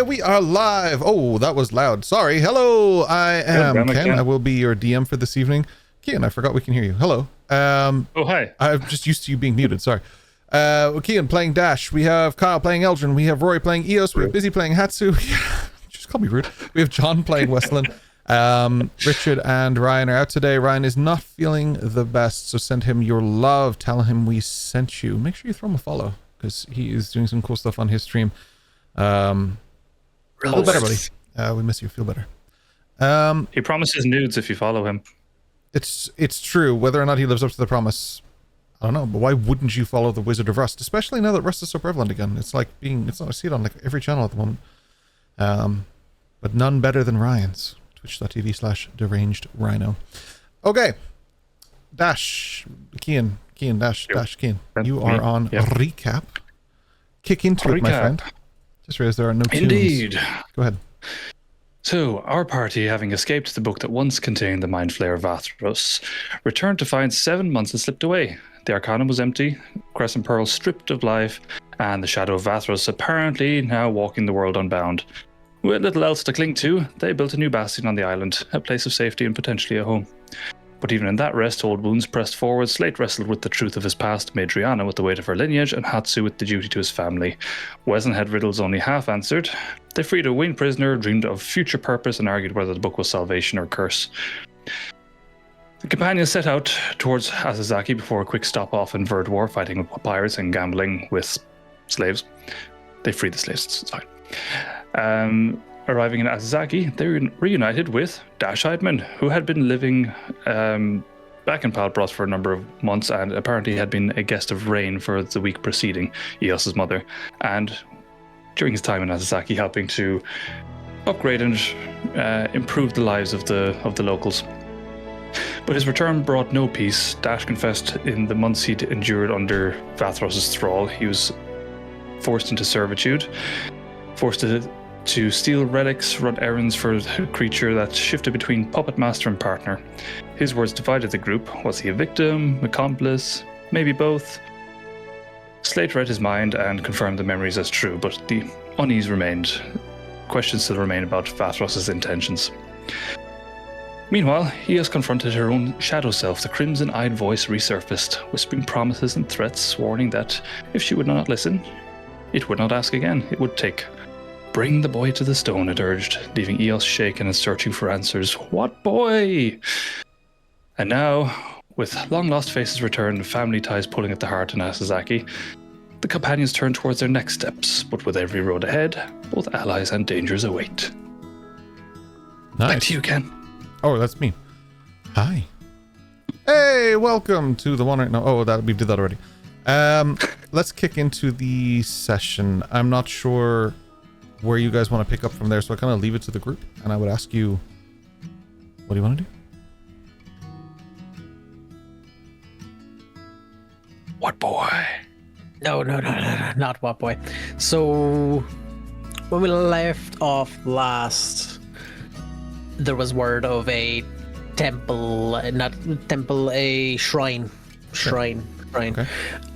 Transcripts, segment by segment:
Okay, we are live. Oh, that was loud. Sorry. Hello, I am Ken. I will be your DM for this evening. Kian, I forgot we can hear you. Hello. Oh, hi. I'm just used to you being muted. Sorry. Kian playing Dash. We have Kyle playing Eldrin. We have Rory playing Eos. We have Busy playing Hatsu. Just call me rude. We have John playing Weslyn. Richard and Ryan are out today. Ryan is not feeling the best, so send him your love. Tell him we sent you. Make sure you throw him a follow because he is doing some cool stuff on his stream. Feel better, buddy. We miss you. Feel better. He promises nudes if you follow him. It's true. Whether or not he lives up to the promise, I don't know. But why wouldn't you follow the Wizard of Rust, especially now that Rust is so prevalent again? It's like I see it on like every channel at the moment. But none better than Ryan's. Twitch.tv/deranged rhino. Okay. Dash. Kian, Dash, Kian. You are on recap. Kick into it, my friend. Just realized there are no tunes. Indeed. Go ahead. So, our party, having escaped the book that once contained the Mind Flayer Vathros, returned to find 7 months had slipped away. The Arcanum was empty, Crescent Pearl stripped of life, and the Shadow of Vathros apparently now walking the world unbound. With little else to cling to, they built a new bastion on the island, a place of safety and potentially a home. But even in that rest, old wounds pressed forward, Slate wrestled with the truth of his past, Madriana with the weight of her lineage, and Hatsu with the duty to his family. Weslyn had riddles only half answered. They freed a Wayne prisoner, dreamed of future purpose, and argued whether the book was salvation or curse. The companions set out towards Asazaki before a quick stop off in Verdwar, fighting with pirates and gambling with slaves. They freed the slaves, sorry. Arriving in Asazaki, they were reunited with Dash Heidman, who had been living back in Palbroth for a number of months and apparently had been a guest of Rain for the week preceding, Eos's mother, and during his time in Asazaki helping to upgrade and improve the lives of the locals. But his return brought no peace. Dash confessed in the months he'd endured under Vathros' thrall, he was forced into servitude, forced to steal relics, run errands for a creature that shifted between puppet master and partner. His words divided the group. Was he a victim, accomplice, maybe both? Slate read his mind and confirmed the memories as true, but the unease remained. Questions still remain about Vathros' intentions. Meanwhile, Eos confronted her own shadow self. The crimson-eyed voice resurfaced, whispering promises and threats, warning that if she would not listen, it would not ask again. It would take. Bring the boy to the stone, it urged, leaving Eos shaken and searching for answers. What boy? And now, with long-lost faces returned, family ties pulling at the heart in Asazaki, the companions turn towards their next steps, but with every road ahead, both allies and dangers await. Nice. Back to you, Ken. Oh, that's me. Hi. Hey, welcome to the one right now. Oh, we did that already. Let's kick into the session. I'm not sure where you guys want to pick up from there, so I kind of leave it to the group, and I would ask you, what do you want to do? What boy? No, not what boy. So, when we left off last, there was word of a temple, a shrine Okay.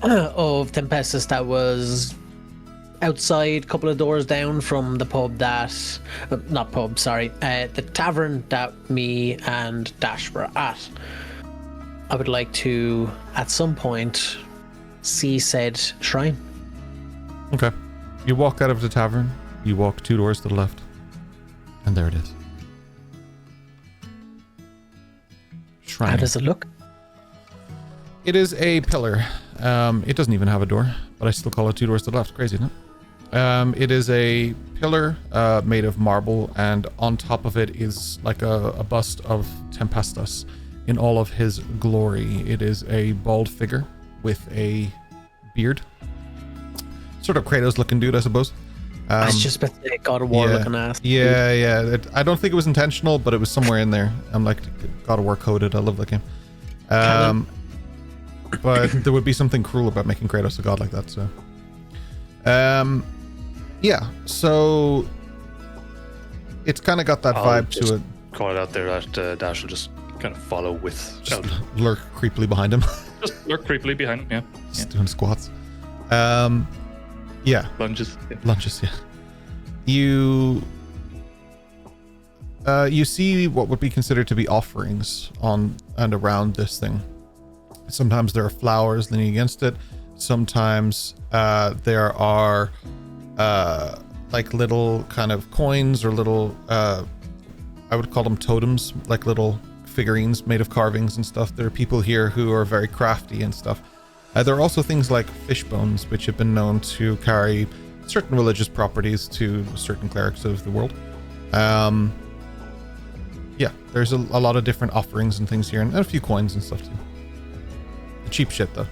of Tempestus that was outside, couple of doors down from the pub the tavern that me and Dash were at. I would like to, at some point, see said shrine. Okay. You walk out of the tavern, you walk 2 doors to the left, and there it is. Shrine. How does it look? It is a pillar. It doesn't even have a door, but I still call it 2 doors to the left. Crazy, isn't it? It is a pillar made of marble, and on top of it is like a bust of Tempestus in all of his glory. It is a bald figure with a beard. Sort of Kratos looking dude, I suppose. I was just about to say God of War looking ass. Yeah. I don't think it was intentional, but it was somewhere in there. I'm like, God of War coded. I love that game. But there would be something cruel about making Kratos a god like that, so. Yeah, so it's kind of got that vibe to it. Call it out there that Dash will just kind of follow with. Just lurk creepily behind him. Just lurk creepily behind him, yeah. Just doing squats. Yeah. Lunges. Yeah. Lunges, You see what would be considered to be offerings on and around this thing. Sometimes there are flowers leaning against it. Sometimes there are like little kind of coins or little, I would call them totems, like little figurines made of carvings and stuff. There are people here who are very crafty and stuff. There are also things like fish bones, which have been known to carry certain religious properties to certain clerics of the world. Yeah, there's a lot of different offerings and things here, and a few coins and stuff too. Cheap shit though.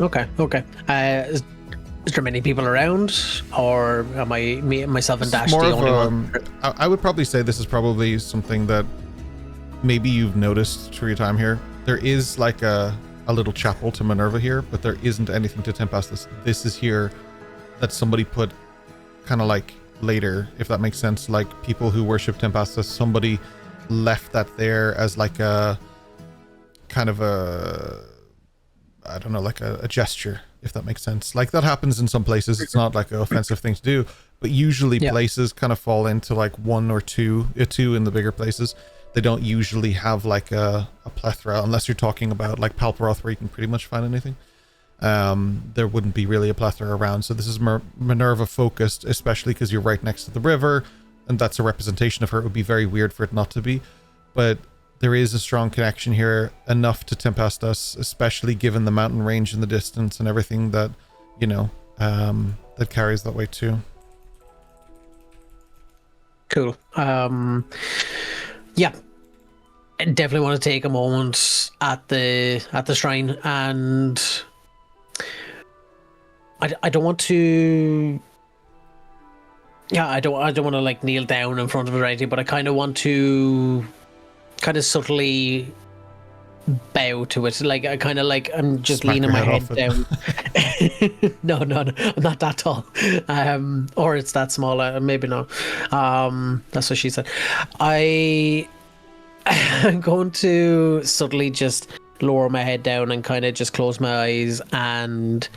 Okay. Is there many people around, or am I myself and Dash the only one? I would probably say this is probably something that maybe you've noticed through your time here. There is like a little chapel to Minerva here, but there isn't anything to Tempestus. This is here that somebody put kind of like later, if that makes sense. Like people who worship Tempestus, somebody left that there as like a kind of a, I don't know, like a gesture, if that makes sense. Like that happens in some places. It's not like an offensive thing to do, but usually places kind of fall into like one or two in the bigger places. They don't usually have like a plethora, unless you're talking about like Palperoth, where you can pretty much find anything. There wouldn't be really a plethora around. So this is Minerva focused, especially because you're right next to the river, and that's a representation of her. It would be very weird for it not to be, but there is a strong connection here, enough to Tempestus, especially given the mountain range in the distance and everything that, you know, that carries that way too. Cool. Yeah, I definitely want to take a moment at the shrine, and I don't want to. Yeah, I don't want to like kneel down in front of it or anything, but I kind of want to kind of subtly bow to it. Like I kind of like I'm just Smack leaning your my head head down. No, I'm not that tall. Or it's that small. Maybe not. That's what she said. I'm going to subtly just lower my head down and kind of just close my eyes, and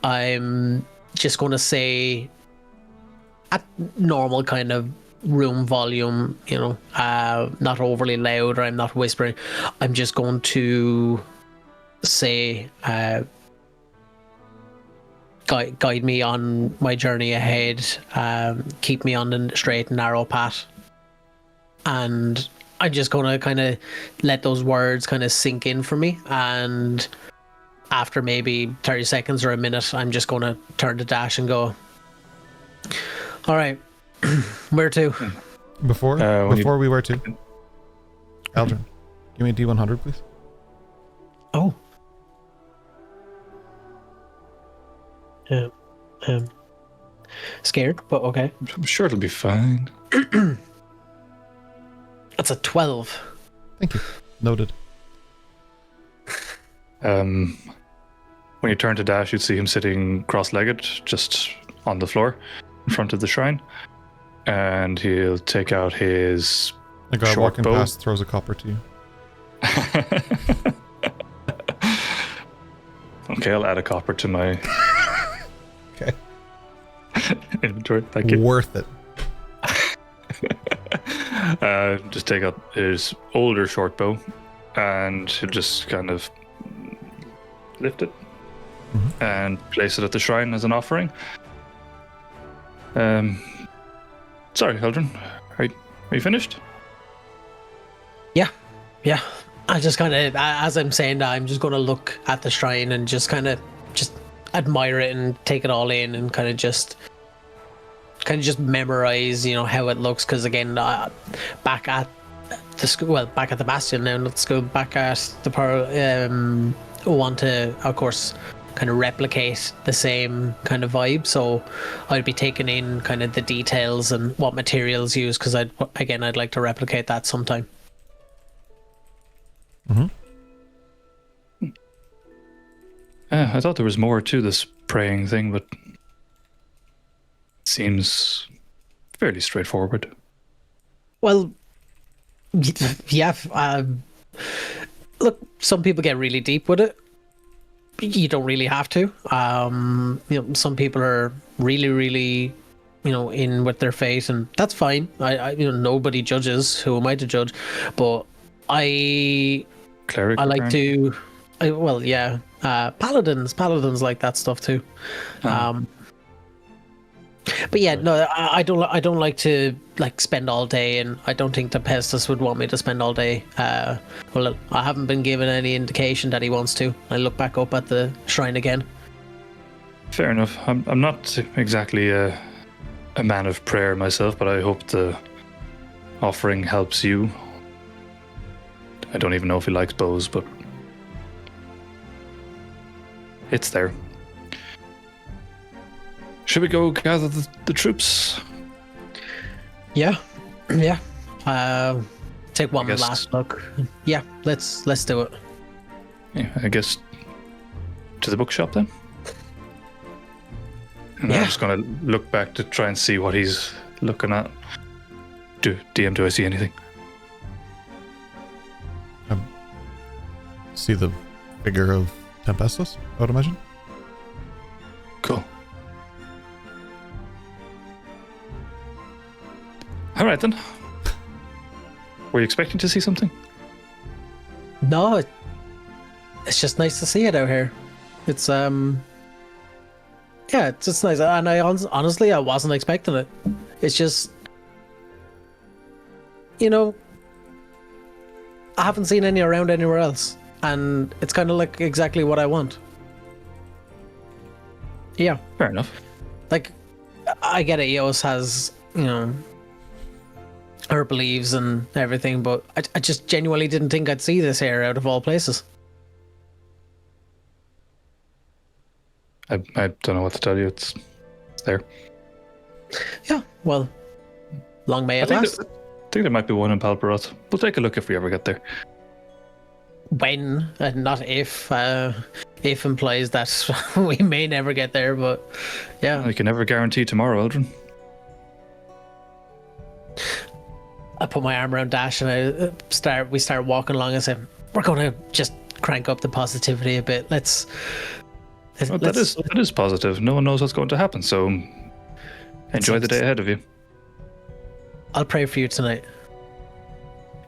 I'm just going to say at normal kind of room volume, you know, not overly loud, or I'm not whispering. I'm just going to say, guide me on my journey ahead, keep me on the straight and narrow path, and I'm just going to kind of let those words kind of sink in for me, and after maybe 30 seconds or a minute, I'm just going to turn to Dash and go, all right, where to? Before we were to, Eldrin, give me a D100, please. Oh. Scared, but okay. I'm sure it'll be fine. That's a 12. Thank you. Noted. When you turn to Dash, you'd see him sitting cross-legged, just on the floor in front of the shrine, and he'll take out his The guy short walking bow. past throws a copper to you. Okay, I'll add a copper to my Okay. inventory. Thank you. Worth it. Just take out his older short bow, and he'll just kind of lift it and place it at the shrine as an offering. Sorry, Eldrin. Are you finished? Yeah. I just kind of, as I'm saying that, I'm just going to look at the shrine and just kind of just admire it and take it all in, and kind of just memorize, you know, how it looks. Because again, back at the school, well, back at the Bastion now, not the school, back at the Pearl, want to, of course, kind of replicate the same kind of vibe. So I'd be taking in kind of the details and what materials used, because I'd like to replicate that sometime. I thought there was more to this praying thing, but it seems fairly straightforward. Well, yeah. Look, some people get really deep with it. you don't really have to. Some people are really, really, in with their fate, and that's fine. I nobody judges. Who am I to judge? But Cleric, I like apparently. to. Paladins like that stuff too. But yeah, no, I don't like to spend all day, and I don't think the Pestis would want me to spend all day. Well, I haven't been given any indication that he wants to. I look back up at the shrine again. Fair enough. I'm not exactly a man of prayer myself, but I hope the offering helps you. I don't even know if he likes bows, but it's there. Should we go gather the troops? Yeah. Take one last look. Yeah, let's do it. Yeah, I guess to the bookshop then. And Yeah. I'm just gonna look back to try and see what he's looking at. DM, do I see anything? See the figure of Tempestus, I would imagine. Cool. All right then. Were you expecting to see something? No, it's just nice to see it out here. It's yeah, it's just nice, and honestly I wasn't expecting it. It's just, I haven't seen any around anywhere else, and it's kind of like exactly what I want. Yeah, Fair enough. like I get it. Eos has her beliefs and everything, but I just genuinely didn't think I'd see this here out of all places. I don't know what to tell you. It's there. Yeah, well, long may it last. I think there might be one in Palperoth. We'll take a look if we ever get there. When and not if. If implies that we may never get there, but yeah. I can never guarantee tomorrow, Eldrin. I put my arm around Dash and we start walking along and say, we're going to just crank up the positivity a bit. Let's That is positive. No one knows what's going to happen, so enjoy the day ahead of you. I'll pray for you tonight.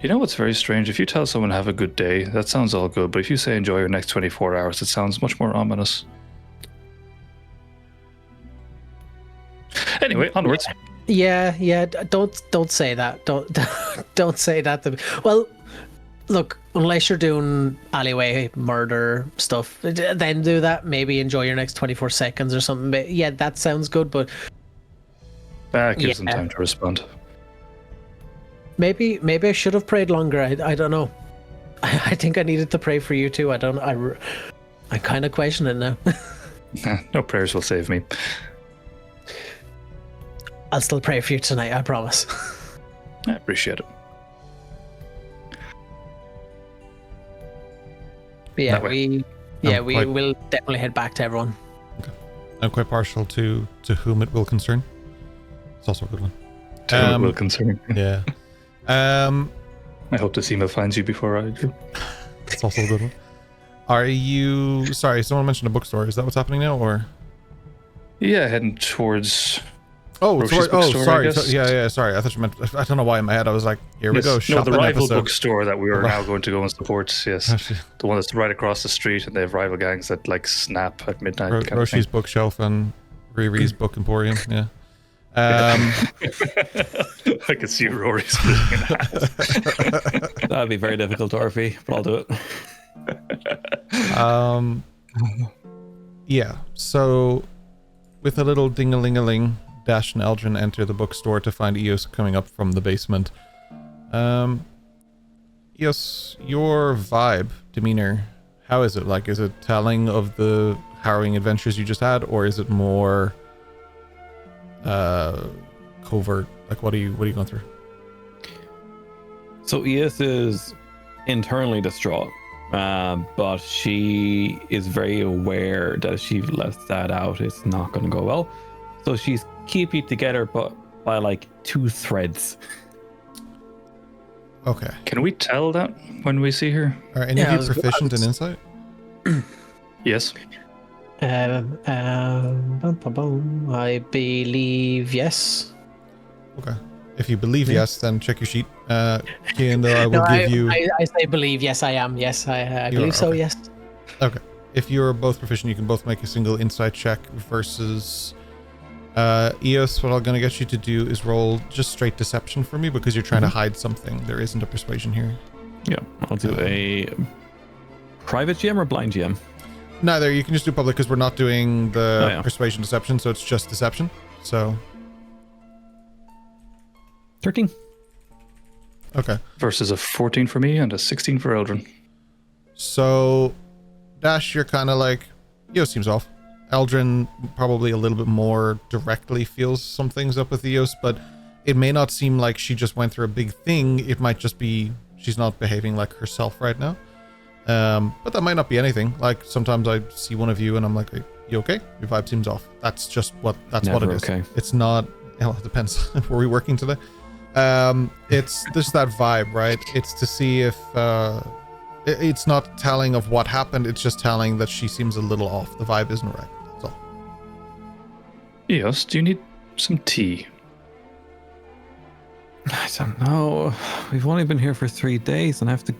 You know what's very strange? If you tell someone have a good day, that sounds all good, but if you say enjoy your next 24 hours, it sounds much more ominous. Anyway, onwards. Yeah. Don't say that. Don't say that to me. Well, look, unless you're doing alleyway murder stuff, then do that. Maybe enjoy your next 24 seconds or something. But yeah, that sounds good. But Gives them time to respond. maybe I should have prayed longer. I don't know. I think I needed to pray for you too. I kind of question it now. No prayers will save me. I'll still pray for you tonight, I promise. I appreciate it. But yeah, That way. we will definitely head back to everyone. Okay. I'm quite partial to whom it will concern. It's also a good one. To whom it will concern. Yeah. I hope this email finds you before I do. It's also a good one. Are you... Sorry, someone mentioned a bookstore. Is that what's happening now, or...? Yeah, heading towards... Sorry. bookstore, I guess. Yeah. Sorry, I thought you meant. I don't know why in my head I was like, "Here we go." No, the rival episode. bookstore that we are now going to go and support. Yes, the one that's right across the street, and they have rival gangs that snap at midnight. Roshi's bookshelf and Riri's book emporium. Yeah. I could see Rory splitting in half. That'd be very difficult, Orphy, but I'll do it. Yeah. So, with a little ding-a-ling-a-ling, Dash and Eldrin enter the bookstore to find Eos coming up from the basement. Eos, your vibe, demeanor, how is it? Like, is it telling of the harrowing adventures you just had, or is it more covert? Like, what are you going through? So Eos is internally distraught, but she is very aware that if she lets that out, it's not going to go well. So she's keeping it together, but by like 2 threads. Okay. Can we tell that when we see her? Are any of you proficient in insight? Yes. I believe yes. Okay. If you believe Yeah. yes, then check your sheet. Keandor, I will No, give you. I say believe. Yes, I am. Yes, I You believe are, so. okay. Yes. Okay. If you're both proficient, you can both make a single insight check versus Eos. What I'm going to get you to do is roll just straight deception for me because you're trying to hide something. There isn't a persuasion here. Yeah, I'll do a private GM or blind GM. Neither. You can just do public because we're not doing the yeah. persuasion deception, so it's just deception. So 13. okay. Versus a 14 for me and a 16 for Eldrin. So Dash, you're kind of like, Eos seems off. Eldrin probably a little bit more directly feels some things up with Eos, but it may not seem like she just went through a big thing. It might just be she's not behaving like herself right now. But that might not be anything. Like sometimes I see one of you and I'm like, "Are you okay? Your vibe seems off." That's just what it Never is. okay. It's not. Well, it depends. Were we working today? It's just that vibe, right? It's to see if it's not telling of what happened. It's just telling that she seems a little off. The vibe isn't right. That's all. Yes, do you need some tea? I don't know. We've only been here for 3 days and I have to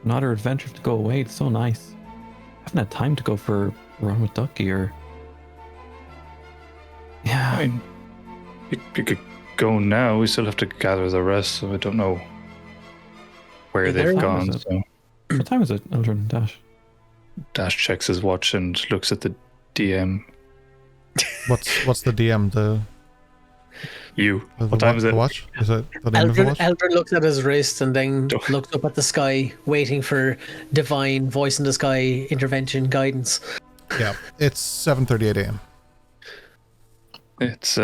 another adventure to go away. It's so nice. I haven't had time to go for a run with Ducky or... Yeah. I mean, you could go now. We still have to gather the rest, so I don't know where Yeah, they've there- gone. What So What time is it, Eldrin Dash? Dash checks his watch and looks at the DM. What's the DM? The What time is it? The watch? Is it the name of the watch? Eldrin looks at his wrist and then looks up at the sky, waiting for divine voice in the sky intervention guidance. Yeah, it's 7:38 a.m. It's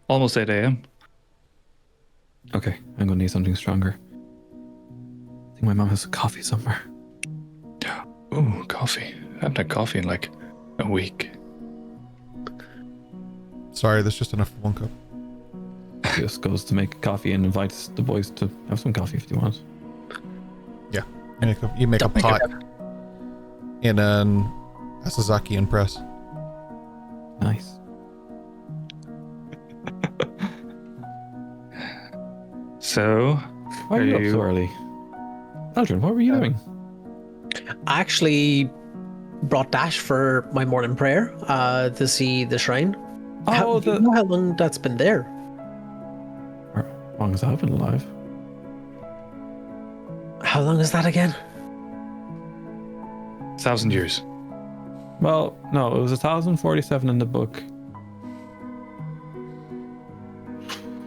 almost 8 a.m. Okay, I'm gonna need something stronger. I think my mom has coffee somewhere. Ooh, coffee. I haven't had coffee in like a week. Sorry, there's just enough for one cup. Just goes to make coffee and invites the boys to have some coffee if you want. You make a Don't make pot it in an Asazaki and press. Nice. So, Why are you up so early? Eldrin, what were you doing? I actually brought Dash for my morning prayer to see the shrine. Oh, Do you know how long that's been there? As long as I've been alive. How long is that again? 1,000 years. Well, no, it was 1047 in the book.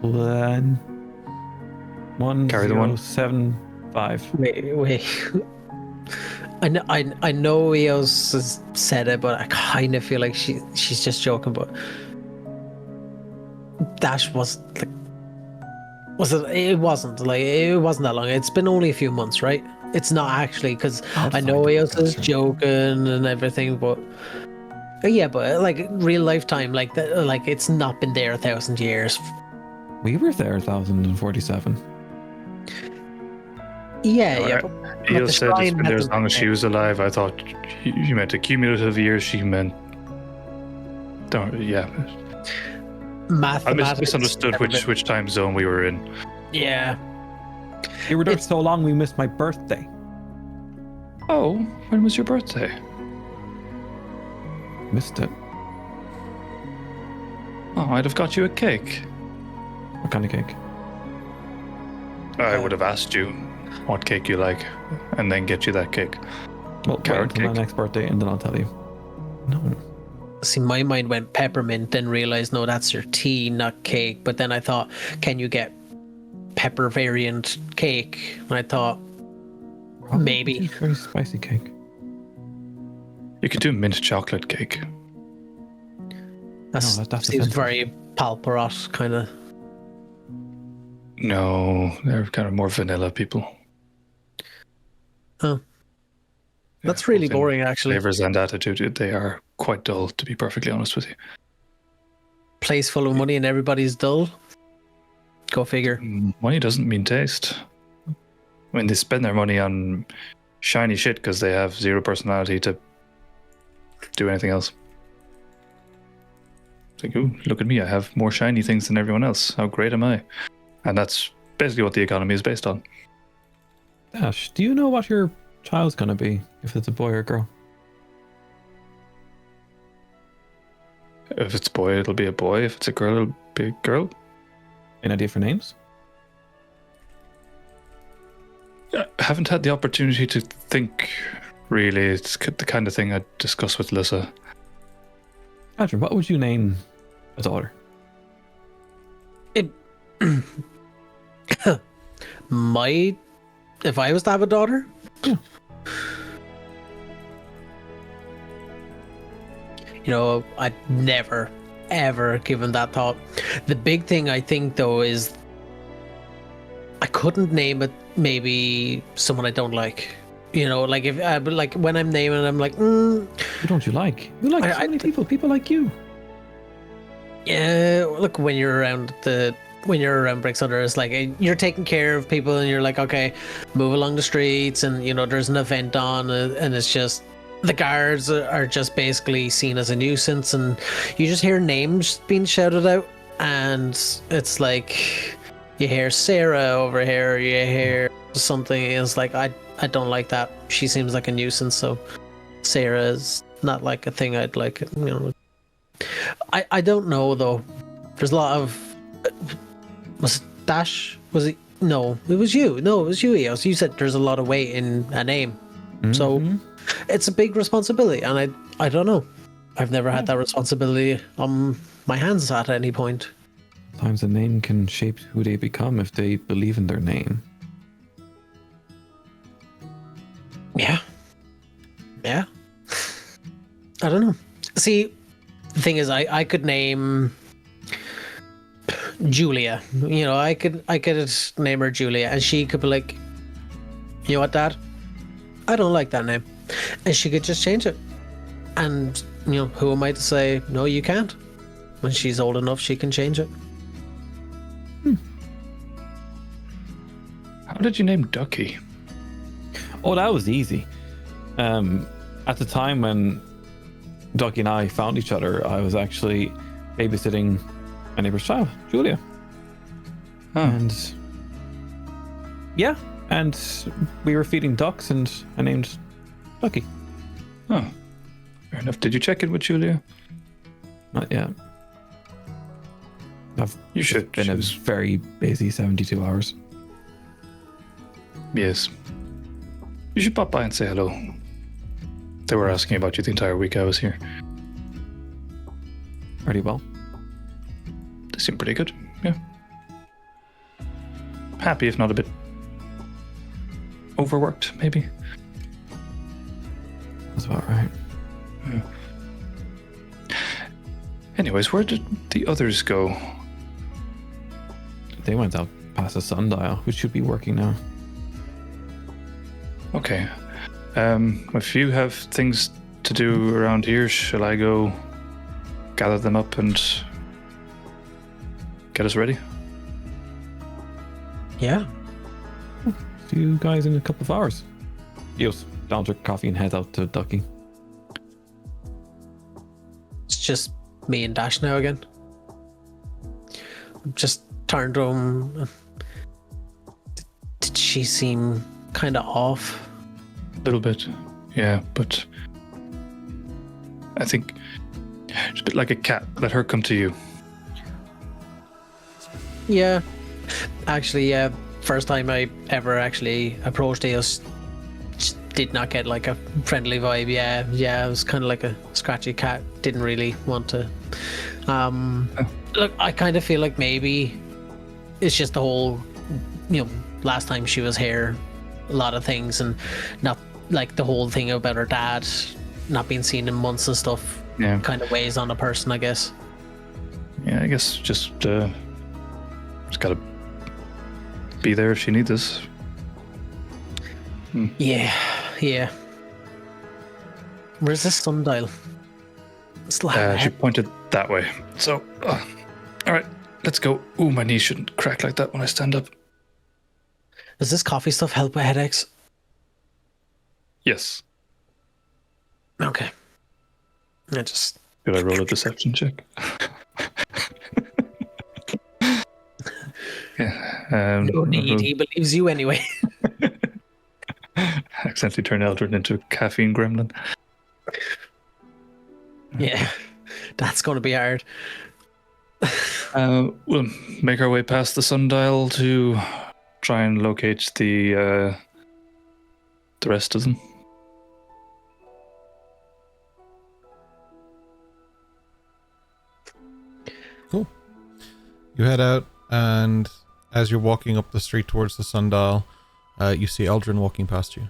Then Carry the one. 1075. Wait. I know Eos has said it, but I kind of feel like she's just joking. But Dash was like, it wasn't that long. It's been only a few months, right? It's not actually, because I know Eos is joking and everything, but yeah, but like real lifetime, like that, like it's not been there 1,000 years. We were there 1047. Yeah. But Eel the said it's shrine been there as hasn't long as been she was alive. I thought you meant a cumulative years. She meant... Yeah. I mathematics. misunderstood which time zone we were in. Yeah. You were there It's- so long we missed my birthday. Oh, when was your birthday? Missed it. Oh, I'd have got you a cake. What kind of cake? I would have asked you what cake you like, and then get you that cake. Well, wait Carrot until my cake. next birthday and then I'll tell you. No. See, my mind went peppermint, then realized, no, that's your tea, not cake. But then I thought, can you get pepper variant cake? And I thought, maybe. It's very spicy cake. You could do mint chocolate cake. That No, that's seems offensive. very Palparot kind of. No, they're kind of more vanilla people. Oh. That's Yeah, really both in boring, actually. Flavors and attitude, they are quite dull, to be perfectly honest with you. Place full of money and everybody's dull. Go figure. Money doesn't mean taste. I mean, they spend their money on shiny shit because they have zero personality to do anything else. It's like, ooh, look at me, I have more shiny things than everyone else. How great am I? And that's basically what the economy is based on. Dash, do you know what your child's gonna be, if it's a boy or a girl? If it's a boy, it'll be a boy. If it's a girl, it'll be a girl. Any idea for names? I haven't had the opportunity to think, really. It's the kind of thing I'd discuss with Lissa. Adrian, what would you name a daughter? If I was to have a daughter? Yeah. You know, I'd never, ever given that thought. The big thing I think, though, is I couldn't name it maybe someone I don't like. You know, like if but like when I'm naming it, I'm like, Who don't you like? You like so many people like you. Yeah, look, when you're around Bricks Hunter, it's like you're taking care of people, and you're like, okay, move along the streets, and you know there's an event on, and it's just the guards are just basically seen as a nuisance, and you just hear names being shouted out, and it's like you hear Sarah over here, you hear something, and it's like I don't like that. She seems like a nuisance, so Sarah is not like a thing I'd like. You know, I don't know though. There's a lot of. Was it Dash? Was it? No, it was you. No, it was you, Eos. You said there's a lot of weight in a name. Mm-hmm. So it's a big responsibility, and I don't know. I've never had that responsibility on my hands at any point. Sometimes a name can shape who they become if they believe in their name. Yeah. I don't know. See, the thing is, I could name Julia. You know, I could name her Julia, and she could be like, you know what, Dad? I don't like that name, and she could just change it. And you know, who am I to say no? You can't. When she's old enough, she can change it. How did you name Ducky? Oh, that was easy. At the time when Ducky and I found each other, I was actually babysitting my neighbor's child, Julia. And yeah, and we were feeding ducks, and I named Ducky. Oh, fair enough. Did you check in with Julia? Not yet. You should. Been a very busy 72 hours. Yes. You should pop by and say hello. They were asking about you the entire week I was here. Pretty well. They seem pretty good, yeah. Happy, if not a bit overworked, maybe. That's about right. Yeah. Anyways, where did the others go? They went out past the sundial, which should be working now. Okay. If you have things to do around here, shall I go gather them up and get us ready? Yeah. See you guys in a couple of hours. Eos downs her coffee and heads out to Ducky. It's just me and Dash now again. Just turned to him. Did she seem kind of off? A little bit, yeah, but I think it's a bit like a cat. Let her come to you. Yeah. Actually, yeah. First time I ever actually approached Eos, did not get like a friendly vibe. Yeah, it was kind of like a scratchy cat. Didn't really want to. Look, I kind of feel like maybe it's just the whole, you know, last time she was here, a lot of things, and not like the whole thing about her dad not being seen in months and stuff. Yeah, kind of weighs on a person, I guess. Yeah, I guess just gotta be there if she needs us. Yeah. Where's this sundial? She pointed that way. So, all right, let's go. Ooh, my knees shouldn't crack like that when I stand up. Does this coffee stuff help with headaches? Yes. Okay. I just Could I roll a deception check? Yeah. no need. He believes you anyway. Accidentally turn Eldrin into a caffeine gremlin. Yeah, that's going to be hard. We'll make our way past the sundial to try and locate the rest of them. Cool. You head out, and as you're walking up the street towards the sundial, you see Eldrin walking past you.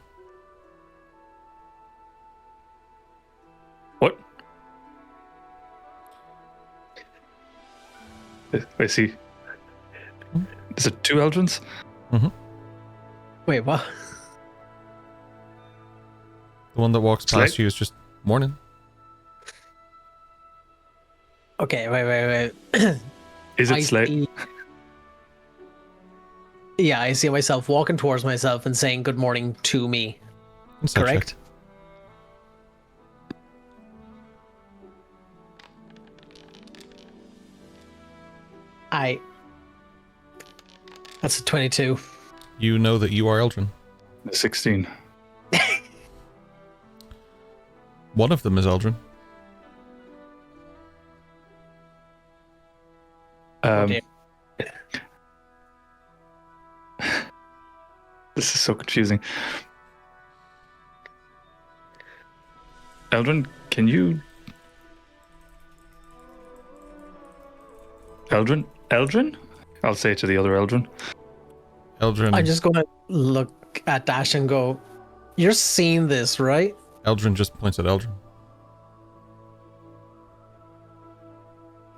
What? I see. Is it 2 Eldrins? Mm-hmm. Wait, what? The one that walks Slate? past you is just morning. Okay, wait. Is it I Slate? see- Yeah, I see myself walking towards myself and saying good morning to me. Insight check. Correct? That's a 22. You know that you are Eldrin. 16. One of them is Eldrin. dear. This is so confusing. Eldrin, can you... Eldrin? I'll say it to the other Eldrin. Eldrin. I'm just going to look at Dash and go, you're seeing this, right? Eldrin just points at Eldrin.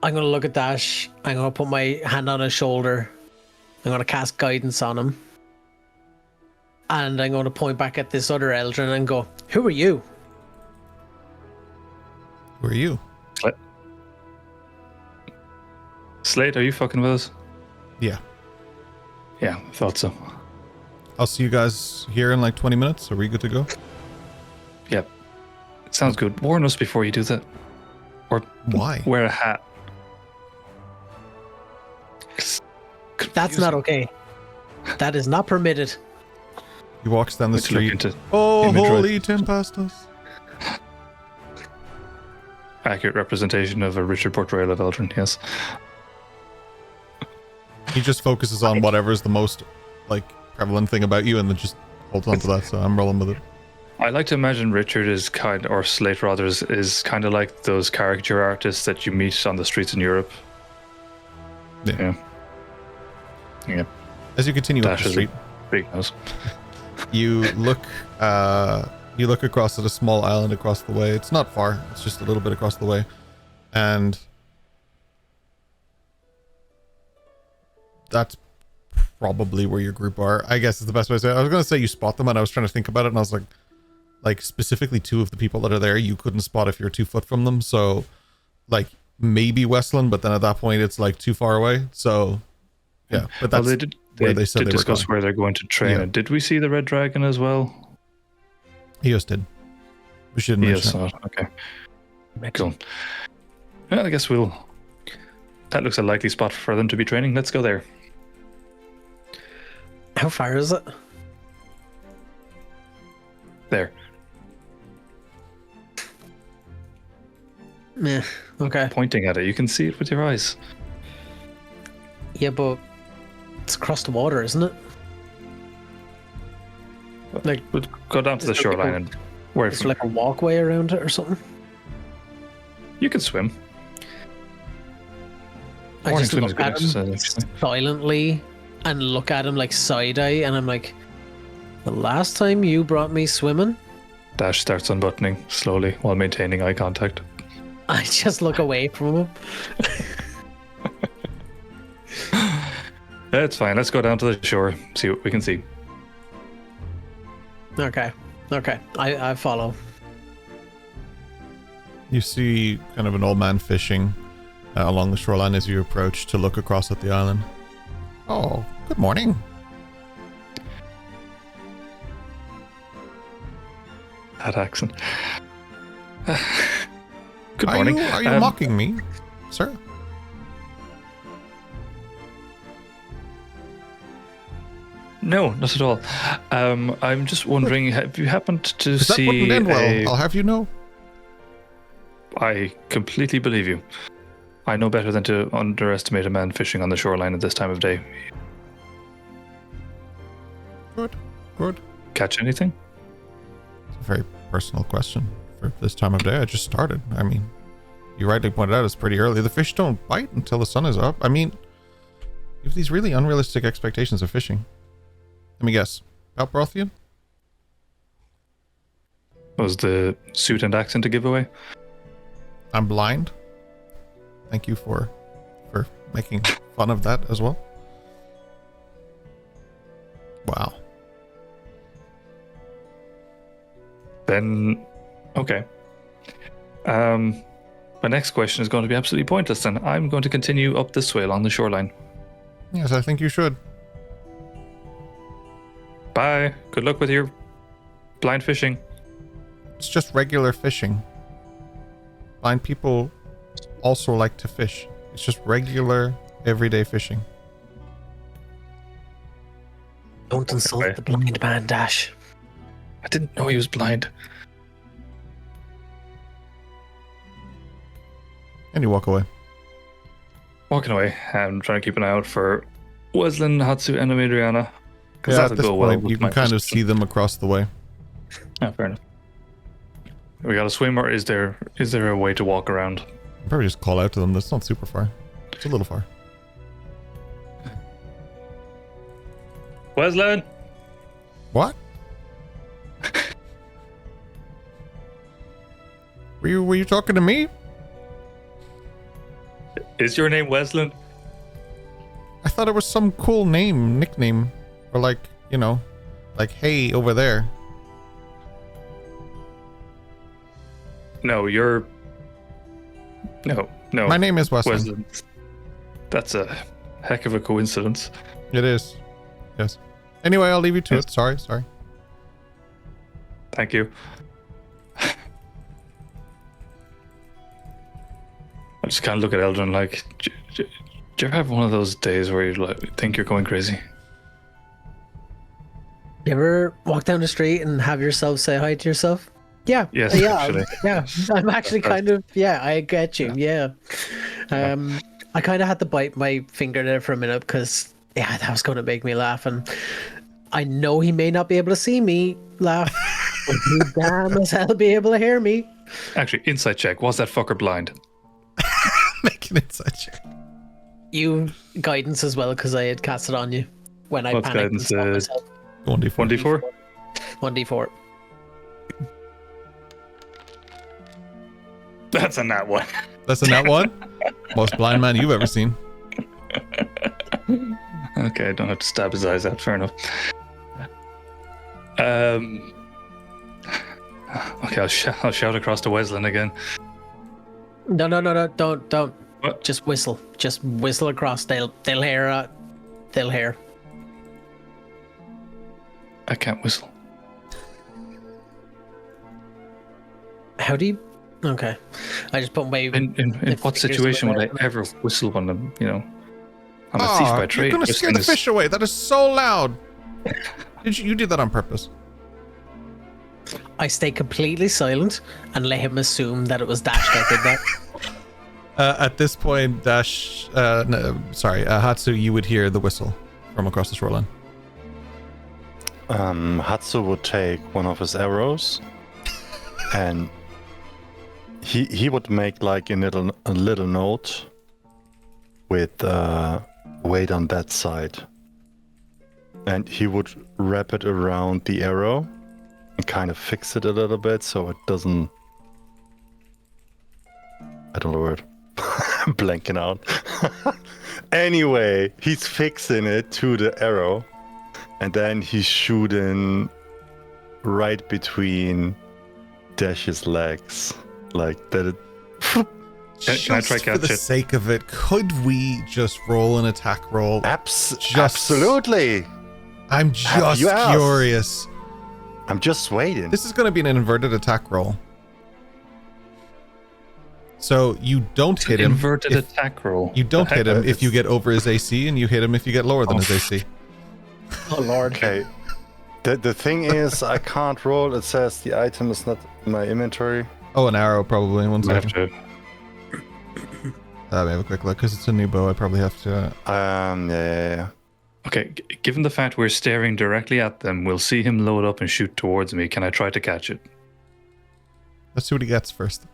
I'm going to look at Dash. I'm going to put my hand on his shoulder. I'm going to cast guidance on him. And I'm going to point back at this other Eldrin and go, who are you? Who are you? Slate, are you fucking with us? Yeah. Yeah, I thought so. I'll see you guys here in like 20 minutes. Are we good to go? Yep. Sounds good. Warn us before you do that. Or Why? wear a hat. That's not okay. That is not permitted. He walks down the Let's look street. into Oh, image holy rights. tempestus. Accurate representation of a Richard portrayal of Eldrin, yes. He just focuses on whatever's the most like prevalent thing about you and then just holds on to that, so I'm rolling with it. I like to imagine Richard is or Slate rather, is kind of like those caricature artists that you meet on the streets in Europe. Yeah. Yeah. As you continue up Dash the is street, a big nose. you look across at a small island across the way. It's not far, it's just a little bit across the way. And that's probably where your group are. I guess is the best way to say it. I was going to say you spot them, and I was trying to think about it, and I was like specifically 2 of the people that are there you couldn't spot if you're 2 foot from them. So like maybe Weslyn, but then at that point it's like too far away. So yeah, but that's Well, they where they said did they were discuss going. where they're going to train. Yeah. Did we see the Red Dragon as well? Eos did. We shouldn't Yes. mention it. Okay. Cool. Well, I guess that looks a likely spot for them to be training. Let's go there. How far is it? There. Yeah, okay. Pointing at it. You can see it with your eyes. Yeah, but it's across the water, isn't it? Like, We'll go down to the Is there like shoreline a- and where is there like a walkway around it or something? you can swim. I Morning just swim is look good at him exercise, actually. silently and look at him like side eye, and I'm like, the last time you brought me swimming, Dash starts unbuttoning slowly while maintaining eye contact. I just look away from him. That's fine. Let's go down to the shore, see what we can see. Okay, I follow. You see kind of an old man fishing along the shoreline as you approach to look across at the island. Oh, good morning. Good Good morning. Are you mocking me, sir? No, not at all. I'm just wondering, have you happened to That see wouldn't end well, I'll have you know. I completely believe you. I know better than to underestimate a man fishing on the shoreline at this time of day. Good. Catch anything? It's a very personal question for this time of day. I just started. I mean, you rightly pointed out it's pretty early. The fish don't bite until the sun is up. I mean, you have these really unrealistic expectations of fishing. Let me guess. About Brothian? Was the suit and accent a giveaway? I'm blind. Thank you for making fun of that as well. Wow. Then, okay. My next question is going to be absolutely pointless then. I'm going to continue up this way along the shoreline. Yes, I think you should. Bye. Good luck with your blind fishing. It's just regular fishing. Blind people also like to fish. It's just regular, everyday fishing. Don't insult the blind man, Dash. I didn't know he was blind. And you walk away. Walking away and trying to keep an eye out for Weslyn, Hatsu, and Adriana. Yeah, at this point, you can kind of see them across the way. Yeah, fair enough. We got to swim, or is there a way to walk around? Probably just call out to them. That's not super far. It's a little far. Weslyn! What? Were you talking to me? Is your name Weslyn? I thought it was some cool nickname. Or like, you know, like, hey, over there. No, you're... No. My name is Weslyn. Weslyn. That's a heck of a coincidence. It is. Yes. Anyway, I'll leave you to it. Sorry. Thank you. I just kind of look at Eldrin like, do you ever have one of those days where you like, think you're going crazy? You ever walk down the street and have yourself say hi to yourself? Yeah. Yes, yeah, actually. Yeah. I'm actually kind of, I get you. Yeah. I kind of had to bite my finger there for a minute because, that was going to make me laugh. And I know he may not be able to see me laugh, but he damn as hell be able to hear me. Actually, insight check. Was that fucker blind? Make an insight check. You guidance as well because I had cast it on you when I What's panicked. guidance? 1d4. 1d4. That's a nat one. That's a nat one? Most blind man you've ever seen. Okay, I don't have to stab his eyes out. Fair enough. Okay, I'll shout across to Weslyn again. No, don't. What? Just whistle. Just whistle across. They'll hear. They'll hear. I can't whistle. How do you? Okay, I just put my. In what situation would I ever whistle when I'm, I'm a thief by trade. You're gonna scare the fish away. That is so loud. You did that on purpose. I stay completely silent and let him assume that it was Dash that did that. At this point, Hatsu, you would hear the whistle from across the shoreline. Hatsu would take one of his arrows and he would make like a little note with weight on that side, and he would wrap it around the arrow and kind of fix it a little bit so it doesn't. I don't know the word. I'm blanking out. Anyway, he's fixing it to the arrow, and then he's shooting right between Dash's legs, like that. Can I try catch for the it? sake of it, could we just roll an attack roll? Absolutely. I'm just curious. I'm just waiting. This is going to be an inverted attack roll. So you don't hit him. Inverted attack roll. You don't The hit heck? him if you get over his AC, and you hit him if you get lower than his AC. Oh lord. Okay. The thing is, I can't roll. It says the item is not in my inventory. Oh, an arrow probably. One I have second. to. Let me have a quick look, because it's a new bow. I probably have to... Yeah. Okay, given the fact we're staring directly at them, we'll see him load up and shoot towards me. Can I try to catch it? Let's see what he gets first.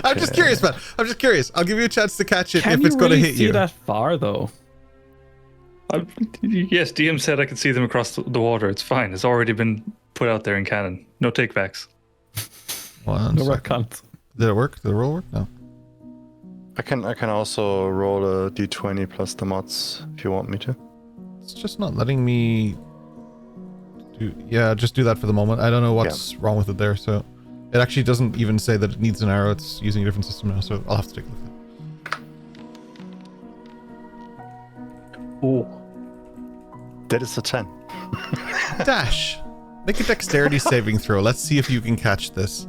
I'm just curious, man. I'm just curious. I'll give you a chance to catch it Can if it's you going to really hit see you. that far though? Yes, DM said I can see them across the water. It's fine. It's already been put out there in canon. No takebacks. One No second. retcons. Did it work? Did the roll work? No. I can also roll a d20 plus the mods if you want me to. It's just not letting me do... Yeah, just do that for the moment. I don't know what's wrong with it there, so... It actually doesn't even say that it needs an arrow. It's using a different system now, so I'll have to take a look at it. Oh. That is a 10. Dash! Make a dexterity saving throw. Let's see if you can catch this.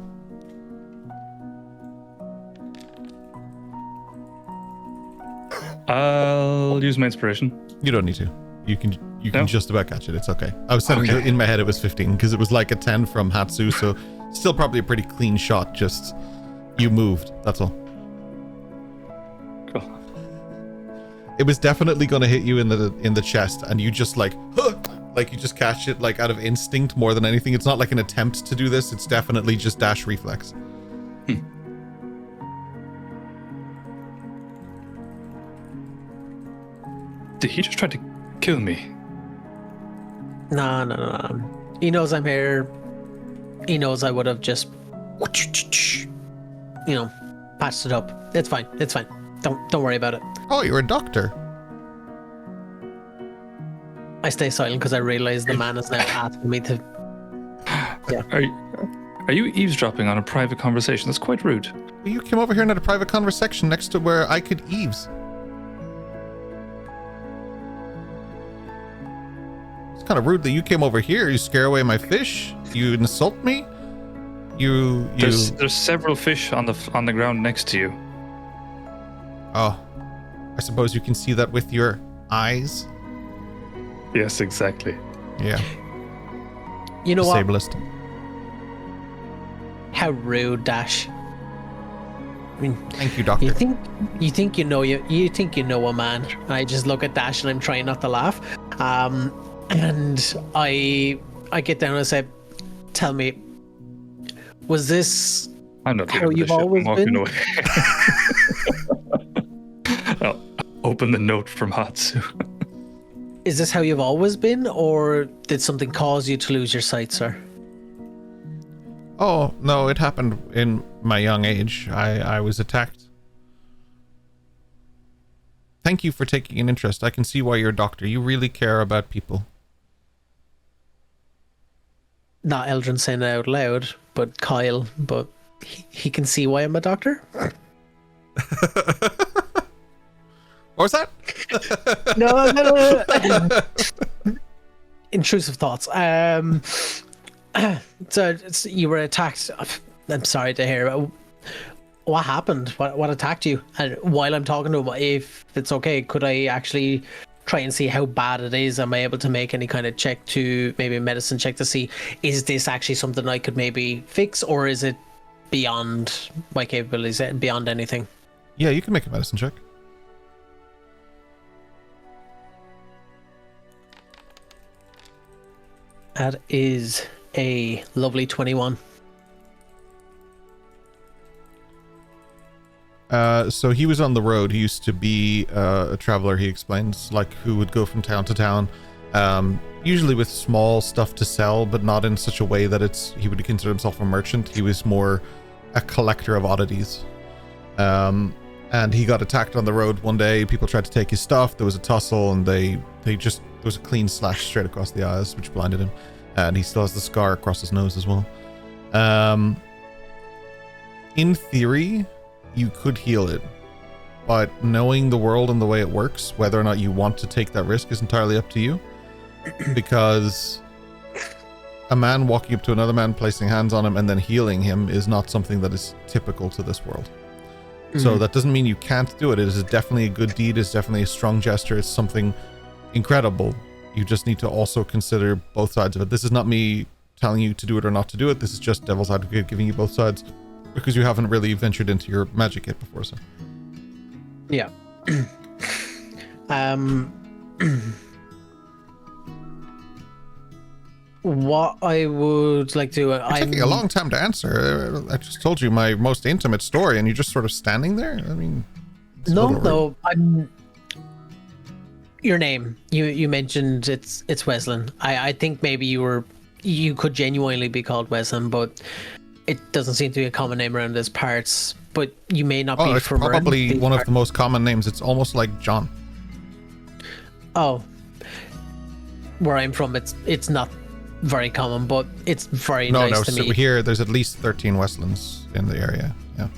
I'll use my inspiration. You don't need to. You can No? just about catch it. It's okay. I was saying Okay. in my head it was 15 because it was like a 10 from Hatsu, so still probably a pretty clean shot. Just you moved. That's all. Cool. It was definitely going to hit you in the chest, and you just like you just catch it like out of instinct more than anything. It's not like an attempt to do this. It's definitely just dash reflex. Did he just try to kill me? No. He knows I'm here. He knows I would have just, patched it up. It's fine. It's fine. Don't worry about it. Oh, you're a doctor. I stay silent because I realize the man is now asking me to. Are you eavesdropping on a private conversation? That's quite rude. You came over here and had a private conversation next to where I could eaves. It's kind of rude that you came over here. You scare away my fish. You insult me. You. There's several fish on the ground next to you. Oh, I suppose you can see that with your eyes. Yes, exactly. Yeah. You know what? Disableist. How rude, Dash. I mean, Thank you, doctor. you think you think you know a man. I just look at Dash and I'm trying not to laugh. And I get down and I say, "Tell me, was this I'm not how dealing with you've this shit. I'm always walking been?" away. I'll open the note from Hatsu. Is this how you've always been, or did something cause you to lose your sight, sir? Oh, no, it happened in my young age. I was attacked. Thank you for taking an interest. I can see why you're a doctor. You really care about people. Not Eldrin saying it out loud, but Kyle. But he can see why I'm a doctor. What was that? No. Intrusive thoughts. So you were attacked. I'm sorry to hear. What happened? What attacked you? And while I'm talking to him, if it's okay, could I actually try and see how bad it is? Am I able to make any kind of check maybe a medicine check to see, is this actually something I could maybe fix, or is it beyond my capabilities, beyond anything? Yeah, you can make a medicine check. That is a lovely 21. So he was on the road. He used to be a traveler, he explains, like who would go from town to town, usually with small stuff to sell, but not in such a way that he would consider himself a merchant. He was more a collector of oddities. And he got attacked on the road one day. People tried to take his stuff. There was a tussle, and there was a clean slash straight across the eyes, which blinded him. And he still has the scar across his nose as well. In theory, you could heal it, but knowing the world and the way it works, whether or not you want to take that risk is entirely up to you. Because a man walking up to another man, placing hands on him, and then healing him is not something that is typical to this world. So that doesn't mean you can't do it. It is definitely a good deed. It's definitely a strong gesture. It's something incredible. You just need to also consider both sides of it. This is not me telling you to do it or not to do it. This is just devil's advocate giving you both sides because you haven't really ventured into your magic yet before. So Yeah. What I would like to... It's taking a long time to answer. I just told you my most intimate story and you're just sort of standing there. I mean... No, I'm... Your name. You mentioned it's Weslyn. I think maybe you could genuinely be called Weslyn, but it doesn't seem to be a common name around these parts. But you may not be it's from probably one of the most common names. It's almost like John. Oh. Where I'm from, it's not very common, but it's very nice to meet. Here there's at least 13 Westlands in the area. Yeah.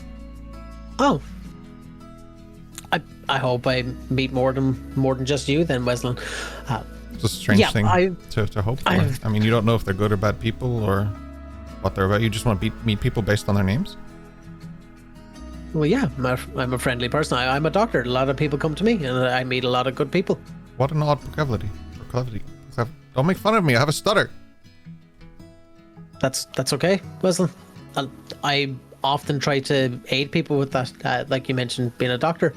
Oh. I hope I meet more than just you then, Weslyn. It's a strange thing to hope for. I mean, you don't know if they're good or bad people or what they're about. You just want to meet people based on their names. Well, yeah, I'm a friendly person. I'm a doctor. A lot of people come to me, and I meet a lot of good people. What an odd proclivity. Don't make fun of me. I have a stutter. That's okay, Weslyn. I often try to aid people with that, like you mentioned, being a doctor.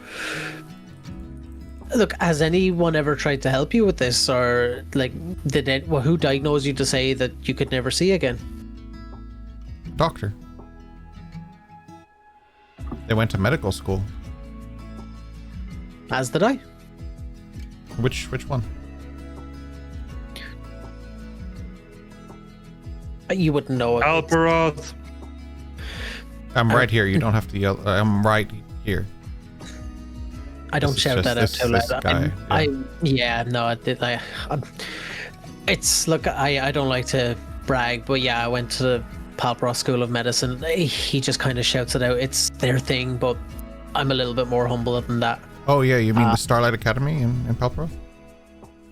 Look, has anyone ever tried to help you with this, or like, who diagnosed you to say that you could never see again? Doctor. They went to medical school. As did I. Which one? You wouldn't know it. Alperoth. I'm right here. You don't have to yell. I'm right here. I don't shout that out too loud. It's look. I don't like to brag, but yeah, I went to the Palproth School of Medicine. He just kind of shouts it out. It's their thing, but I'm a little bit more humble than that. Oh yeah, you mean the Starlight Academy in Palproth?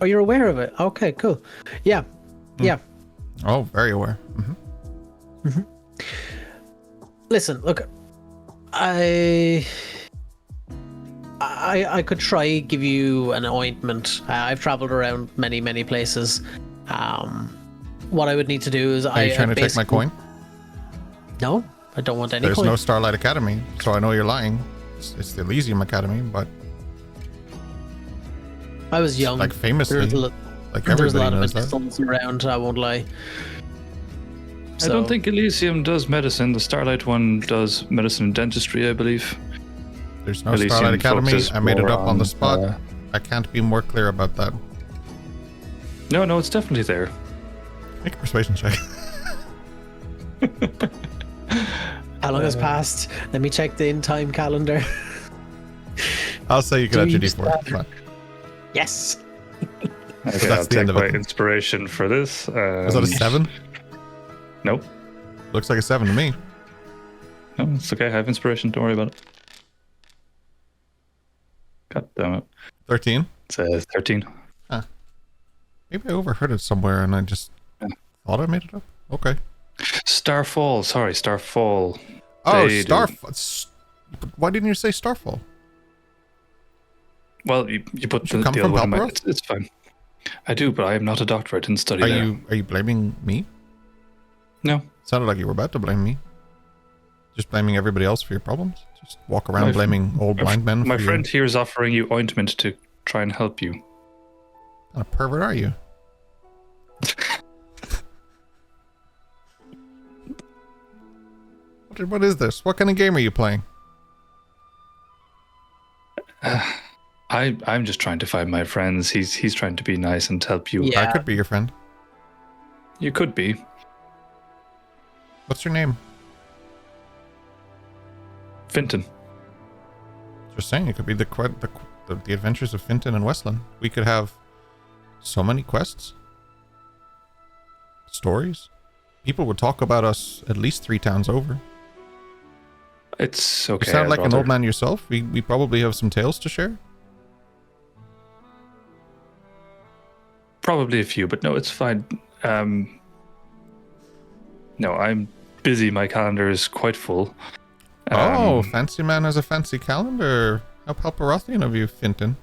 Oh, you're aware of it? Okay, cool. Yeah, yeah. Oh, very aware. Listen, look, I could try give you an ointment. I've traveled around many places. What I would need to do is Are you trying to take my coin? No, I don't want any There's coin. no Starlight Academy, so I know you're lying. It's the Elysium Academy, but I was young. like famously, There's a everybody lot of knows that. medicines around, I won't lie. I don't think Elysium does medicine. The Starlight one does medicine and dentistry, I believe. There's no Elysium Starlight Academy. focuses I made it more up on the on, spot. I can't be more clear about that. No, it's definitely there. Make a persuasion check. How long has passed? Let me check the in-time calendar. I'll say you can add your Do you D4. It's fine. Yes. Okay, that's I'll the take end of my it. inspiration for this. Was that a 7? Nope. Looks like a 7 to me. No, it's okay. I have inspiration. Don't worry about it. God damn it. 13. It says 13. Maybe I overheard it somewhere and I just thought I made it up. Okay. Starfall. Sorry, Starfall. Oh, They do. Starfall. Why didn't you say Starfall? Well, you put Did you come the from other one in my... Palperoth? It's fine. I do, but I am not a doctor. I didn't study Are there. you blaming me? No. Sounded like you were about to blame me. Just blaming everybody else for your problems? Just walk around My blaming old blind men My for friend here is offering you ointment to try and help you. What kind of pervert are you? What is this? What kind of game are you playing? I'm just trying to find my friends. He's trying to be nice and help you. Yeah. I could be your friend. You could be. What's your name? Finton. Just saying, it could be the adventures of Finton and Weslyn. We could have so many quests, stories. People would talk about us at least 3 towns over. It's okay. You sound I'd like an rather- old man yourself. We probably have some tales to share. Probably a few, but no, it's fine. No, I'm busy. My calendar is quite full. Oh, fancy man has a fancy calendar. How Palparothian of you, Finton.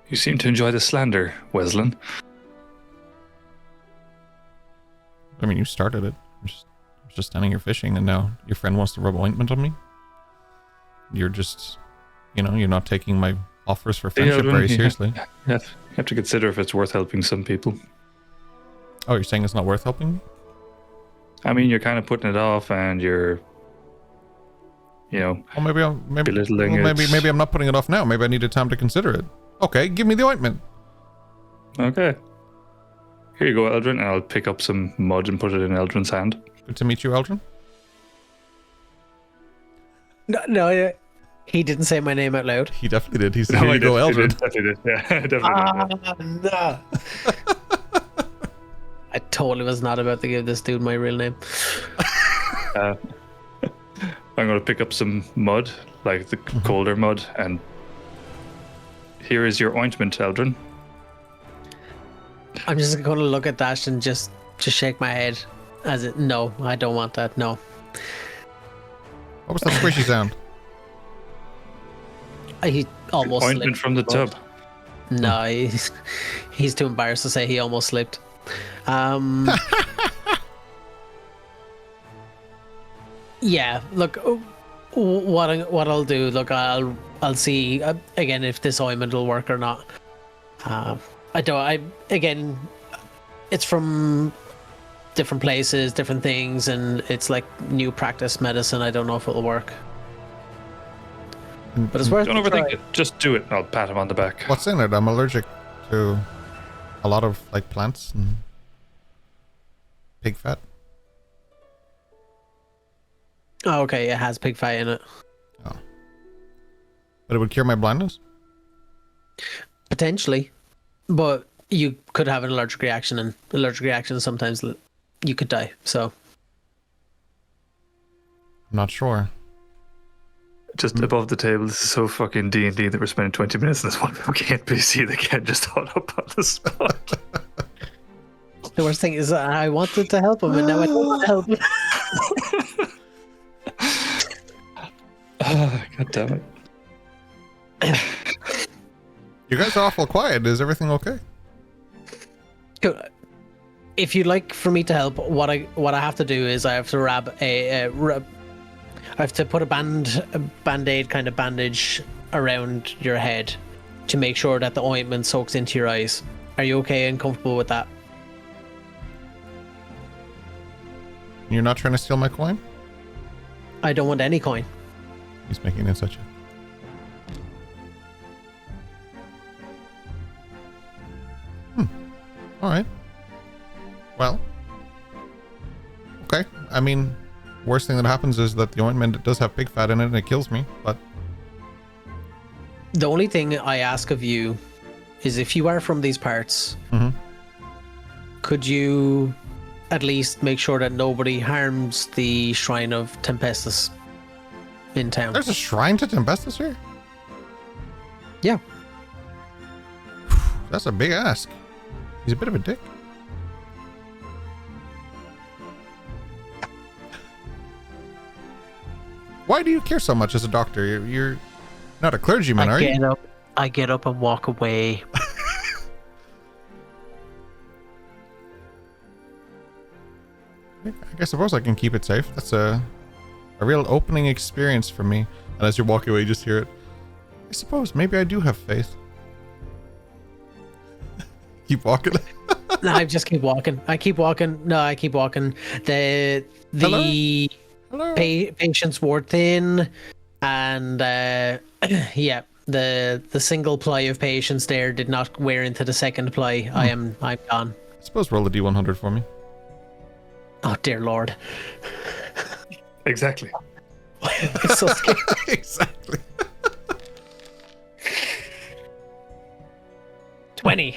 You seem to enjoy the slander, Weslyn. I mean, you started it. I'm just standing here fishing, and now your friend wants to rub ointment on me. You're just, you're not taking my offers for friendship very seriously. You have to consider if it's worth helping some people. Oh, you're saying it's not worth helping me? I mean, you're kind of putting it off, and you're, Well, belittling it. maybe I'm not putting it off now. Maybe I needed time to consider it. Okay, give me the ointment. Okay. Here you go, Eldrin, and I'll pick up some mud and put it in Eldrin's hand. Good to meet you, Eldrin. No, he didn't say my name out loud. He definitely did. He said, "Here you go, Eldrin." Definitely did. Yeah, definitely did. No. I totally was not about to give this dude my real name. I'm going to pick up some mud, like the colder mud, and here is your ointment, Eldrin. I'm just going to look at Dash and just shake my head as it. No, I don't want that. No. What was that squishy sound? He almost Ointment slipped. from the tub. No, he's too embarrassed to say he almost slipped. Yeah, look, what I'll do, look, I'll see again if this ointment will work or not. Again, it's from different places, different things, and it's like new practice medicine. I don't know if it'll work, but it's worth. Don't overthink it. Just do it. I'll pat him on the back. What's in it? I'm allergic to a lot of like plants and pig fat. Oh, okay, it has pig fat in it. Oh. But it would cure my blindness? Potentially, but you could have an allergic reaction, and allergic reactions sometimes you could die. So I'm not sure. Just above the table, this is so fucking D&D that we're spending 20 minutes in this one fucking NPC that can't just thought up on the spot. the worst thing is I wanted to help him, and now I don't want to help him. God damn it. You guys are awful quiet. Is everything okay? Good. If you'd like for me to help, what I have to do is I have to I have to put a band-aid kind of bandage around your head to make sure that the ointment soaks into your eyes. Are you okay and comfortable with that? You're not trying to steal my coin? I don't want any coin. He's making it such a... Alright. Well. Okay. I mean, worst thing that happens is that the ointment does have pig fat in it and it kills me, but... The only thing I ask of you is if you are from these parts, could you at least make sure that nobody harms the Shrine of Tempestus in town? There's a shrine to Tempestus here? Yeah. That's a big ask. He's a bit of a dick. Why do you care so much as a doctor? You're not a clergyman, are you? I get up and walk away. I suppose I can keep it safe. That's a real opening experience for me. And as you're walking away, you just hear it. I suppose maybe I do have faith. Keep walking. No, I just keep walking. I keep walking. No, I keep walking. The Hello? patients wore thin, and yeah, the single ply of patients there did not wear into the second ply. I'm gone. I suppose roll a D100 for me. Oh dear Lord! Exactly. I'm so scared. Exactly. 20.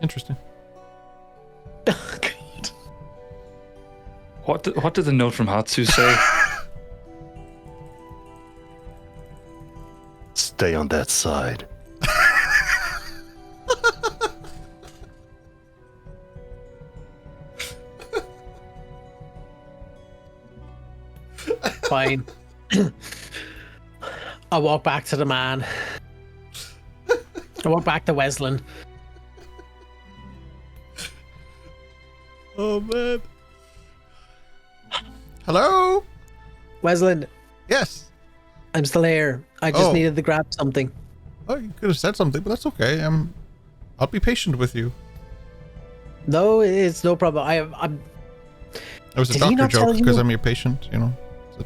Interesting. God. What did the note from Hatsu say? Stay on that side. Fine. I walk back to the man. I walk back to Weslyn. Oh man. Hello? Weslyn, Yes. I'm still here. I just Oh. needed to grab something. Oh, you could have said something, but that's okay. I'll be patient with you. No, it's no problem. I'm It was a Did he doctor not tell joke because you? I'm your patient, you know. So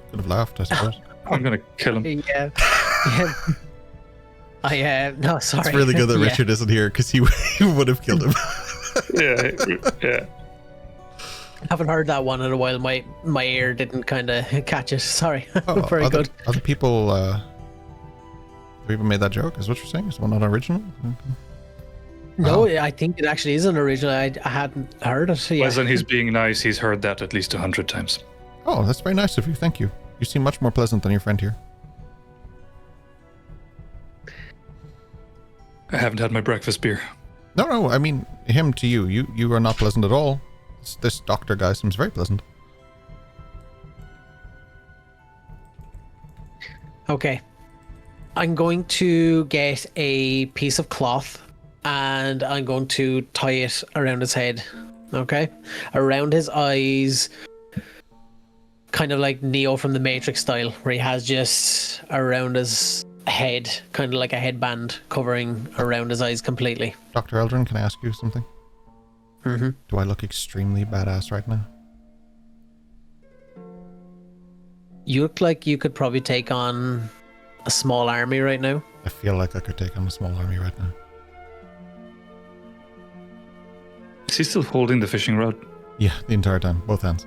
could have laughed, I suppose. I'm gonna kill him. yeah. Yeah. No, sorry. It's really good that Yeah. Richard isn't here because he would have killed him. Yeah. I haven't heard that one in a while. My ear didn't kind of catch it. Sorry. Oh, Very other, good. Other people have even made that joke, is what you're saying? Is one not original? No, Wow. I think it actually is an original. I hadn't heard it. Yeah. Weslyn, he's being nice. He's heard that at least 100 times. Oh, that's very nice of you. Thank you. You seem much more pleasant than your friend here. I haven't had my breakfast beer. No, I mean him to you. You are not pleasant at all. This doctor guy seems very pleasant. Okay. I'm going to get a piece of cloth and I'm going to tie it around his head. Okay? Around his eyes. Kind of like Neo from the Matrix style, where he has just around his head, kind of like a headband covering around his eyes completely. Dr. Eldrin, can I ask you something? Mm-hmm. Do I look extremely badass right now? You look like you could probably take on a small army right now. I feel like I could take on a small army right now. Is he still holding the fishing rod? Yeah, the entire time. Both hands.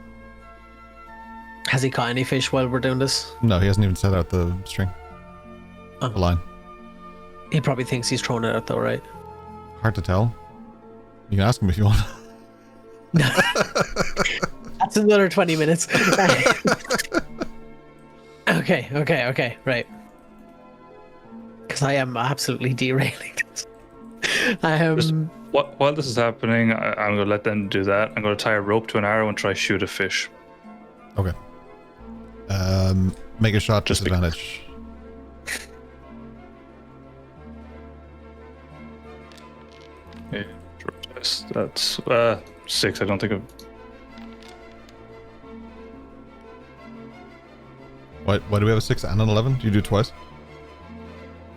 Has he caught any fish while we're doing this? No, he hasn't even set out the string. Oh. The line. He probably thinks he's thrown it out though, right? Hard to tell. You can ask him if you want. That's another 20 minutes. Okay, right. Because I am absolutely derailing this. While this is happening, I'm going to let them do that. I'm going to tie a rope to an arrow and try shoot a fish. Okay. Make a shot, Just disadvantage. Yeah, that's 6. I don't think of. Why do we have a 6 and an 11? Do you do it twice?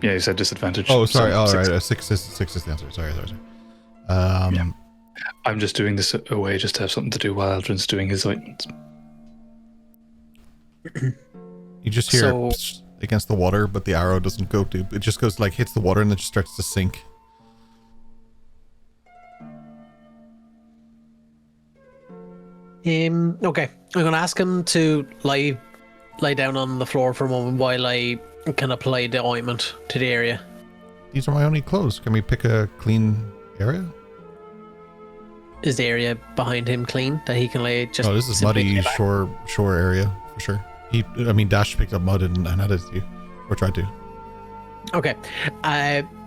Yeah, you said disadvantage. Oh, sorry. So Oh, 6. right. 6 is the answer. Sorry. Yeah. I'm just doing this away just to have something to do while Aldrin's doing his ointments. You just hear So- it psh against the water, but the arrow doesn't go to. It just goes like hits the water and then just starts to sink. Okay. I'm gonna ask him to lie down on the floor for a moment while I can apply the ointment to the area. These are my only clothes. Can we pick a clean area? Is the area behind him clean that he can lay just? Oh, this is simply muddy lay back? shore area for sure. Dash picked up mud and had it to you, or tried to. Okay.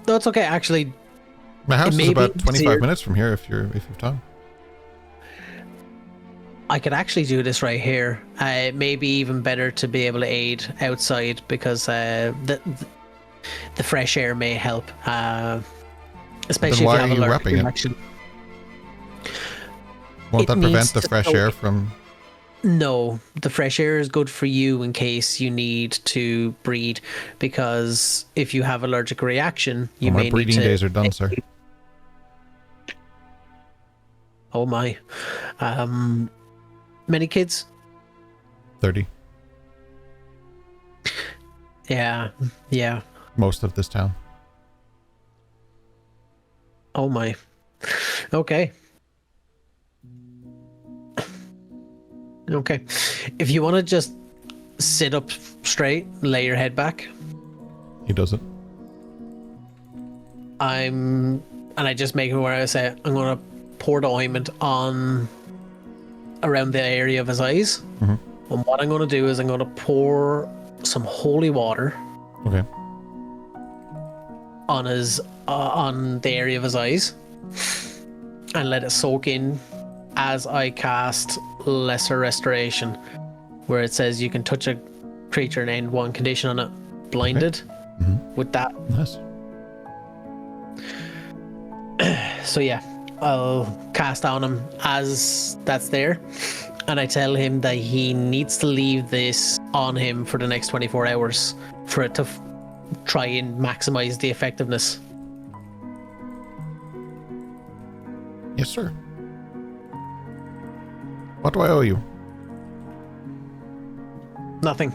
No, it's okay. Actually, My house is may be about 25 easier- minutes from here if you have time. I could actually do this right here. It may be even better to be able to aid outside because the fresh air may help. Especially why if you have are you allergic wrapping it? reaction. Won't It that needs prevent the to fresh soak. air from? No, the fresh air is good for you in case you need to breed, because if you have allergic reaction, you Oh, my may breeding need to. days are done, sir. Oh my, many kids? 30. Yeah. Most of this town. Oh my. Okay. Okay. If you want to just sit up straight, lay your head back. He does it. And I just make it where I say I'm gonna pour the ointment on around the area of his eyes. Mhm. And what I'm gonna do is I'm gonna pour some holy water Okay. on his on the area of his eyes and let it soak in as I cast lesser restoration, where it says you can touch a creature and end one condition on it blinded with that. Nice. So yeah, I'll cast on him as that's there, and I tell him that he needs to leave this on him for the next 24 hours for it to try and maximize the effectiveness. Yes, sir. What do I owe you? Nothing.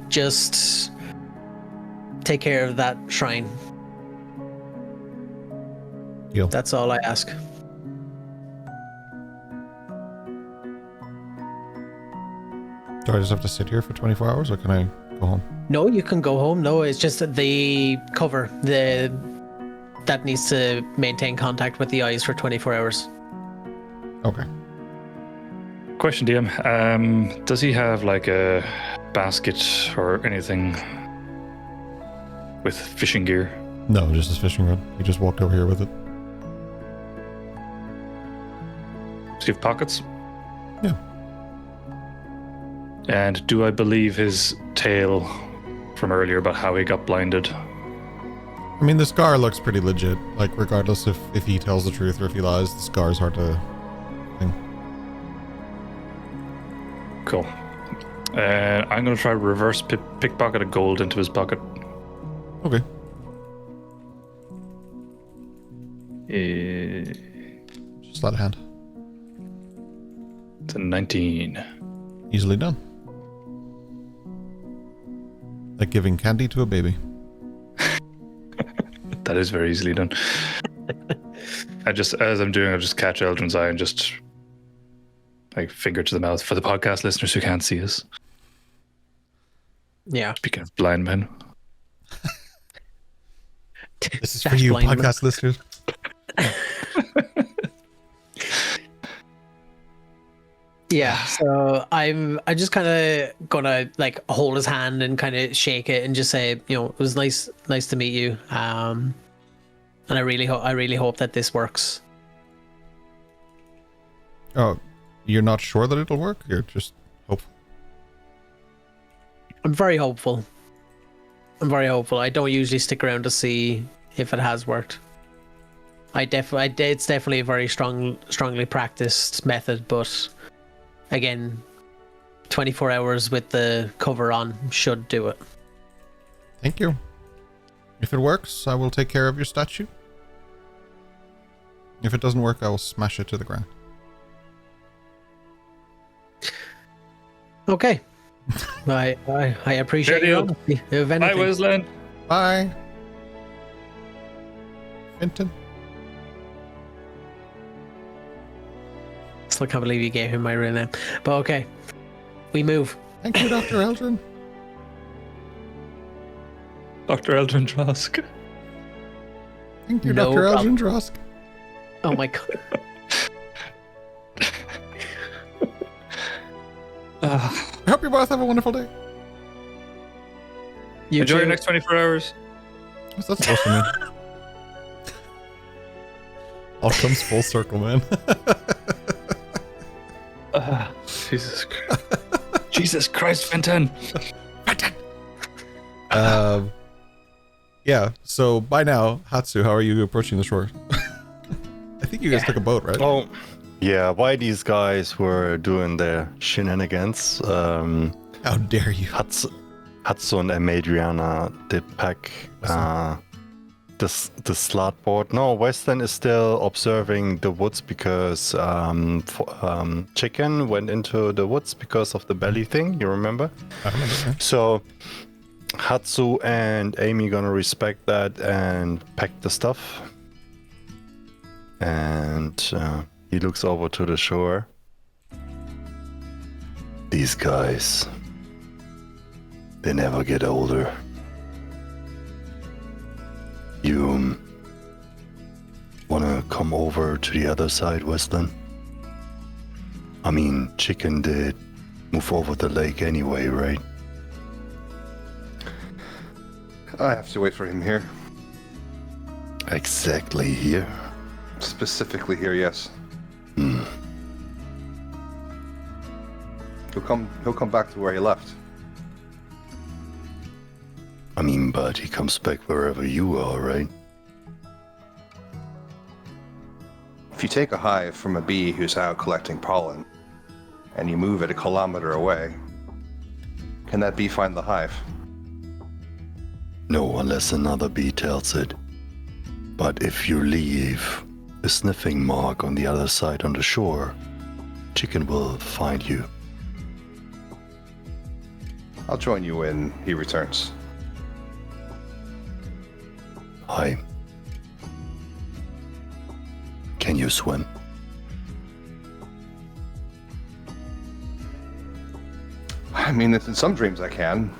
Just take care of that shrine. Deal. That's all I ask. Do I just have to sit here for 24 hours, or can I go home? No, you can go home. No, it's just that the cover, that needs to maintain contact with the eyes for 24 hours. Okay. Question, DM. Does he have like a basket or anything with fishing gear? No, just his fishing rod. He just walked over here with it. Does he have pockets? Yeah. And do I believe his tale from earlier about how he got blinded? I mean, the scar looks pretty legit. Like, regardless if he tells the truth or if he lies, the scar's hard to think. Cool. I'm going to try reverse pickpocket a gold into his pocket. Okay. Just let a hand. It's a 19. Easily done. Like giving candy to a baby. That is very easily done. As I'm doing, I just catch Eldrin's eye and just like finger to the mouth for the podcast listeners who can't see us. Yeah. Speaking of blind men. This is for you, podcast listeners. Yeah, so I'm just kind of gonna like hold his hand and kind of shake it and just say, it was nice to meet you. And I really hope that this works. Oh, you're not sure that it'll work? You're just hopeful? I'm very hopeful. I don't usually stick around to see if it has worked. It's definitely a very strongly practiced method, but again, 24 hours with the cover on should do it. Thank you. If it works, I will take care of your statue. If it doesn't work, I will smash it to the ground. Okay. I appreciate Fair your deal. honesty. If Bye, anything. Weslyn. Bye. Fenton. Still can't believe you gave him my real name. But okay. We move. Thank you, Dr. Eldrin. Dr. Eldrin Drosk. Thank you, No Dr. problem. Eldrin Drosk. Oh my god. I hope you both have a wonderful day. You Enjoy too. your next 24 hours. What's that supposed to mean? All comes full circle, man. Jesus Christ. Jesus Christ, Fenton. Yeah, so by now, Hatsu, how are you approaching the shore? I think you guys took a boat, right? Oh, yeah. Why these guys were doing their shenanigans? How dare you? Hudson and Adriana did pack the slot board. No, Weslyn is still observing the woods because Chicken went into the woods because of the belly thing. You remember? I remember. Yeah. So Hatsu and Amy gonna respect that and pack the stuff. And he looks over to the shore. These guys, they never get older. You wanna come over to the other side, Weslyn? I mean, Chicken did move over the lake anyway, right? I have to wait for him here. Exactly here. Specifically here, yes. He'll come back to where he left. I mean, but he comes back wherever you are, right? If you take a hive from a bee who's out collecting pollen, and you move it a kilometer away, can that bee find the hive? No, unless another bee tells it. But if you leave a sniffing mark on the other side on the shore, chicken will find you. I'll join you when he returns. Hi. Can you swim? I mean, in some dreams I can.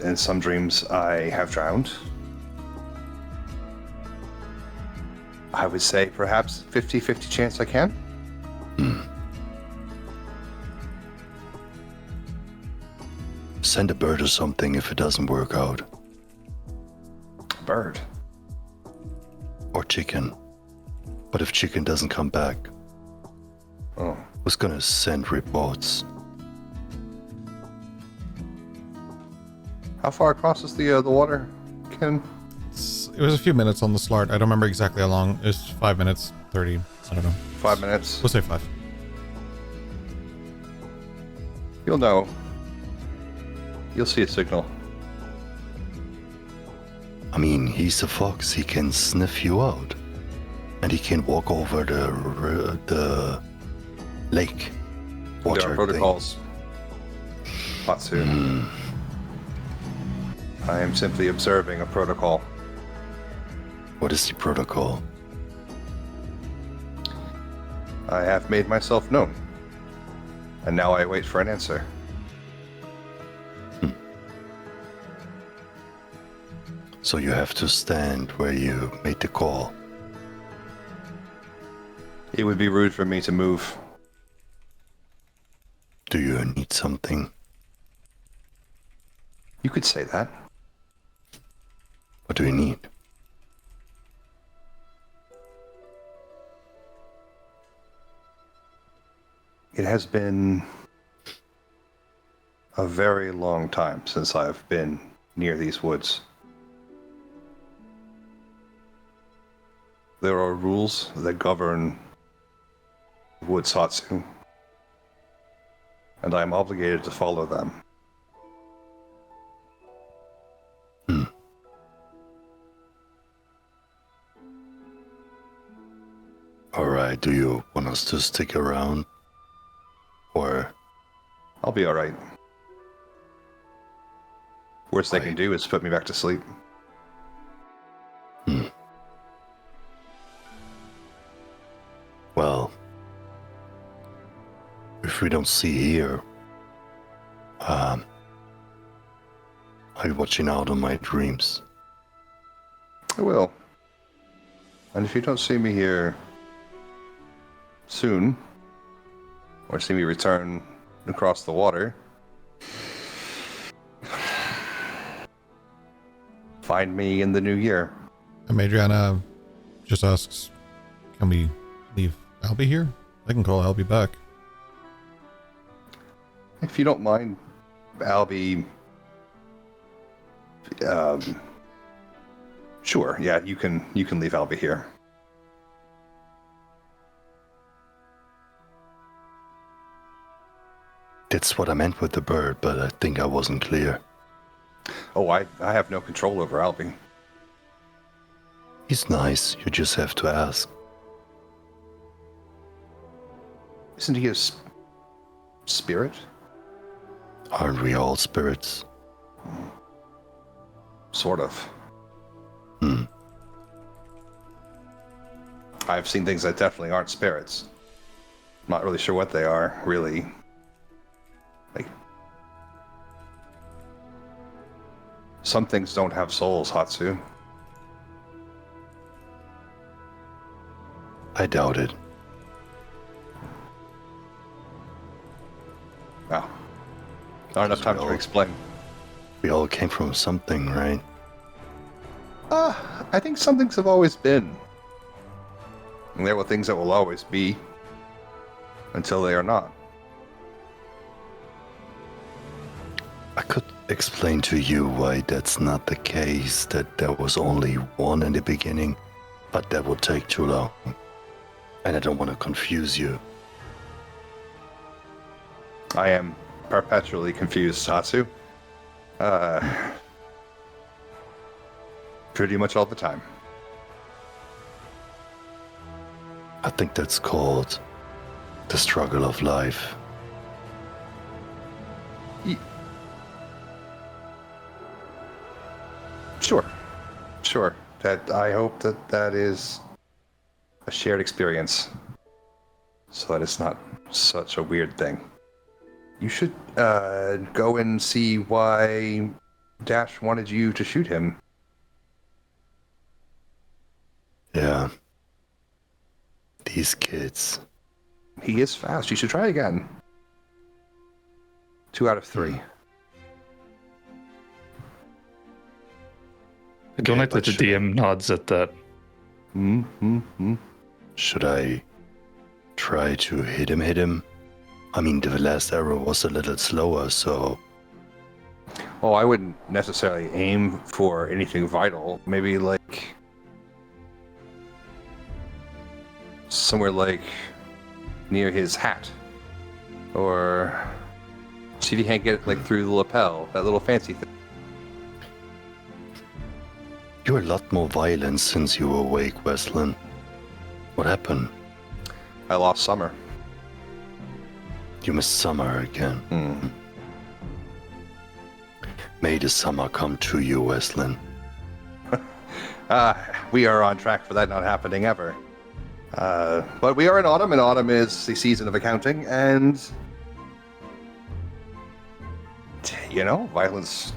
In some dreams I have drowned. I would say perhaps 50-50 chance I can. Send a bird or something if it doesn't work out. Bird. Or chicken. But if chicken doesn't come back, Oh. who's gonna send reports? How far across is the water, Ken? It was a few minutes on the slart. I don't remember exactly how long. It was 5 minutes, 30. I don't know. 5 minutes. We'll say 5. You'll know. You'll see a signal. I mean, he's a fox. He can sniff you out. And he can walk over the lake. Water There are thing. protocols. Matsu. I am simply observing a protocol. What is the protocol? I have made myself known. And now I wait for an answer. So you have to stand where you made the call. It would be rude for me to move. Do you need something? You could say that. What do you need? It has been a very long time since I've been near these woods. There are rules that govern Wood Satsu, and I am obligated to follow them. Alright, do you want us to stick around? Or I'll be alright. Worst they Right. can do is put me back to sleep. well, if we don't see here, I'll be watching out on my dreams. I will. And if you don't see me here soon, or see me return across the water, find me in the new year. And Adriana just asks, can we leave Albie here? I can call Albie back. If you don't mind, Albie. Sure, yeah, you can leave Albie here. That's what I meant with the bird, but I think I wasn't clear. Oh, I have no control over Albie. He's nice, you just have to ask. Isn't he a spirit? Aren't we all spirits? Sort of. I've seen things that definitely aren't spirits. I'm not really sure what they are, really. Like, some things don't have souls, Hatsu. I doubt it. Wow. Not enough time to Well- explain. We all came from something, right? I think some things have always been. And there were things that will always be until they are not. I could explain to you why that's not the case, that there was only one in the beginning, but that would take too long. And I don't want to confuse you. I am perpetually confused, Satsu. Pretty much all the time. I think that's called the struggle of life. Sure. That I hope that is a shared experience, so that it's not such a weird thing. You should go and see why Dash wanted you to shoot him. Yeah. These kids. He is fast. You should try again. 2 out of 3. I don't like that the DM nods at that. Should I try to hit him? I mean, the last arrow was a little slower, so... Oh, I wouldn't necessarily aim for anything vital. Maybe, like... somewhere, like, near his hat. Or... see if you can't get it, like, through the lapel. That little fancy thing. You're a lot more violent since you were awake, Weslyn. What happened? I lost Summer. You missed summer again. May the summer come to you, Weslyn. We are on track for that not happening ever. But we are in autumn, and autumn is the season of accounting, and... you know, violence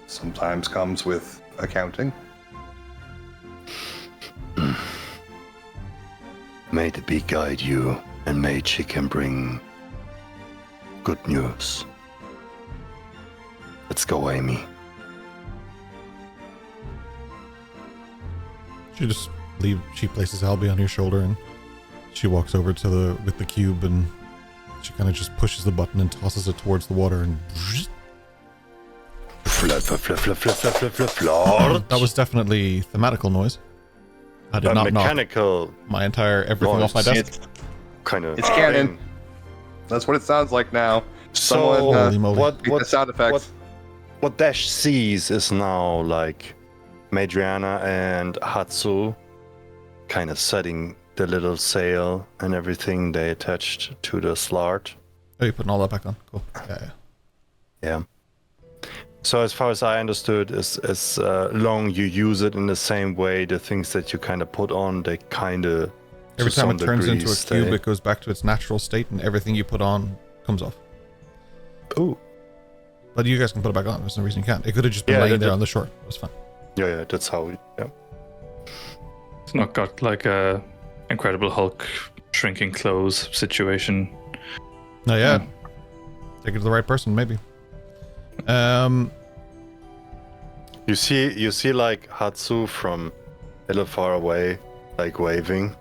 sometimes comes with accounting. May the bee guide you, and may chicken bring good news. Let's go, Amy. She places Albie on your shoulder, and she walks over to with the cube, and she kind of just pushes the button and tosses it towards the water, and that was definitely thematical noise. I did not mechanical knock my entire everything off my desk. It's canon. That's what it sounds like now. So What sound effects? What Dash sees is now like Madriana and Hatsu kind of setting the little sail and everything they attached to the slart. Oh, you're putting all that back on. Cool. Yeah. So as far as I understood, as long you use it in the same way, the things that you kind of put on, they kind of... Every time it turns into a cube, it goes back to its natural state, and everything you put on comes off. Ooh. But you guys can put it back on. There's no reason you can't. It could have just been laying there on the shore. It was fine. Yeah, that's how we... Yeah. It's not got like a Incredible Hulk shrinking clothes situation. No, yeah. Take it to the right person, maybe. You see like Hatsu from a little far away, like waving.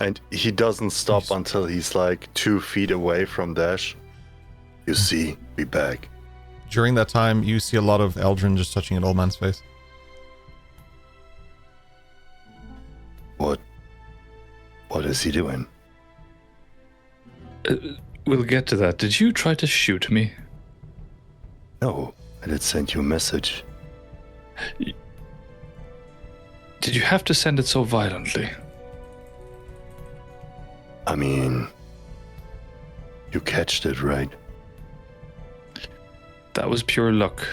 And he doesn't stop until he's like 2 feet away from Dash. You see, we back. During that time, you see a lot of Eldrin just touching an old man's face. What is he doing? We'll get to that. Did you try to shoot me? No, I did send you a message. Did you have to send it so violently? I mean, you catched it, right? That was pure luck.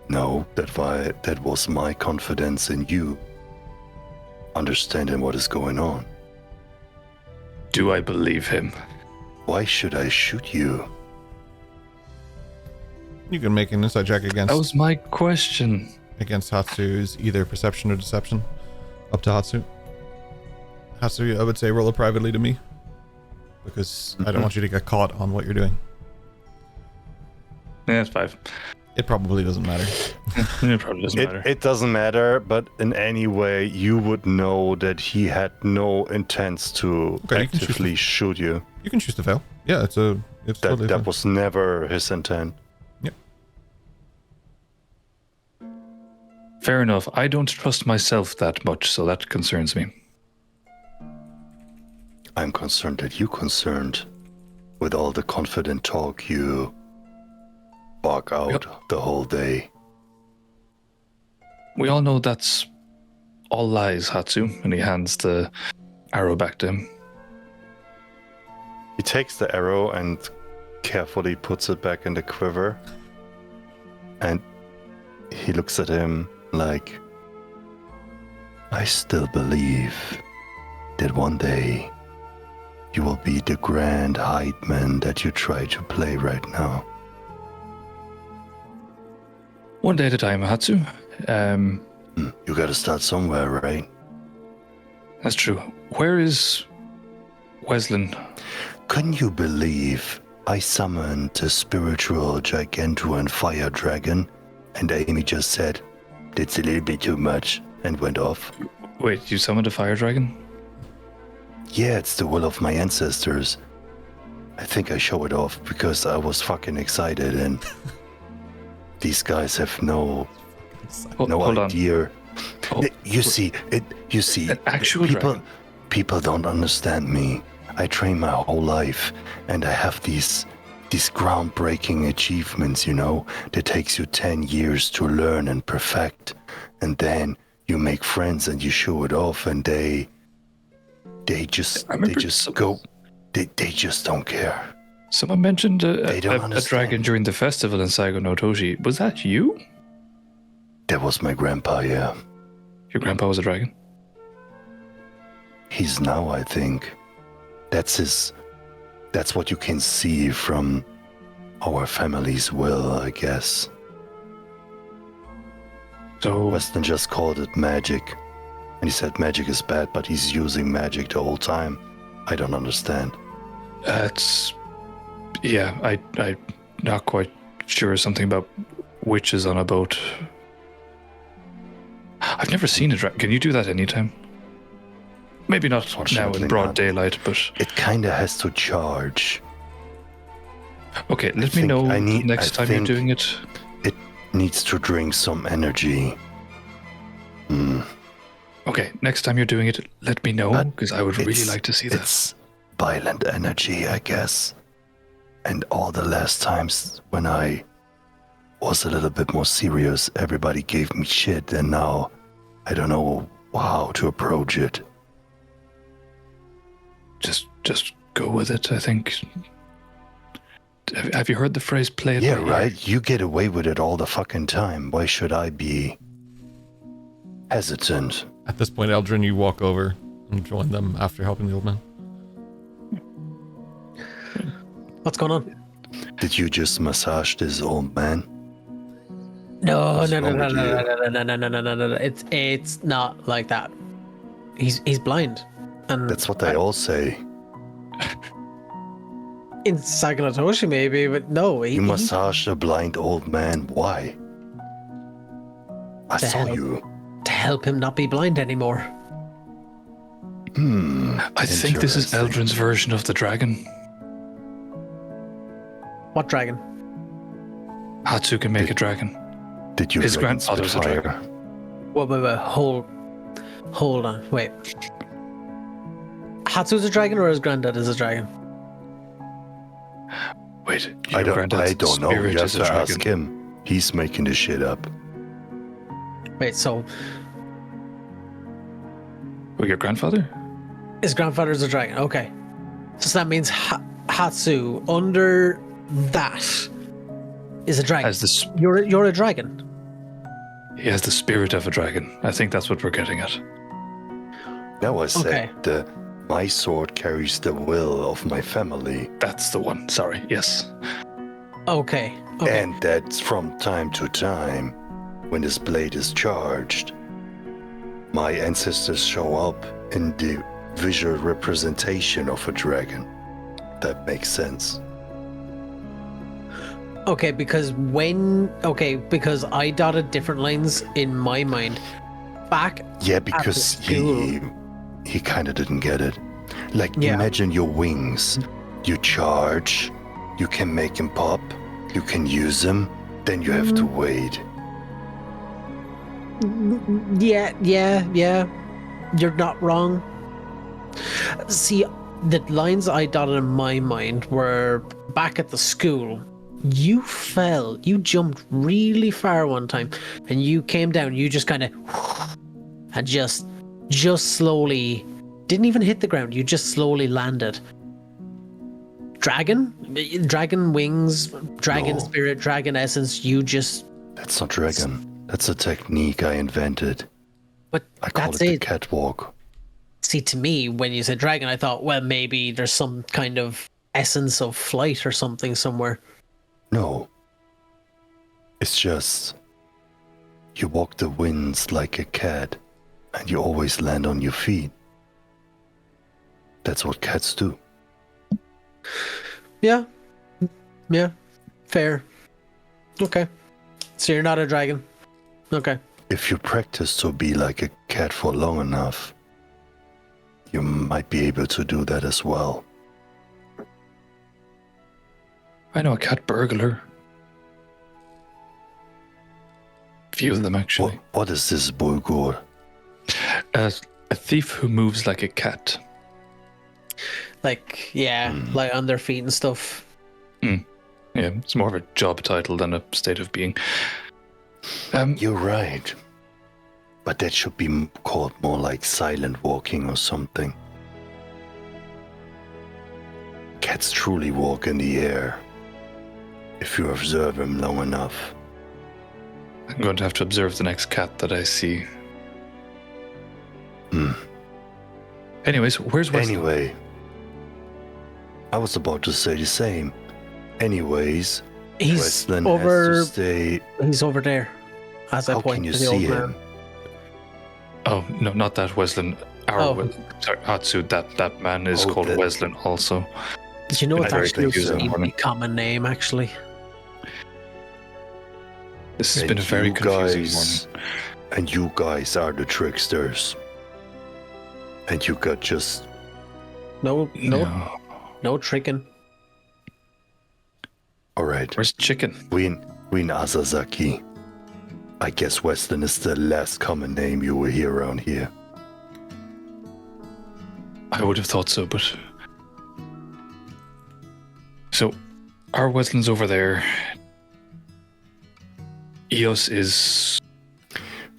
No, that was my confidence in you. Understanding what is going on. Do I believe him? Why should I shoot you? You can make an insight check against... That was my question. Against Hatsu's either perception or deception. Up to Hatsu. Hatsu, I would say roll it privately to me. Because I don't want you to get caught on what you're doing. Yeah, that's 5. It probably doesn't matter. It probably doesn't matter. It doesn't matter, but in any way, you would know that he had no intents to Okay, you can choose actively shoot you. You can choose to fail. Yeah, it's totally That fine. was never his intent. Fair enough. I don't trust myself that much, so that concerns me. I'm concerned that you're concerned with all the confident talk you bark out the whole day. We all know that's all lies, Hatsu, and he hands the arrow back to him. He takes the arrow and carefully puts it back in the quiver. And he looks at him like, I still believe that one day you will be the grand Heidman that you try to play right now. One day at a time, Hatsu. You gotta start somewhere, right? That's true. Where is Weslyn? Couldn't you believe I summoned a spiritual gigantuan fire dragon and Amy just said, it's a little bit too much, and went off? Wait, you summoned a fire dragon? Yeah, it's the will of my ancestors. I think I show it off because I was fucking excited and these guys have no Hold on. idea. Oh, You see, An actual people, dragon? people don't understand me. I train my whole life and I have these groundbreaking achievements, you know, that takes you 10 years to learn and perfect. And then you make friends and you show it off and they just don't care. Someone mentioned They don't a understand. dragon during the festival in Saigo no Toshi. Was that you? That was my grandpa, yeah. Your grandpa was a dragon? He's now, I think. That's what you can see from our family's will, I guess. So, Weslyn just called it magic. And he said magic is bad, but he's using magic the whole time. I don't understand. it's... Yeah, I'm not quite sure. Something about witches on a boat. I've never seen a dragon. Can you do that anytime? Maybe not now Unfortunately in broad not. daylight, but... It kinda has to charge. Okay, let me think know I need- next I time you're think- doing it. It needs to drink some energy. Okay, next time you're doing it, let me know, But because I would really It's- like to see that. It's violent energy, I guess. And all the last times when I was a little bit more serious, everybody gave me shit, and now I don't know how to approach it. Just go with it, I think. Have you heard the phrase play it Yeah, by ear? right? You get away with it all the fucking time. Why should I be hesitant? At this point, Eldrin, you walk over and join them after helping the old man. What's going on? Did you just massage this old man? No, What's no, no, wrong no, with no, you? no, no, no, no, no, no, no. It's not like that. He's blind, and That's what they all say. in Saganatoshi maybe, but no, You massaged a blind old man. Why? I The saw hell? you. to help him not be blind anymore. I think this is Interesting. Eldrin's version of the dragon. What dragon? Hatsu can make a dragon. Did you His dragon grandfather's a spit dragon. fire? Wait, hold on, wait. Hatsu's a dragon or his granddad is a dragon? Wait, I your don't granddad's know. spirit You have is a to dragon. ask him. He's making this shit up. Wait, so Well, your grandfather? his grandfather is a dragon. Okay, so that means Hatsu under that is a dragon. Has the sp- You're a dragon. he has the spirit of a dragon. I think that's what we're getting at. Now I Okay. said my sword carries the will of my family, That's the one. Sorry. Yes. Okay. and that from time to time, when this blade is charged, my ancestors show up in the visual representation of a dragon. That makes sense. Okay, because I dotted different lines in my mind. Back Yeah, at the because school. he kind of didn't get it. Like, Yeah. imagine your wings. You charge, you can make them pop, you can use them, then you have to wait. Yeah. You're not wrong. See, the lines I dotted in my mind were back at the school. You fell. You jumped really far one time, and you came down. You just kind of, and just slowly, didn't even hit the ground. You just slowly landed. Dragon wings, dragon No. spirit, dragon essence. You just. That's not dragon. That's a technique I invented. But I call that's it the it. catwalk. See, to me, when you said dragon, I thought, well, maybe there's some kind of essence of flight or something somewhere. No. It's just you walk the winds like a cat and you always land on your feet. That's what cats do. Yeah. Fair. Okay. So you're not a dragon. Okay. If you practice to be like a cat for long enough, you might be able to do that as well. I know a cat burglar. Few of them, actually. What is this, Bulgur? A thief who moves like a cat. Like, yeah, like on their feet and stuff. Yeah, it's more of a job title than a state of being. You're right. But that should be called more like silent walking or something. Cats truly walk in the air, if you observe them long enough. I'm going to have to observe the next cat that I see. Anyways, where's Weslyn? Anyway, I was about to say the same. Anyways, He's Weslyn over. has to stay. He's over there. As I How point can you to the old see man. him? Oh, no, not that Weslyn. Oh. Sorry, Hatsu, that man is Oh, called that- Weslyn also. Did you know it's Very actually a confusing. really common name, actually? This has And been a very you confusing guys- morning. And you guys are the tricksters. And you got just No tricking. alright. Where's Chicken? We in Asazaki. I guess Weslyn is the last common name you will hear around here. I would have thought so, but... So, our Weslyn's over there. Eos is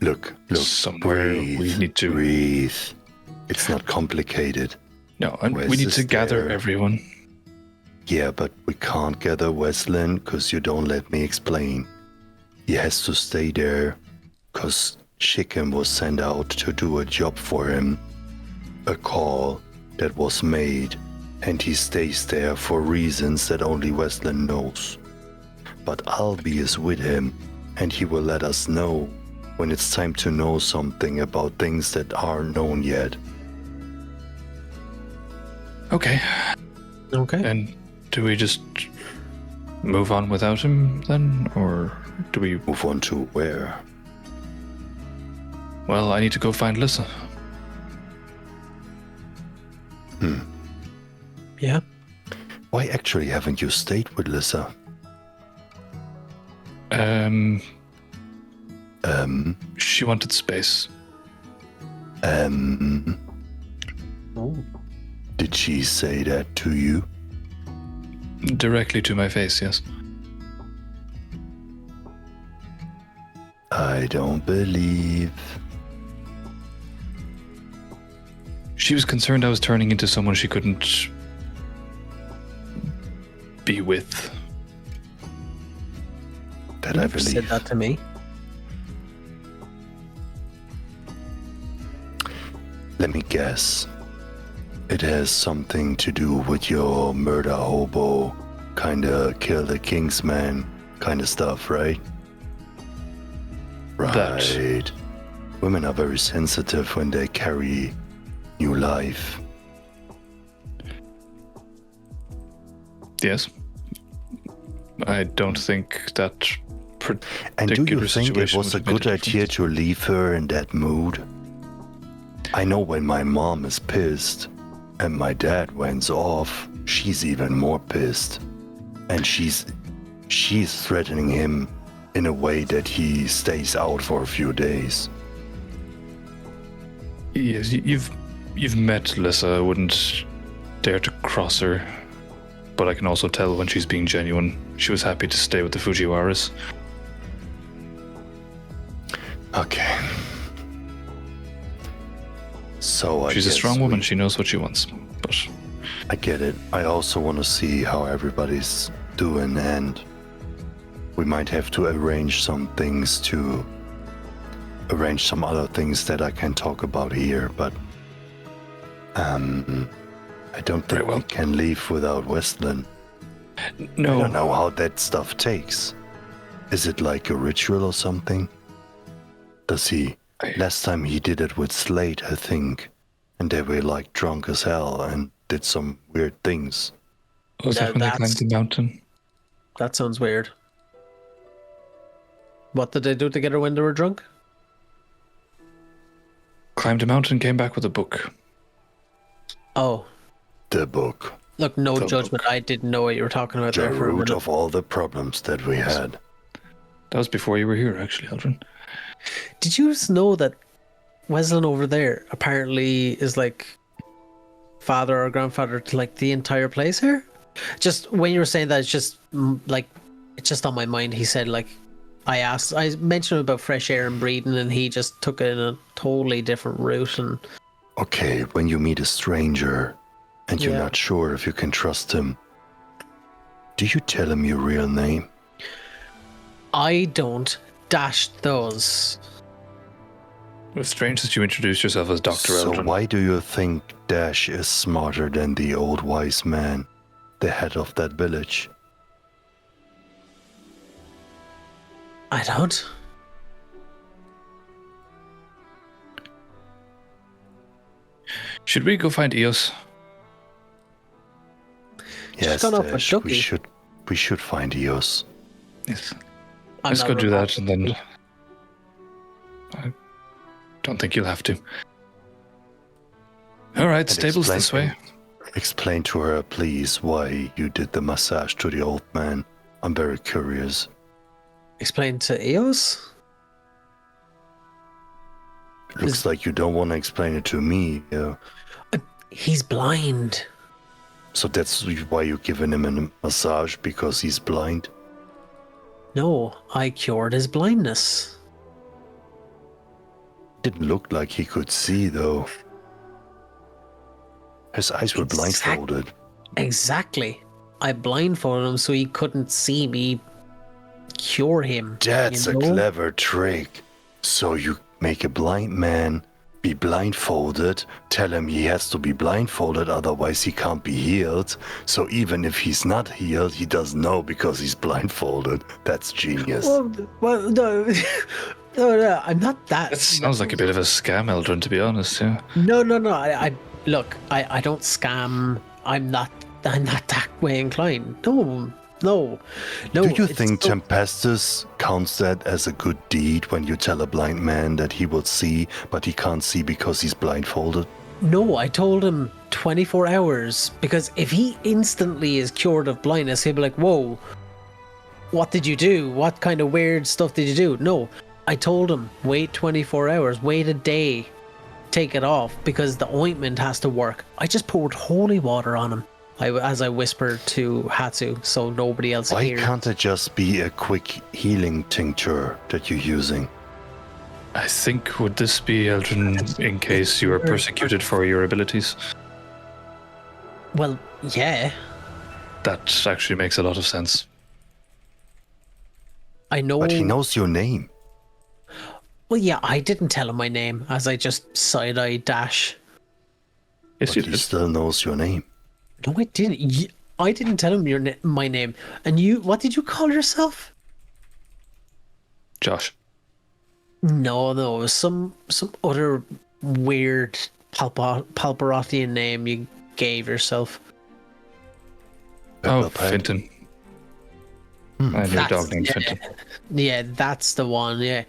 Look, somewhere breathe, we need to... breathe. It's not complicated. No, and Wes we need is to gather there. everyone. Yeah, but we can't gather Weslyn because you don't let me explain. He has to stay there because Chicken was sent out to do a job for him. A call that was made, and he stays there for reasons that only Weslyn knows. But Albi is with him, and he will let us know when it's time to know something about things that aren't known yet. Okay, Okay. and do we just move on without him then? Or do we... Move on to where? Well, I need to go find Lissa. Yeah. Why actually haven't you stayed with Lissa? She wanted space. Oh. Did she say that to you? Directly to my face, yes. I don't believe. She was concerned I was turning into someone she couldn't be with. That You I never said believe. that to me. Let me guess. It has something to do with your murder hobo, kinda kill the king's man kinda stuff, right? Right. That. Women are very sensitive when they carry new life. Yes. I don't think that And do you particular think it situation was a would have made good idea difference. to leave her in that mood? I know when my mom is pissed and my dad went off, she's even more pissed. And she's threatening him in a way that he stays out for a few days. Yes, you've met Lissa. I wouldn't dare to cross her, but I can also tell when she's being genuine. She was happy to stay with the Fujiwaras. Okay. So She's a strong woman. She knows what she wants. But I get it. I also want to see how everybody's doing, and we might have to arrange some other things that I can talk about here, but I don't think Very well. we can leave without Weslyn. I no, don't know how that stuff takes. Is it like a ritual or something? Does he? Last time he did it with Slate, I think, and they were like drunk as hell and did some weird things. was that when they that's- climbed the mountain? That sounds weird. What did they do together when they were drunk? Climbed a mountain, came back with a book. Oh, The book, look, no The judgment. book. I didn't know what you were talking about the there for a root minute. of all the problems that we had. That was before you were here, actually, Aldrin. Did you just know that Weslyn over there apparently is like father or grandfather to like the entire place here? Just when you were saying that, it's just like it's just on my mind. He said like I mentioned about fresh air and breathing, and he just took it in a totally different route. And Okay, when you meet a stranger and you're Yeah. not sure if you can trust him, do you tell him your real name? I don't dash those. It's strange that you introduced yourself as Dr. So Eldrin. why do you think Dash is smarter than the old wise man, the head of that village? I don't. Should we go find Eos? Yes, gone off with Dash, Ducky. we should find Eos. Yes. I'm Let's not go do romantic. that, and then I don't think you'll have to. All right, And stables this way. Explain to her, please, why you did the massage to the old man. I'm very curious. Explain to Eos. Looks like you don't want to explain it to me. He's blind. So that's why you're giving him a massage, because he's blind? No, I cured his blindness. Didn't look like he could see, though. His eyes were blindfolded. Exactly. I blindfolded him so he couldn't see me cure him. That's you a know? clever trick. So you make a blind man be blindfolded, tell him he has to be blindfolded, otherwise he can't be healed. So even if he's not healed, he doesn't know because he's blindfolded. That's genius. Well, no. No, I'm not that. That sounds like a bit of a scam, Eldrin, to be honest, yeah. No. I look. I don't scam. I'm not that way inclined. No. Do you it's think so- Tempestus counts that as a good deed when you tell a blind man that he will see, but he can't see because he's blindfolded? No, I told him 24 hours because if he instantly is cured of blindness, he'll be like, "Whoa, what did you do? What kind of weird stuff did you do?" No, I told him, wait 24 hours, wait a day, take it off because the ointment has to work. I just poured holy water on him, as I whispered to Hatsu, so nobody else Why hears. can't it just be a quick healing tincture that you're using? I think, would this be, Eldrin, in case you are persecuted for your abilities? Well, yeah, That actually makes a lot of sense. I know. But he knows your name. Well, yeah, I didn't tell him my name, as I just side-eyed Dash. Yes, But you he did. still knows your name. No, I didn't. I didn't tell him my name. And you, what did you call yourself? Josh. No, it was some other weird Palparothian name you gave yourself. Oh, Pepperpad. Finton. And your dog named yeah, Finton. yeah, that's the one. Yeah,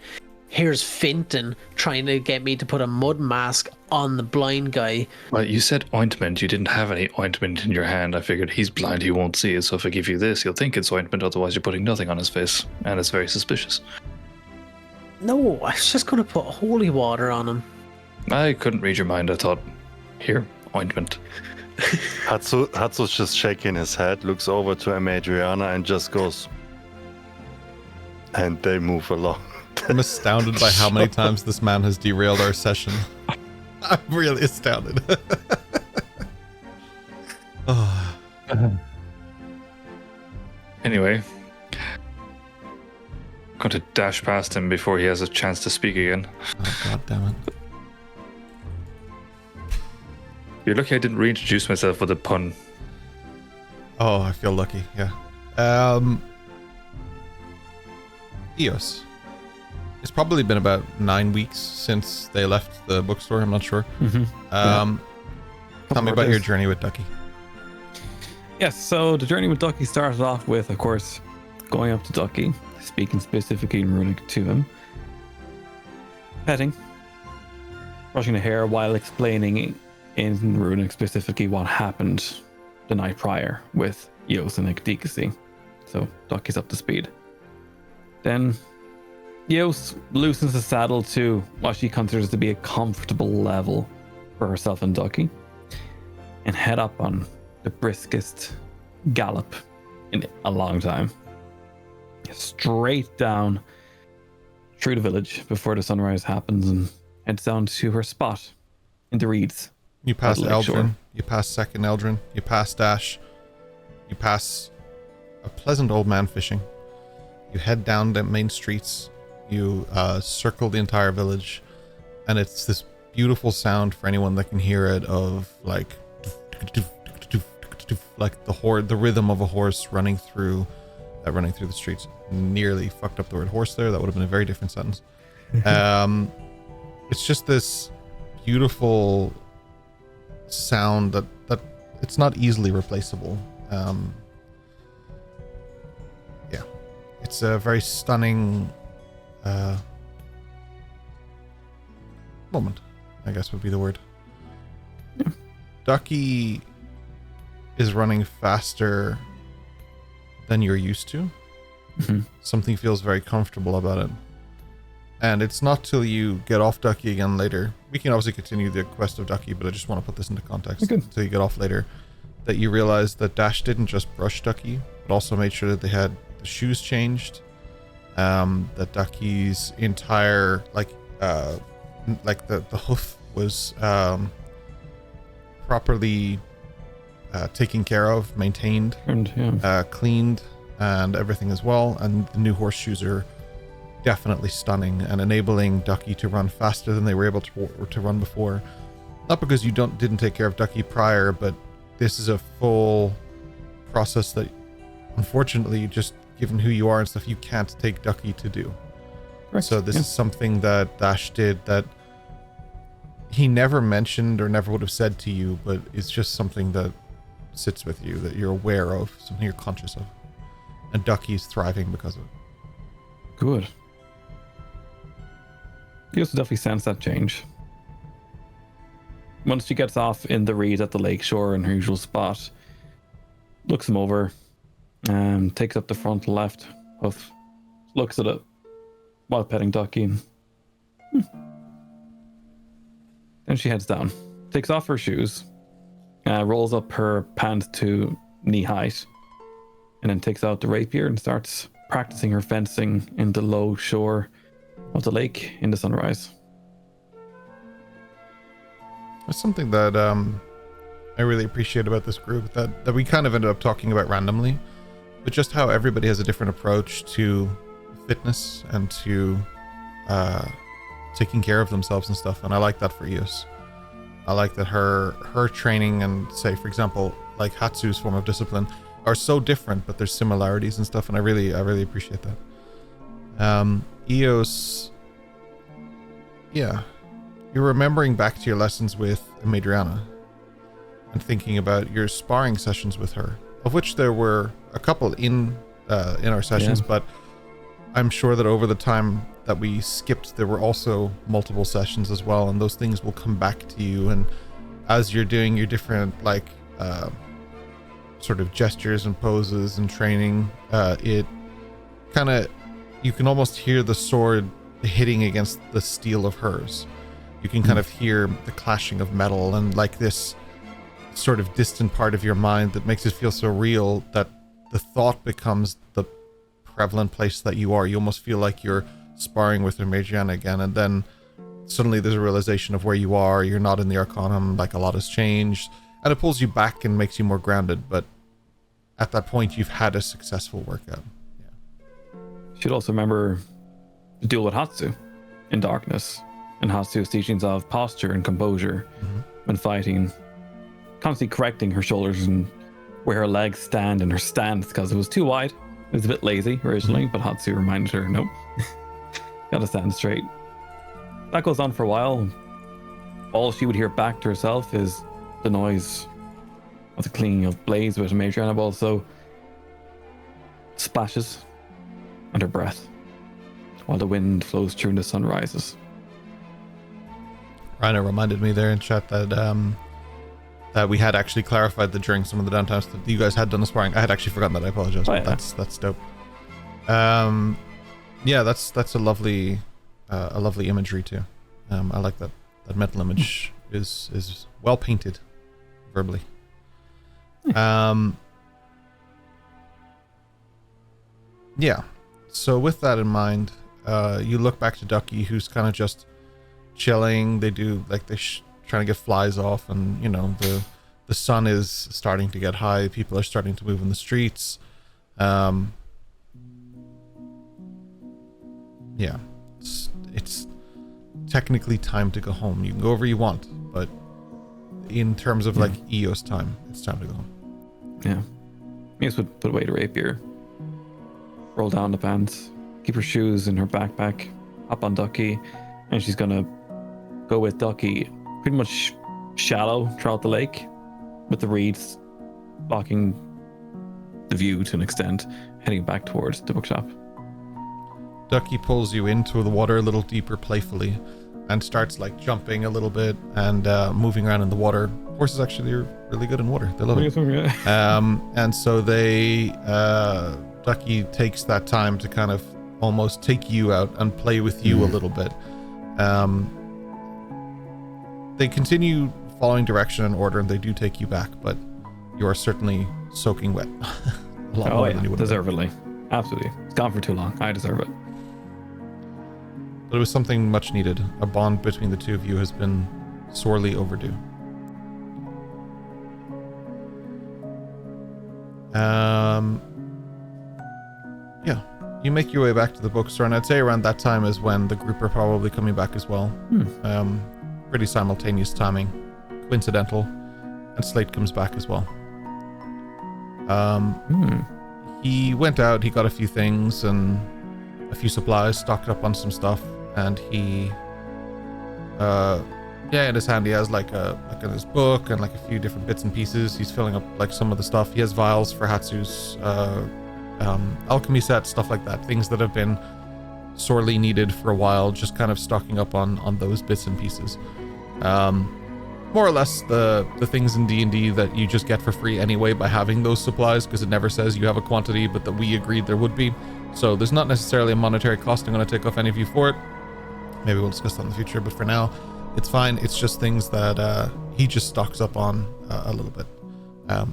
here's Finton trying to get me to put a mud mask on the blind guy. Well, you said ointment. You didn't have any ointment in your hand. I figured he's blind, he won't see it. So if I give you this, he'll think it's ointment. Otherwise, you're putting nothing on his face, and it's very suspicious. No, I was just gonna put holy water on him. I couldn't read your mind. I thought, here, ointment. Hatsu's just shaking his head, looks over to Adriana and just goes. And they move along. I'm astounded by how many times this man has derailed our session. I'm really astounded. Oh. Anyway, going to dash past him before he has a chance to speak again. Oh, God damn it. You're lucky I didn't reintroduce myself with a pun. Oh, I feel lucky, yeah. Eos. It's probably been about 9 weeks since they left the bookstore, I'm not sure. Tell me about your journey with Ducky. Yes, so the journey with Ducky started off with, of course, going up to Ducky, speaking specifically in Runic to him, petting, brushing the hair while explaining in Runic specifically what happened the night prior with Eos and Ekdikasi. So Ducky's up to speed. Then Eos loosens the saddle to what she considers to be a comfortable level for herself and Ducky, and head up on the briskest gallop in a long time. Straight down through the village before the sunrise happens and heads down to her spot in the reeds. You pass Lake Eldrin, Shore. you pass Second Eldrin, you pass Dash, you pass a pleasant old man fishing. You head down the main streets, you circle the entire village, and it's this beautiful sound for anyone that can hear it of like the rhythm of a horse running through the streets. Nearly fucked up the word horse there. That would have been a very different sentence. It's just this beautiful sound that it's not easily replaceable. Yeah, it's a very stunning moment, I guess would be the word. Ducky is running faster than you're used to. Something feels very comfortable about it. And it's not till you get off Ducky again later. We can obviously continue the quest of Ducky, but I just want to put this into context. Okay. Until you get off later, that you realize that Dash didn't just brush Ducky, but also made sure that they had the shoes changed. That Ducky's entire the hoof was properly taken care of, maintained, And cleaned, and everything as well. And the new horseshoes are definitely stunning and enabling Ducky to run faster than they were able to run before. Not because you didn't take care of Ducky prior, but this is a full process that, unfortunately, just given who you are and stuff, you can't take Ducky to do. correct. So this is something that Dash did that he never mentioned or never would have said to you, but it's just something that sits with you, that you're aware of, something you're conscious of. And Ducky's thriving because of it. Good. You also definitely sense that change. Once she gets off in the reeds at the lake shore in her usual spot, looks him over, takes up the front left hoof, looks at it while petting Ducky. Then she heads down, takes off her shoes, rolls up her pants to knee height, and then takes out the rapier and starts practicing her fencing in the low shore of the lake in the sunrise. That's something that I really appreciate about this group, that we kind of ended up talking about randomly, but just how everybody has a different approach to fitness and to taking care of themselves and stuff. And I like that for Eos. I like that her training and, say, for example, like Hatsu's form of discipline are so different, but there's similarities and stuff, and I really appreciate that. Eos, yeah, you're remembering back to your lessons with Madriana and thinking about your sparring sessions with her, of which there were a couple in in our sessions, but I'm sure that over the time that we skipped, there were also multiple sessions as well, and those things will come back to you. And as you're doing your different sort of gestures and poses and training, it kind of, you can almost hear the sword hitting against the steel of hers. You can kind of hear the clashing of metal, and like this sort of distant part of your mind that makes it feel so real that the thought becomes the prevalent place that you are. You almost feel like you're sparring with her Magiana again, and then suddenly there's a realization of where you are. You're not in the Arcanum, like a lot has changed, and it pulls you back and makes you more grounded. But at that point, you've had a successful workout. Should also remember the duel with Hatsu in darkness, and Hatsu's teachings of posture and composure when fighting, constantly correcting her shoulders and where her legs stand and her stance, because it was too wide. It was a bit lazy originally, but Hatsu reminded her, no, gotta stand straight. That goes on for a while. All she would hear back to herself is the noise of the clinging of blades with a major animal, also splashes and her breath while the wind flows through and the sun rises. Rhino reminded me there in chat that that we had actually clarified that during some of the downtimes that you guys had done the sparring. I had actually forgotten that. I apologize. Oh, but yeah. That's dope. Yeah, that's a lovely imagery too. I like that mental image is well painted verbally. Yeah. So with that in mind, you look back to Ducky, who's kind of just chilling. They do like trying to get flies off, and you know the sun is starting to get high. People are starting to move in the streets. Yeah, it's technically time to go home. You can go wherever you want, but in terms of like EOS time, it's time to go home. Yeah. Muse would put away the rapier, roll down the pants, keep her shoes in her backpack, hop on Ducky, and she's gonna go with Ducky pretty much shallow throughout the lake, with the reeds blocking the view to an extent, heading back towards the bookshop. Ducky pulls you into the water a little deeper playfully and starts like jumping a little bit and moving around in the water. Horses actually are really good in water. They love it. And so Ducky takes that time to kind of almost take you out and play with you a little bit. They continue following direction and order, and they do take you back, but you are certainly soaking wet. A lot more than you would have. Deservedly. Absolutely. It's gone for too long. I deserve it. But it was something much needed. A bond between the two of you has been sorely overdue. Yeah, you make your way back to the bookstore, and I'd say around that time is when the group are probably coming back as well. Pretty simultaneous timing, coincidental, and Slate comes back as well. He went out, he got a few things and a few supplies, stocked up on some stuff, and he in his hand he has like in his book and like a few different bits and pieces. He's filling up like some of the stuff. He has vials for Hatsu's alchemy set, stuff like that, things that have been sorely needed for a while, just kind of stocking up on those bits and pieces. More or less the things in D&D that you just get for free anyway by having those supplies, because it never says you have a quantity, but that we agreed there would be. So there's not necessarily a monetary cost I'm going to take off any of you for it. Maybe we'll discuss that in the future, but for now, it's fine. It's just things that he just stocks up on a little bit.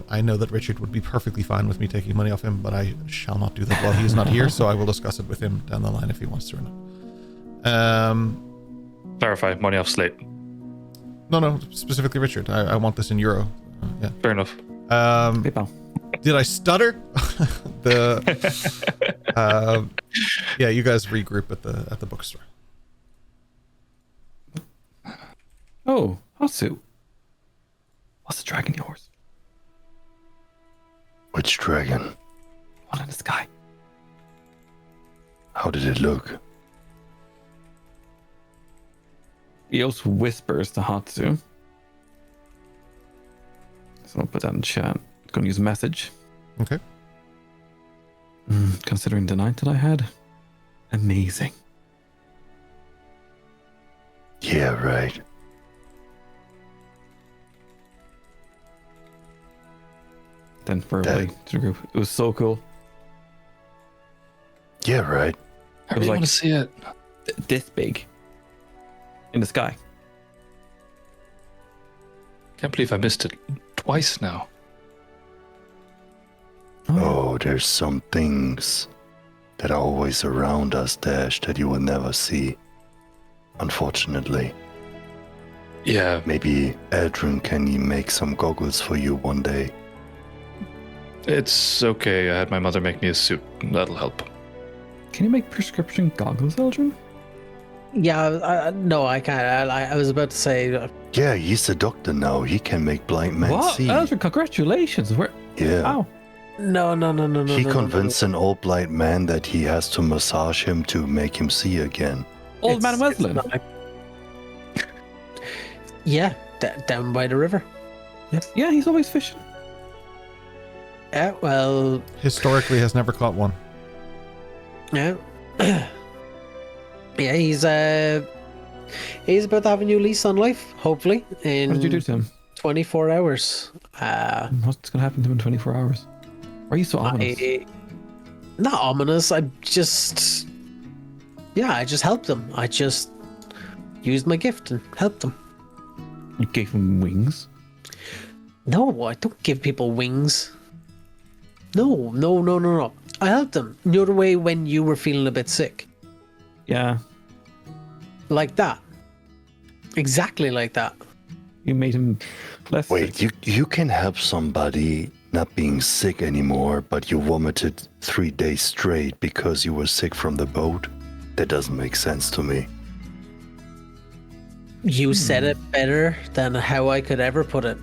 I know that Richard would be perfectly fine with me taking money off him, but I shall not do that while he is not here, so I will discuss it with him down the line if he wants to or not. Clarify, money off Slate. No, specifically Richard. I want this in euro. Yeah. Fair enough. PayPal. Did I stutter? Yeah, you guys regroup at the bookstore. Oh, Hatsu. What's the dragon yours? Which dragon? One in the sky. How did it look? Eos whispers to Hatsu. So I'll put that in chat. I'm going to use a message. Okay. It considering the night that I had, amazing. Yeah, right. Then verbally to the group. It was so cool. Yeah, right. I It was really like- want to see it. This big. In the sky. Can't believe I missed it twice now. Oh, there's some things that are always around us, Dash, that you will never see. Unfortunately. Yeah, Maybe Eldrin can make some goggles for you one day. it's okay. I had my mother make me a suit. That'll help. Can you make prescription goggles, Eldrin? Yeah, no, I can't. I was about to say, Yeah, he's a doctor now. He can make blind men What? see. Eldrin, congratulations. Where? Yeah. Wow. no. He no, convinced an old blind man that he has to massage him to make him see again. Old Man It's Weslyn. not like- Yeah, down by the river. Yeah, he's always fishing. Yeah, well, Historically has never caught one. yeah. Yeah, he's about to have a new lease on life, hopefully, in What did you do to him? 24 hours. What's going to happen to him in 24 hours? Why are you so ominous? Not ominous, I just helped him. I just used my gift and helped him. You gave him wings. No, I don't give people wings. No. I helped him. The other way when you were feeling a bit sick. Yeah, Like that. Exactly like that. you made him less Wait, sick. you can help somebody not being sick anymore, but you vomited 3 days straight because you were sick from the boat? That doesn't make sense to me. You said it better than how I could ever put it.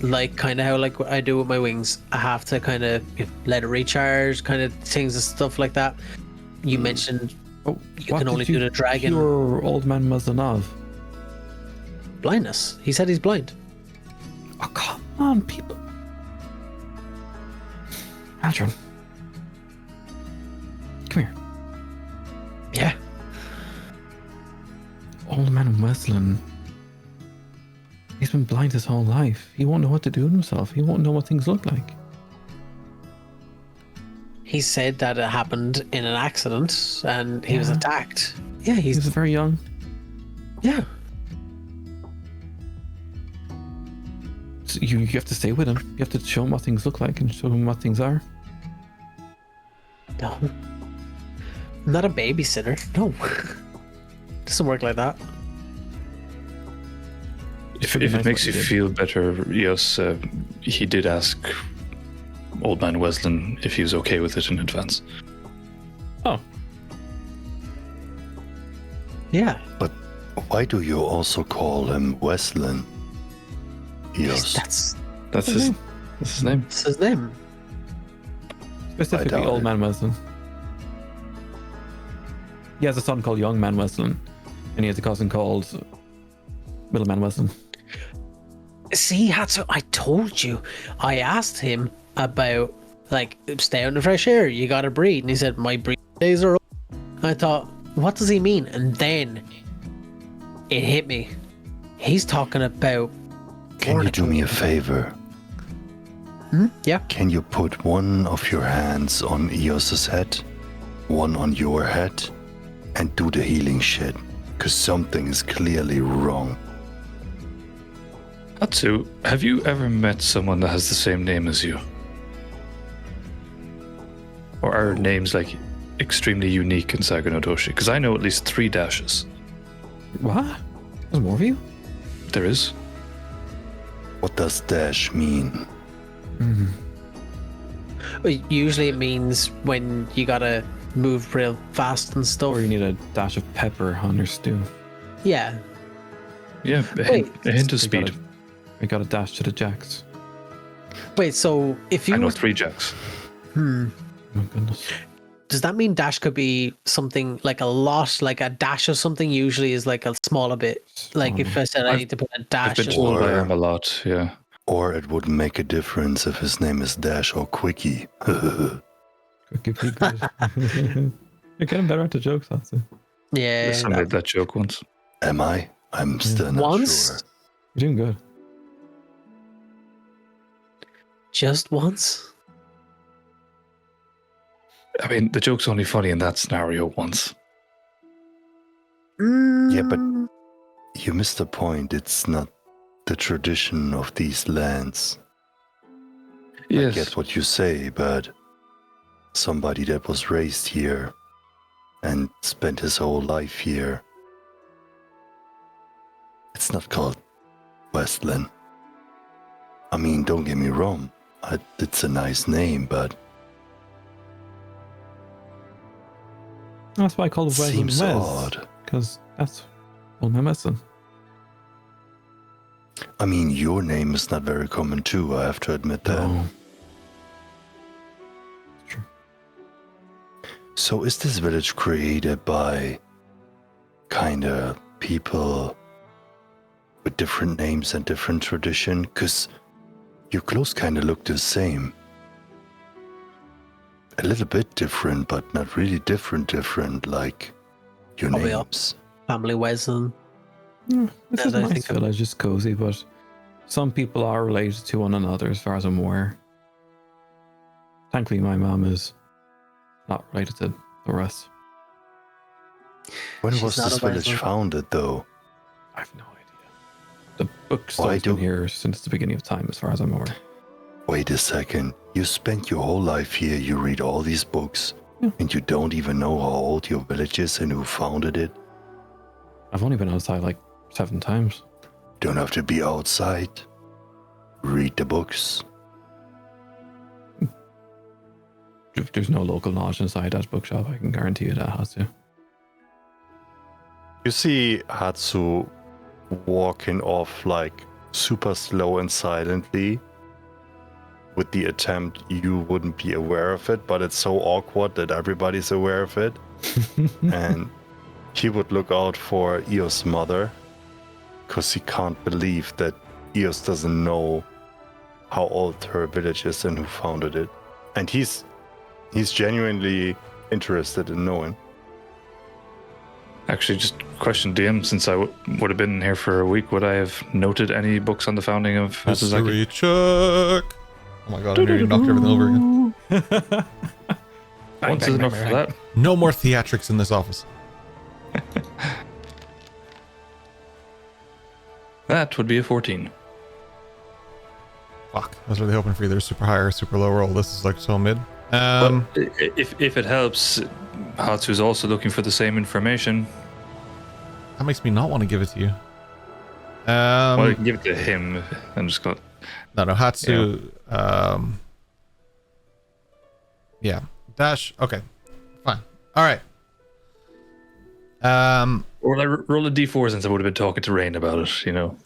Like kind of how like I do with my wings. I have to kind of let it recharge, kind of things and stuff like that. You mentioned Oh, you what can did only you do the dragon. cure Old Man Weslyn of? Blindness. He said he's blind. Oh, come on, people. Aldrin. Come here. Yeah. Old Man Weslyn. He's been blind his whole life. He won't know what to do with himself. He won't know what things look like. He said that it happened in an accident and he was Yeah. attacked. Yeah, He was he's very young. yeah. So you have to stay with him. You have to show him what things look like and show him what things are. No. I'm not a babysitter. No. Doesn't work like that. If Pretty it nice makes what you he did. feel better, yes, he did ask Old Man Weslyn if he was okay with it in advance. Oh, Yeah. But why do you also call him Weslyn? Yes. That's That's his his, name. that's his name. his name. specifically doubt Old it. Man Weslyn. He has a son called Young Man Weslyn, and he has a cousin called Middle Man Weslyn. See, Hatsu, I told you. I asked him about, like, stay out in the fresh air. You gotta breed. And he said, my breeding days are over. I thought, what does he mean? And then it hit me. He's talking about. Can you do me a favor? Yeah. Can you put one of your hands on Eos's head, one on your head, and do the healing shit? Because something is clearly wrong. Hatsu, have you ever met someone that has the same name as you? Or are names like extremely unique in Saga no Doshi? Because I know at least 3 dashes. What? There's more of you? There is. What does dash mean? Well, usually it means when you gotta move real fast and stuff. Or you need a dash of pepper on your stew. Yeah. Yeah, Wait. a hint of You gotta- speed. We got a dash to the jacks. Wait, so if I you know were. 3 jacks. Oh my goodness. Does that mean dash could be something like a lot, like a dash of something usually is like a smaller bit? Like if I said I need to put a I've dash been of told I Or- am a lot, yeah. Or it wouldn't make a difference if his name is Dash or Quickie. Cricket good. You're getting better at the jokes, that's it. Yeah. I made that joke once. Am I? I'm still not Once? sure. You're doing good. Just once? I mean, the joke's only funny in that scenario once. Yeah, but you missed the point. It's not the tradition of these lands. I Yes. get what you say, but somebody that was raised here and spent his whole life here. It's not called Weslyn. I mean, don't get me wrong. It's a nice name, but That's why I call it Wes and seems Wes. odd. Because that's all my medicine. I mean, your name is not very common too, I have to admit that. No. So is this village created by kinda people with different names and different tradition? Because your clothes kinda look the same. A little bit different, but not really different, like your Probably all names. Family Weslyn. It's That a I nice think of. village, it's cozy, but some people are related to one another as far as I'm aware. Thankfully, my mom is not related to the rest. When She's was not this a village Weslyn. founded, though? I have no idea. The bookstore's Why been do- here since the beginning of time, as far as I'm aware. Wait a second. You spent your whole life here, you read all these books, Yeah. and you don't even know how old your village is and who founded it? I've only been outside like 7 times. Don't have to be outside. Read the books. If there's no local knowledge inside that bookshop, I can guarantee you that has to. You see Hatsu walking off like super slow and silently with the attempt you wouldn't be aware of it, but it's so awkward that everybody's aware of it. And he would look out for Eos' mother because he can't believe that Eos doesn't know how old her village is and who founded it. And he's genuinely interested in knowing. Actually, just question DM, since I would have been here for a week, would I have noted any books on the founding of Asazaki? History check. Oh my god, I nearly knocked everything over again. Once is enough for that. No more theatrics in this office. That would be a 14. Fuck. I was really hoping for either super high or super low roll. This is like so mid. But if it helps, Hatsu's also looking for the same information. That makes me not want to give it to you. Well, you can give it to him. I'm just going. No, Hatsu. Yeah. Dash. Okay. Fine. All right. Or roll a d4 since I would have been talking to Rain about it. You know,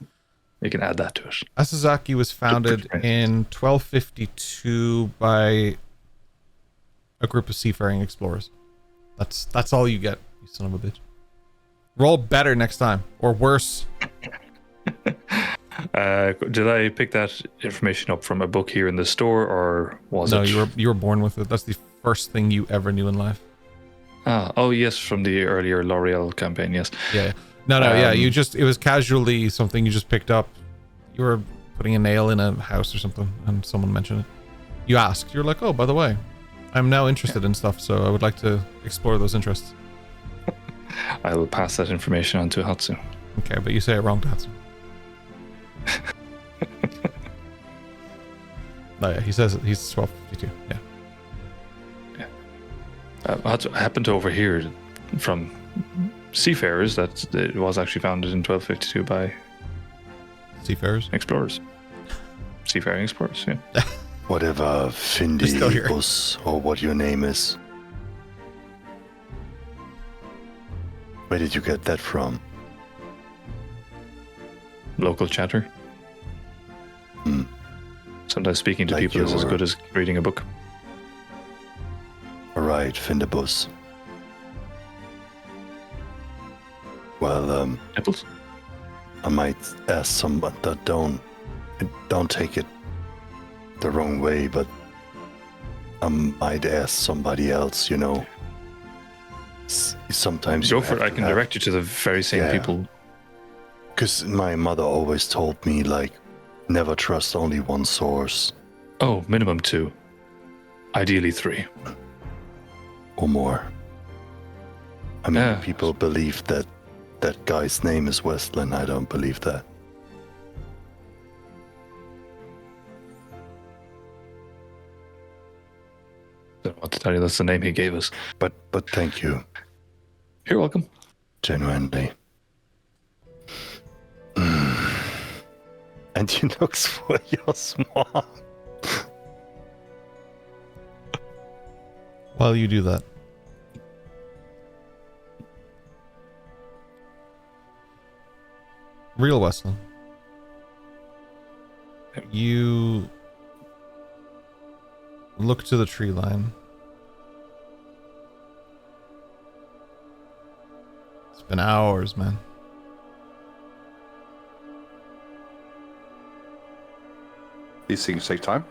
you can add that to it. Asazaki was founded in 1252 by a group of seafaring explorers. That's all you get, you son of a bitch. Roll better next time, or worse. Did I pick that information up from a book here in the store, or was No, it? you were born with it. That's the first thing you ever knew in life. Oh yes, from the earlier L'Oreal campaign. Yes. Yeah. No, yeah. It was casually something you just picked up. You were putting a nail in a house or something, and someone mentioned it. You asked. You're like, oh, by the way, I'm now interested in stuff, so I would like to explore those interests. I will pass that information on to Hatsu. Okay, but you say it wrong to Hatsu. Oh yeah, he says it. He's 1252. Yeah. Hatsu, I happened to overhear from seafarers that it was actually founded in 1252 by Seafarers. explorers. Seafaring explorers, yeah. Whatever Just go here. Findibus or what your name is. Where did you get that from? Local chatter. Hmm. Sometimes speaking to Like people is as your- good as reading a book. Alright, Findibus. Well, Nipples? I might ask someone that don't take it the wrong way, but I might ask somebody else, you know. Sometimes Go for it. I can direct you to the very same people. Because my mother always told me, like, never trust only one source. Oh, minimum 2. Ideally 3. Or more. I mean, people believe that that guy's name is Weslyn. I don't believe that. Don't want to tell you that's the name he gave us. But thank you. You're welcome. Genuinely. And he looks for your mom. While you do that, real Weslyn, you look to the tree line. It's been hours, man. These things take time.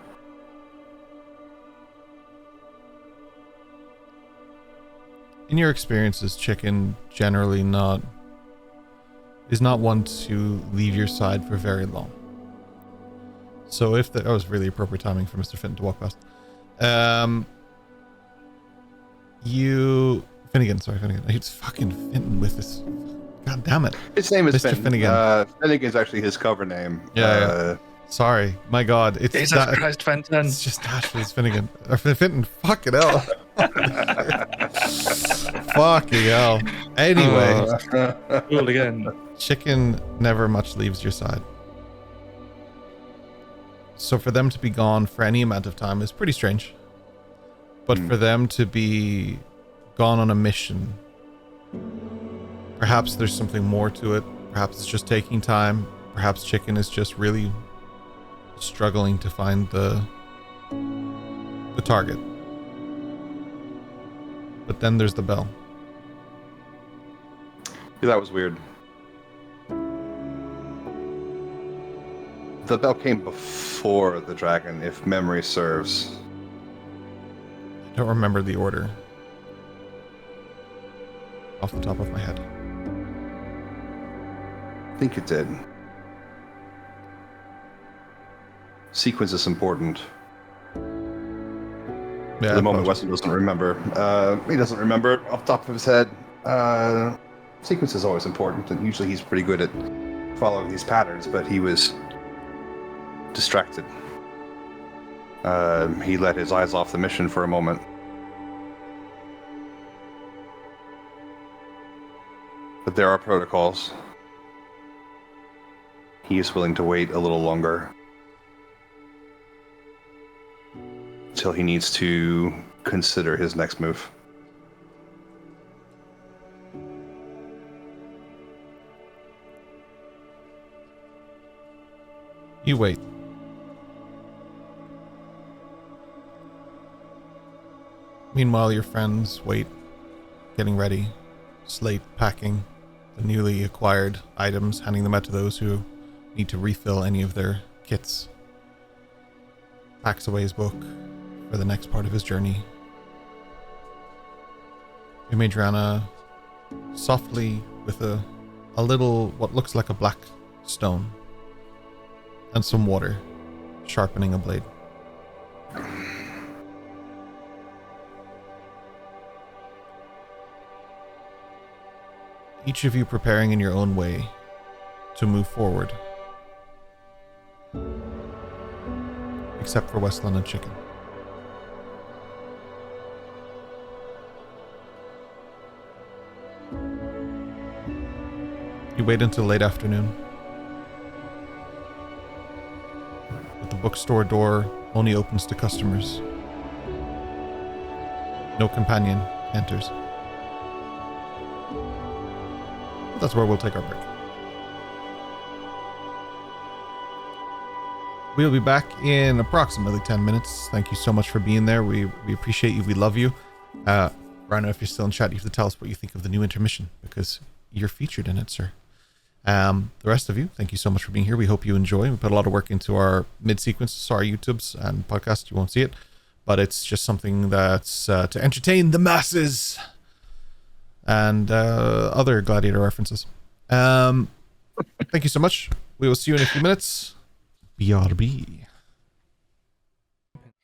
In your experiences, Chicken generally is not one to leave your side for very long. So if that was really appropriate timing for Mr. Fenton to walk past. Finnegan. It's fucking Fenton with this. God damn it. His name is Mr. Finnegan. Finnegan is actually his cover name. Yeah. Sorry, my God, it's Jesus Christ, Fenton. It's just Ashley's Finnegan or Fenton. Fucking hell. Fucking hell. Anyway, Do it again. Chicken never much leaves your side. So for them to be gone for any amount of time is pretty strange. But for them to be gone on a mission, perhaps there's something more to it. Perhaps it's just taking time. Perhaps Chicken is just really struggling to find the target. But then there's the bell. Yeah, that was weird. The bell came before the dragon, if memory serves. I don't remember the order off the top of my head. I think it did. Sequence is important. Yeah, At the moment, Weslyn doesn't remember. He doesn't remember off the top of his head. Sequence is always important, and usually he's pretty good at following these patterns, but he was distracted. He let his eyes off the mission for a moment. But there are protocols. He is willing to wait a little longer. Until he needs to consider his next move. You wait. Meanwhile, your friends wait, getting ready, Slate packing the newly acquired items, handing them out to those who need to refill any of their kits. Packs away his book for the next part of his journey. Madriana softly with a little, what looks like a black stone and some water, sharpening a blade. Each of you preparing in your own way to move forward. Except for Weslyn and Chicken. You wait until late afternoon. But the bookstore door only opens to customers. No companion enters. That's where we'll take our break. We'll be back in approximately 10 minutes. Thank you so much for being there. We appreciate you. We love you. Rhino, if you're still in chat, you have to tell us what you think of the new intermission, because you're featured in it, sir. The rest of you, thank you so much for being here. We hope you enjoy. We put a lot of work into our mid-sequence. Sorry, YouTubes and podcasts, you won't see it. but it's just something that's to entertain the masses and other gladiator references. Thank you so much. We will see you in a few minutes. BRB.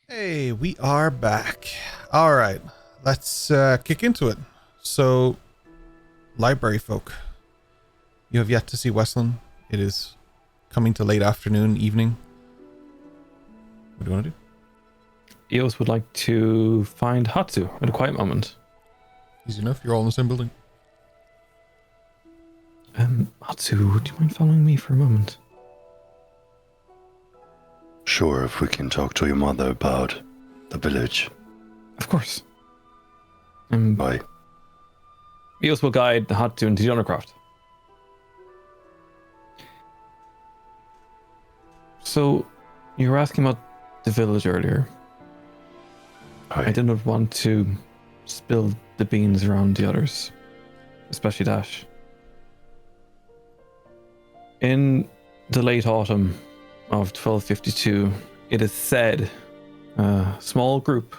Hey, we are back. All right, let's kick into it. So, library folk, you have yet to see Weslyn. It is coming to late afternoon, evening. What do you want to do? Eos would like to find Hatsu at a quiet moment. Easy enough. You're all in the same building. Hatsu, would you mind following me for a moment? Sure, if we can talk to your mother about the village. Of course. Bye. Eos will guide Hatsu into the undercroft. So, you were asking about the village earlier. Hi. I didn't want to spill the beans around the others, especially Dash. In the late autumn of 1252, it is said a small group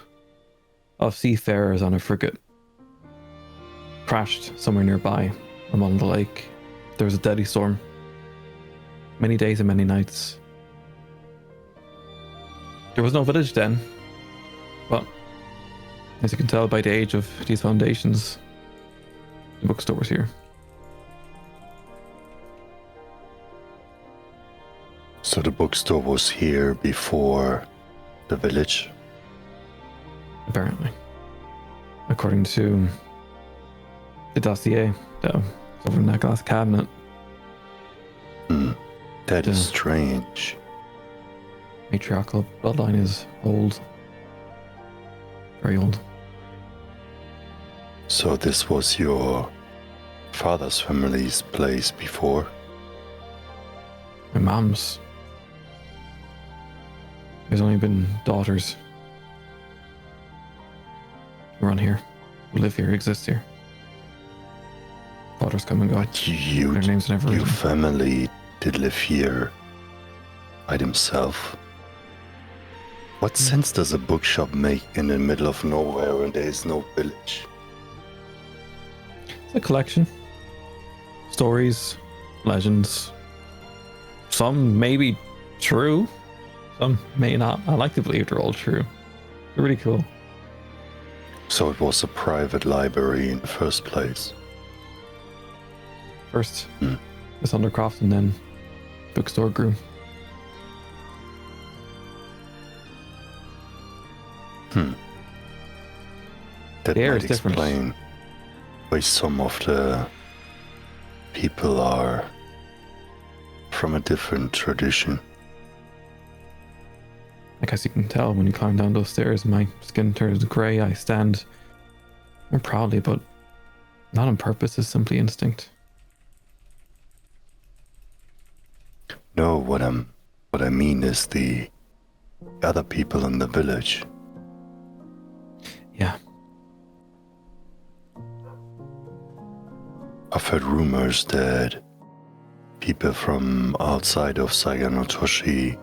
of seafarers on a frigate crashed somewhere nearby along the lake. There was a deadly storm. Many days and many nights. There was no village then, but as you can tell by the age of these foundations, the bookstore was here. So the bookstore was here before the village? Apparently. According to the dossier that was over in that glass cabinet. That is strange. Matriarchal bloodline is old. Very old. So this was your father's family's place before? My mom's. There's only been daughters who run here, who live here, exist here. Fathers come and go. You, Their names never your written. family did live here by themselves? What sense does a bookshop make in the middle of nowhere when there is no village? It's a collection. Stories, legends. Some may be true, some may not. I like to believe they're all true. They're really cool. So it was a private library in the first place. First, this undercroft, and then bookstore grew. That The air might is different. explain why some of the people are from a different tradition. I guess you can tell when you climb down those stairs, my skin turns grey. I stand more proudly, but not on purpose. It's simply instinct. No, what I mean is the other people in the village. Yeah. I've heard rumors that people from outside of Saganotoshi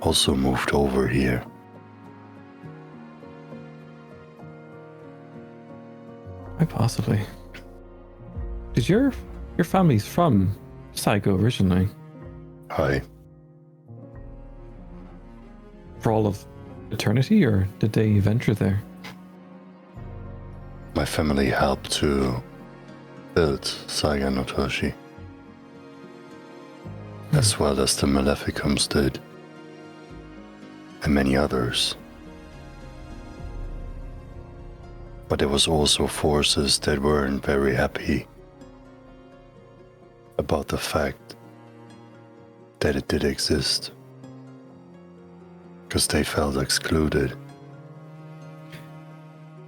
also moved over here. Quite possibly. Did your family's from Saigo originally? Hi. For all of eternity, or did they venture there? My family helped to build Saganotoshi, as well as the Maleficums did, and many others. But there was also forces that weren't very happy about the fact that it did exist, because they felt excluded.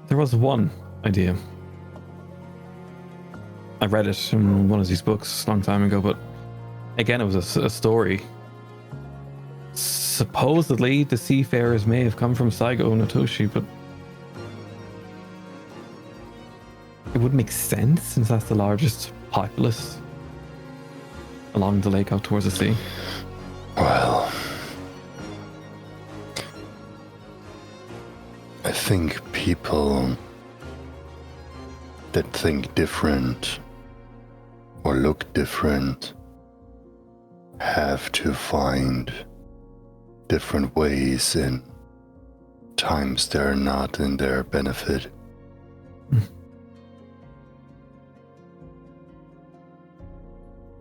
There was one idea. I read it in one of these books a long time ago, but again, it was a story. Supposedly, the seafarers may have come from Saigo Notoshi, but it would make sense since that's the largest populace along the lake out towards the sea. Well, think people that think different or look different have to find different ways in times they're not in their benefit.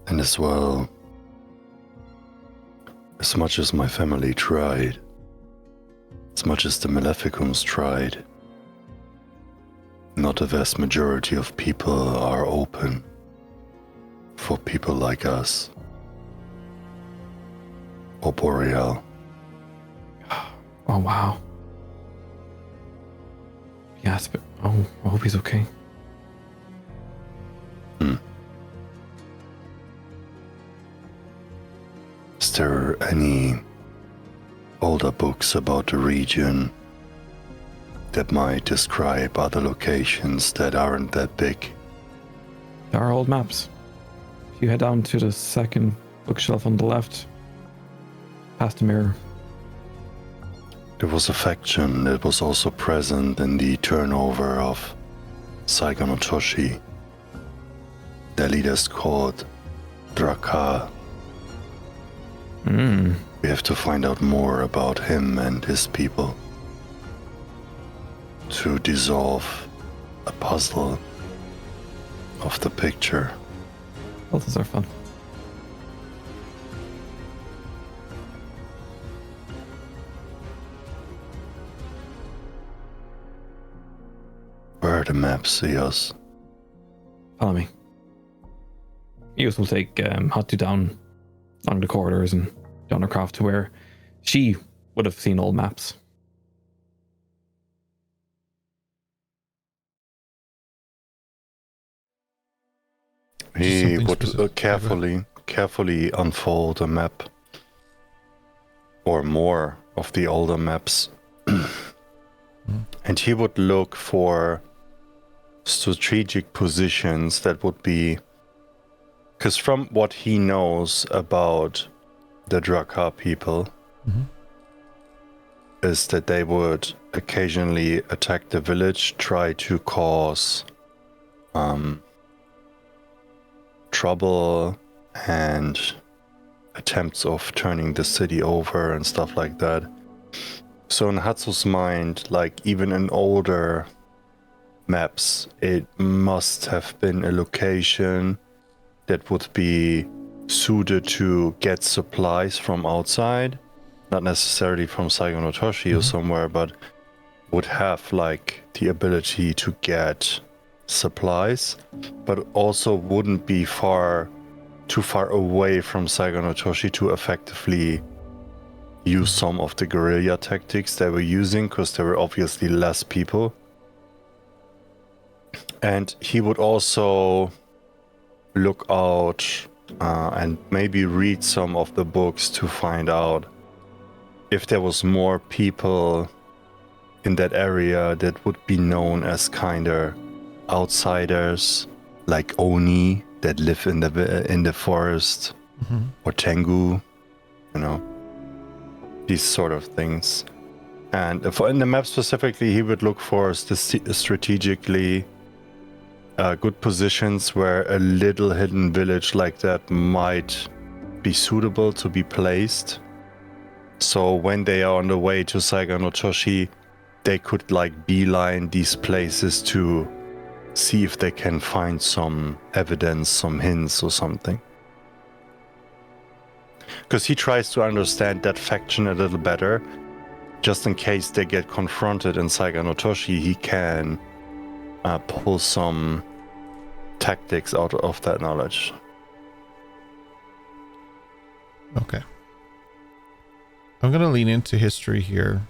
And as well, as much as my family tried, as much as the Maleficums tried, not a vast majority of people are open for people like us. Or Boreal. Oh, wow. Yes, but I hope he's okay. Is there any older books about the region that might describe other locations that aren't that big? There are old maps. If you head down to the second bookshelf on the left, past the mirror. There was a faction that was also present in the turnover of Saigon Otoshi. Their leader's called Drakar. We have to find out more about him and his people to dissolve a puzzle of the picture. Puzzles are fun. Where are the maps, Eos? Follow me. Eos will take Hatu down along the corridors and down her craft to where she would have seen old maps. He Something would specific. carefully unfold a map or more of the older maps. And he would look for strategic positions that would be, because from what he knows about the Drakar people, is that they would occasionally attack the village, try to cause trouble and attempts of turning the city over and stuff like that. So in Hatsu's mind, like even in older maps, it must have been a location that would be suited to get supplies from outside, not necessarily from Saigon Otoshi or somewhere, but would have like the ability to get supplies, but also wouldn't be too far away from Saigon Otoshi to effectively use some of the guerrilla tactics they were using, because there were obviously less people. And he would also look out and maybe read some of the books to find out if there was more people in that area that would be known as kind of outsiders, like Oni that live in the forest, or Tengu, these sort of things. And in the map specifically, he would look for strategically good positions where a little hidden village like that might be suitable to be placed. So when they are on the way to Saigon Otoshi, they could like beeline these places to see if they can find some evidence, some hints or something. Because he tries to understand that faction a little better, just in case they get confronted in Saigon Otoshi, he can pull some tactics out of that knowledge. Okay. I'm going to lean into history here.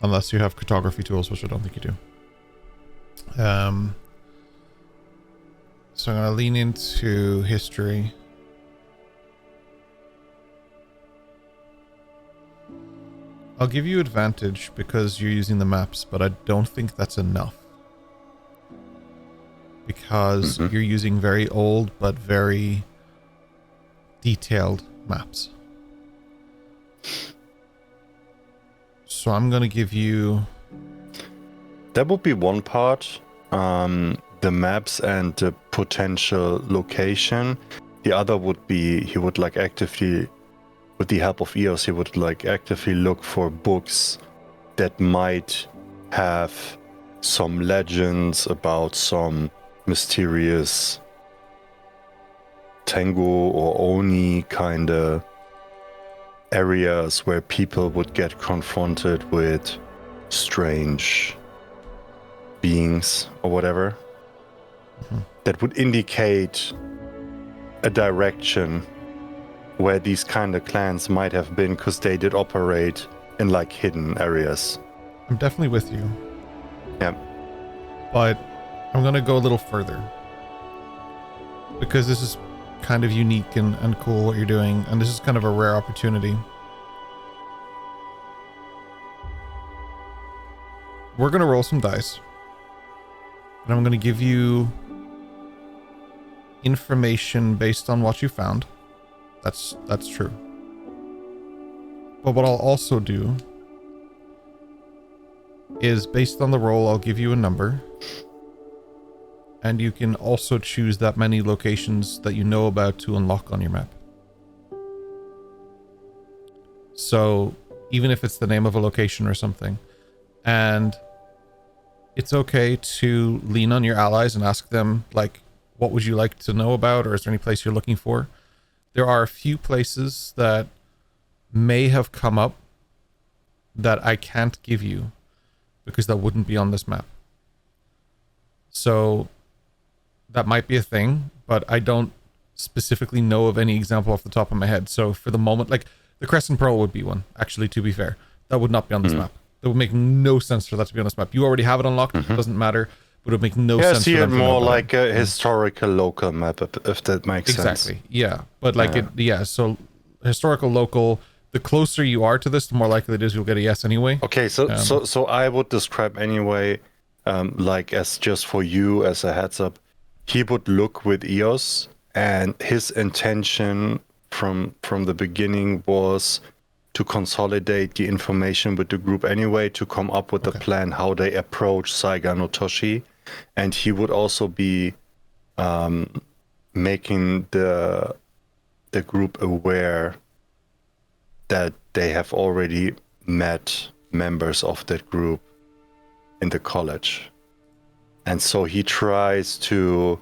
Unless you have cartography tools, which I don't think you do. So I'm going to lean into history. I'll give you advantage because you're using the maps, but I don't think that's enough. Because you're using very old but very detailed maps. So I'm going to give you... That would be one part. The maps and the potential location. The other would be he would like actively, with the help of EOS, he would like actively look for books that might have some legends about some mysterious Tengu or Oni kind of areas where people would get confronted with strange beings or whatever. That would indicate a direction where these kind of clans might have been, because they did operate in like hidden areas. I'm definitely with you. Yeah. But I'm going to go a little further. Because this is kind of unique and cool what you're doing, and this is kind of a rare opportunity. We're going to roll some dice. And I'm going to give you information based on what you found. That's true. But what I'll also do is, based on the roll, I'll give you a number. And you can also choose that many locations that you know about to unlock on your map. So, even if it's the name of a location or something. And it's okay to lean on your allies and ask them, like, what would you like to know about, or is there any place you're looking for? There are a few places that may have come up that I can't give you because that wouldn't be on this map. So that might be a thing, but I don't specifically know of any example off the top of my head. So for the moment, like the Crescent Pearl would be one, actually, to be fair. That would not be on this map. That would make no sense for that to be on this map. You already have it unlocked. It doesn't matter. But it would make no sense. See for it them to know more about like a historical local map, if that makes sense. Exactly. Yeah. But like so historical local, the closer you are to this, the more likely it is you'll get a yes anyway. Okay, so I would describe anyway, like as just for you as a heads up, he would look with EOS, and his intention from the beginning was to consolidate the information with the group anyway, to come up with a plan how they approach Saiga no Toshi. And he would also be making the group aware that they have already met members of that group in the college. And so he tries to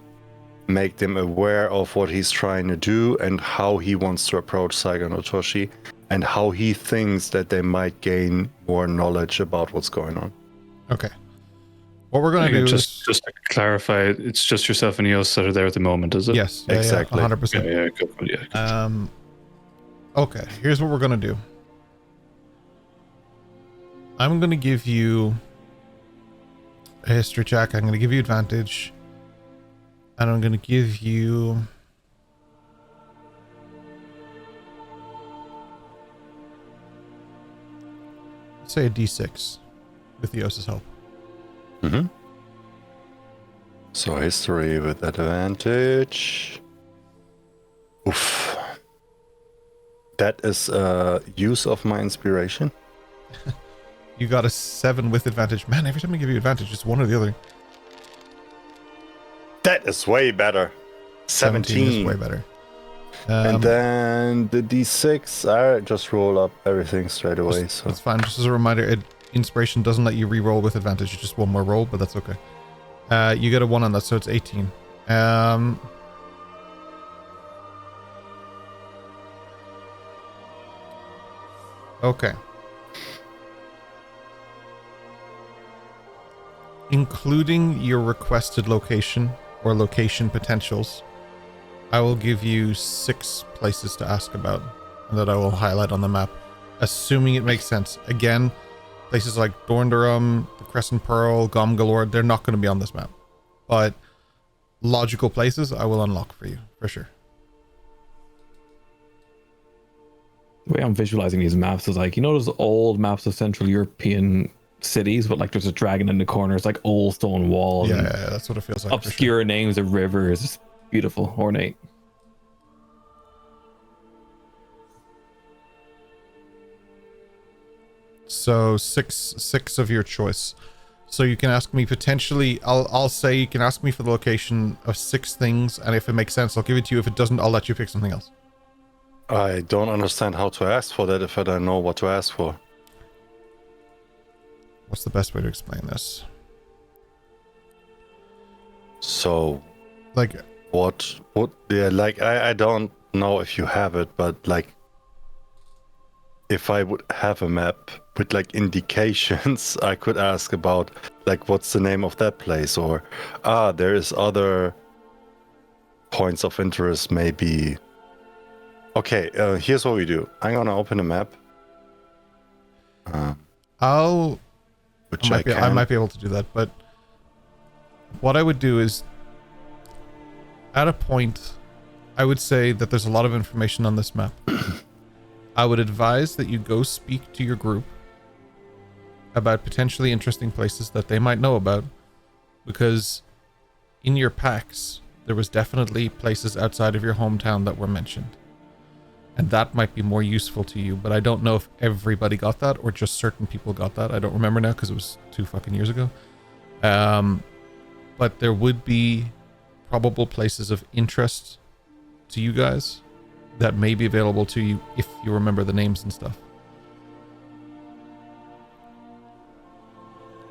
make them aware of what he's trying to do and how he wants to approach Saiga no Toshi, and how he thinks that they might gain more knowledge about what's going on. Okay. What we're going to do just to clarify, it's just yourself and EOS that are there at the moment, is it? Yes. Exactly. 100%. Yeah, good. Yeah. Okay. Here's what we're going to do. I'm going to give you a history check. I'm going to give you advantage. And I'm going to give you... say a D6 with EOS's help. Mm-hmm. So history with advantage. Oof. That is use of my inspiration. You got a 7 with advantage. Man, every time I give you advantage, it's one or the other. That is way better. 17 is way better. And then the D6, I just roll up everything straight away. That's fine. Just as a reminder, inspiration doesn't let you re-roll with advantage. It's just one more roll, but that's okay. You get a 1 on that, so it's 18. Okay. Including your requested location or location potentials, I will give you 6 places to ask about and that I will highlight on the map, assuming it makes sense. Again, places like Dorndarum, the Crescent Pearl, Gom Galore, they're not going to be on this map. But logical places I will unlock for you, for sure. The way I'm visualizing these maps is like, you know those old maps of Central European cities, but like there's a dragon in the corner. It's like old stone walls. Yeah, that's what it feels like. Obscure names of rivers. It's beautiful, ornate. So six of your choice. So you can ask me potentially, I'll say you can ask me for the location of 6 things, and if it makes sense, I'll give it to you. If it doesn't, I'll let you pick something else. I don't understand how to ask for that if I don't know what to ask for. What's the best way to explain this? So, Like, what yeah, like I don't know if you have it, but like if I would have a map with like indications, I could ask about like what's the name of that place, or there is other points of interest maybe. Okay, here's what we do. I'm gonna open a map. Which I might be able to do that, but what I would do is, at a point, I would say that there's a lot of information on this map. I would advise that you go speak to your group about potentially interesting places that they might know about, because in your packs, there was definitely places outside of your hometown that were mentioned. And that might be more useful to you, but I don't know if everybody got that or just certain people got that. I don't remember now because it was 2 fucking years ago. But there would be probable places of interest to you guys that may be available to you if you remember the names and stuff.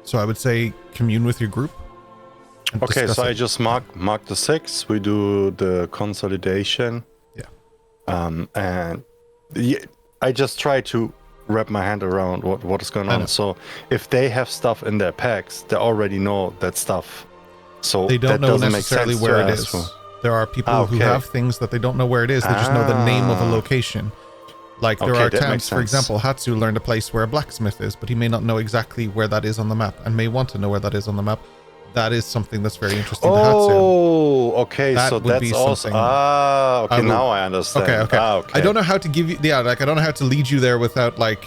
So I would say commune with your group. Okay, so I just mark the 6. We do the consolidation. And I just try to wrap my hand around what is going on. So if they have stuff in their packs, they already know that stuff. So they don't that know doesn't necessarily make sense where to it ask is. for. There are people who have things that they don't know where it is. They just know the name of a location. Like there are towns, for example, Hatsu learned a place where a blacksmith is, but he may not know exactly where that is on the map and may want to know where that is on the map. That is something that's very interesting to Hatsu. Oh, okay. That so would that's be also something okay. Now I understand. Okay. Okay. I don't know how to give you. Yeah, like I don't know how to lead you there without like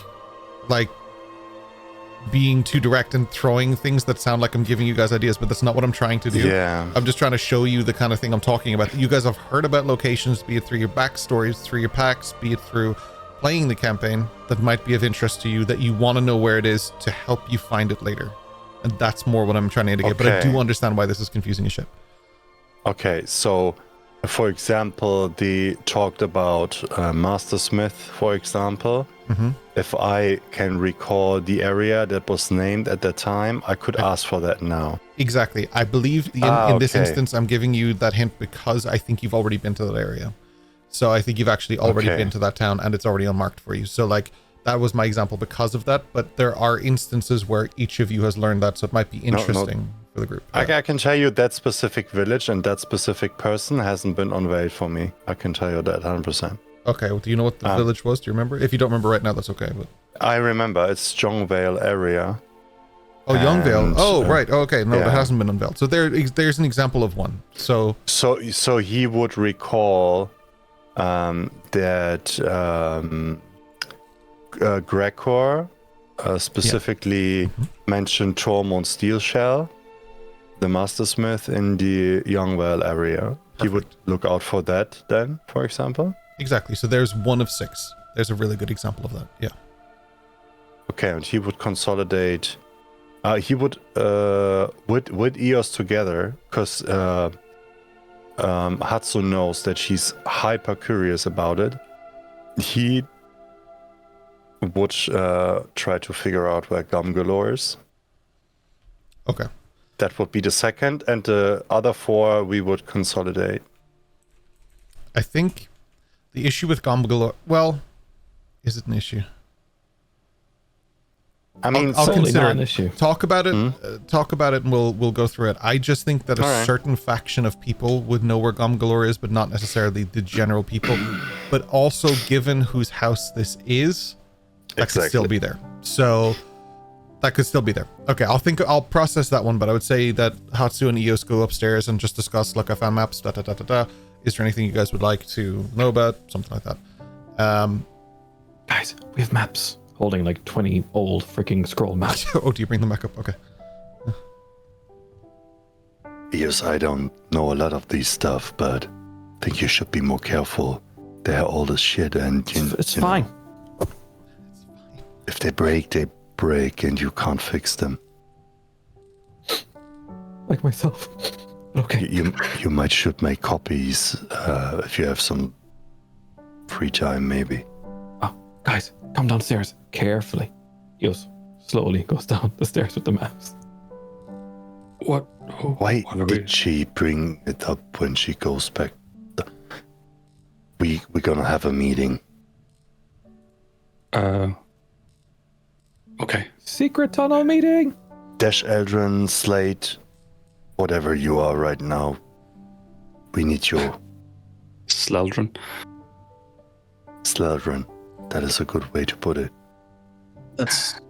being too direct and throwing things that sound like I'm giving you guys ideas, but that's not what I'm trying to do. Yeah. I'm just trying to show you the kind of thing I'm talking about. You guys have heard about locations, be it through your backstories, through your packs, be it through playing the campaign, that might be of interest to you, that you want to know where it is to help you find it later. And that's more what I'm trying to indicate. But I do understand why this is confusing as shit. Okay, so for example, they talked about Mastersmith, for example. Mm-hmm. If I can recall the area that was named at that time, I could ask for that now. Exactly. I believe in this instance, I'm giving you that hint because I think you've already been to that area. So I think you've actually already been to that town and it's already unmarked for you. So like that was my example because of that. But there are instances where each of you has learned that. So it might be interesting for the group. Yeah. I can tell you that specific village and that specific person hasn't been unveiled for me. I can tell you that 100%. Okay, well, do you know what the village was? Do you remember? If you don't remember right now, that's okay. But I remember it's Jongvale area. Oh, Youngvale. Oh, right. Oh, okay. No, yeah. that hasn't been unveiled. So there's an example of one. So he would recall that Gregor specifically mentioned Tormund Steelshell, the Mastersmith in the Youngvale area. Perfect. He would look out for that then, for example. Exactly. So there's 1 of 6. There's a really good example of that. Yeah. Okay, and he would consolidate. He would with EOS together, because Hatsu knows that she's hyper curious about it. He would try to figure out where Gumgalore is. Okay. That would be the second, and the other 4 we would consolidate. I think the issue with Gumgalore, well, is it an issue? I mean, I'll consider an it. Issue. Talk about it. Talk about it, and we'll go through it. I just think that a certain faction of people would know where Gumgalore is, but not necessarily the general people. But also, given whose house this is, that could still be there. So that could still be there. Okay, I'll process that one. But I would say that Hatsu and Eos go upstairs and just discuss. Look, I found maps. Is there anything you guys would like to know about? Something like that. Guys, we have maps. Holding like 20 old freaking scroll maps. Oh, do you bring them back up? Okay. Yes, I don't know a lot of these stuff, but I think you should be more careful. They're old as shit, and It's fine. If they break, they break and you can't fix them. Like myself. Okay. You might should make copies if you have some free time, maybe. Oh, guys, come downstairs carefully. Yos slowly goes down the stairs with the maps. What? Why what are did she bring it up when she goes back? We're gonna have a meeting. Okay. Secret tunnel meeting. Dash Eldrin, Slate, whatever you are right now. We need you. Sleldrin. Sleldrin. That is a good way to put it. That's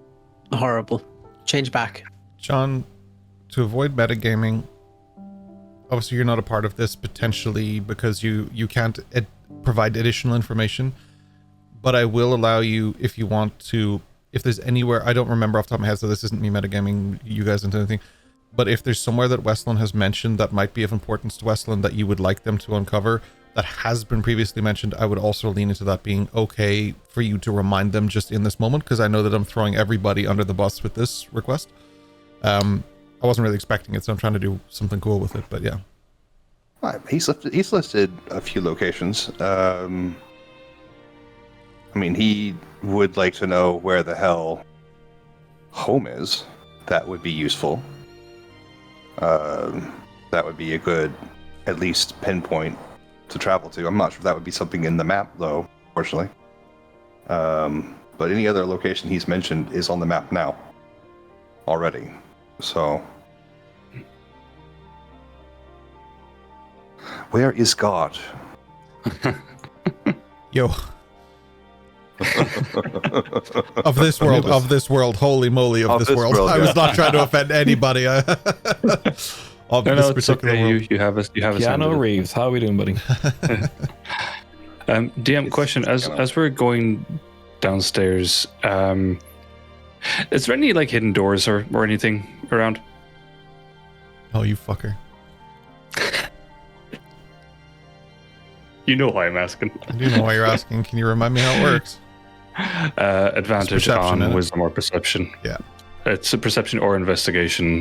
horrible. Change back. John, to avoid metagaming, obviously you're not a part of this potentially because you can't provide additional information, but I will allow you if you want to, if there's anywhere, I don't remember off the top of my head, so this isn't me metagaming you guys into anything, but if there's somewhere that Weslyn has mentioned that might be of importance to Weslyn that you would like them to uncover that has been previously mentioned, I would also lean into that being okay for you to remind them just in this moment, because I know that I'm throwing everybody under the bus with this request. I wasn't really expecting it, so I'm trying to do something cool with it, but yeah. He's listed a few locations. I mean, he would like to know where the hell home is. That would be useful. That would be a good, at least, pinpoint to travel to. I'm not sure if that would be something in the map, though, unfortunately. But any other location he's mentioned is on the map now, already. So, where is God? Yo. of this world, holy moly, of this world. I was not trying to offend anybody. Of this particular world. You have a Keanu Reeves, how are we doing, buddy? DM question: as we're going downstairs, is there any like hidden doors or anything around? Oh, you fucker! You know why I'm asking. I do know why you're asking. Can you remind me how it works? Advantage on wisdom or perception. Yeah. It's a perception or investigation,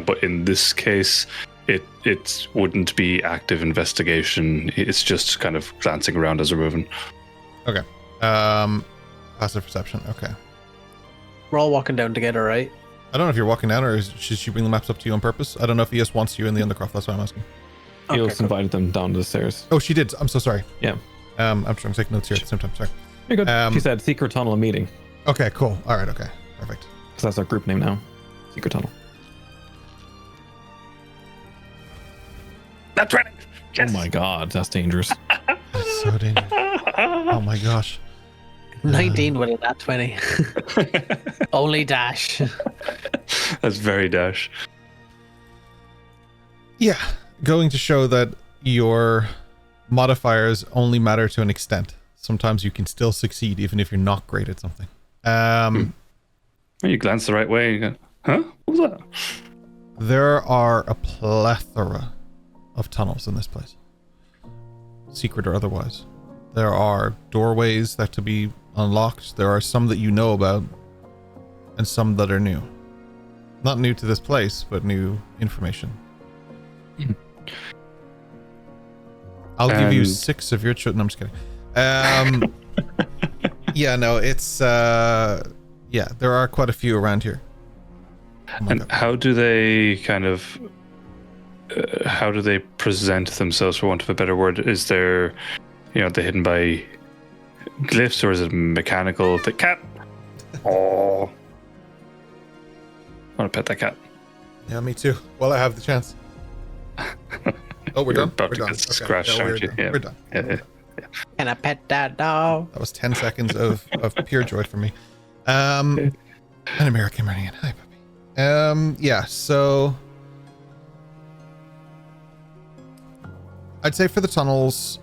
but in this case, it wouldn't be active investigation. It's just kind of glancing around as we're moving. Okay. Passive perception. Okay. We're all walking down together, right? I don't know if you're walking down or should she bring the maps up to you on purpose? I don't know if ES wants you in the Undercroft. That's why I'm asking. He also invited them down the stairs. Oh, she did. I'm so sorry. Yeah. I'm trying to take notes here at the same time. Sorry. You're good. She said secret tunnel meeting. Okay, cool. All right. Okay. Perfect. Because that's our group name now. Secret tunnel. That's right. Yes. Oh my god, that's dangerous. That's so dangerous. Oh my gosh. 19 with that 20. Only dash. That's very dash. Yeah. Going to show that your modifiers only matter to an extent. Sometimes you can still succeed even if you're not great at something. You glance the right way. You go, huh? What was that? There are a plethora of tunnels in this place, secret or otherwise. There are doorways that to be unlocked. There are some that you know about, and some that are new. Not new to this place, but new information. I'll give you 6 of your children. No, I'm just kidding. Yeah, no, it's yeah, there are quite a few around here. Oh and God. how do they kind of how do they present themselves, for want of a better word? Is there, they're hidden by glyphs, or is it mechanical? The cat. Oh, I want to pet that cat. Yeah, me too. Well, I have the chance. Oh, we're You're done. about We're to done. get scratched, Yeah, aren't you? done. Yeah. We're done. Yeah. Can I pet that dog? That was 10 seconds of pure joy for me. And Amira came running in. Hi, puppy. Yeah, so I'd say for the tunnels,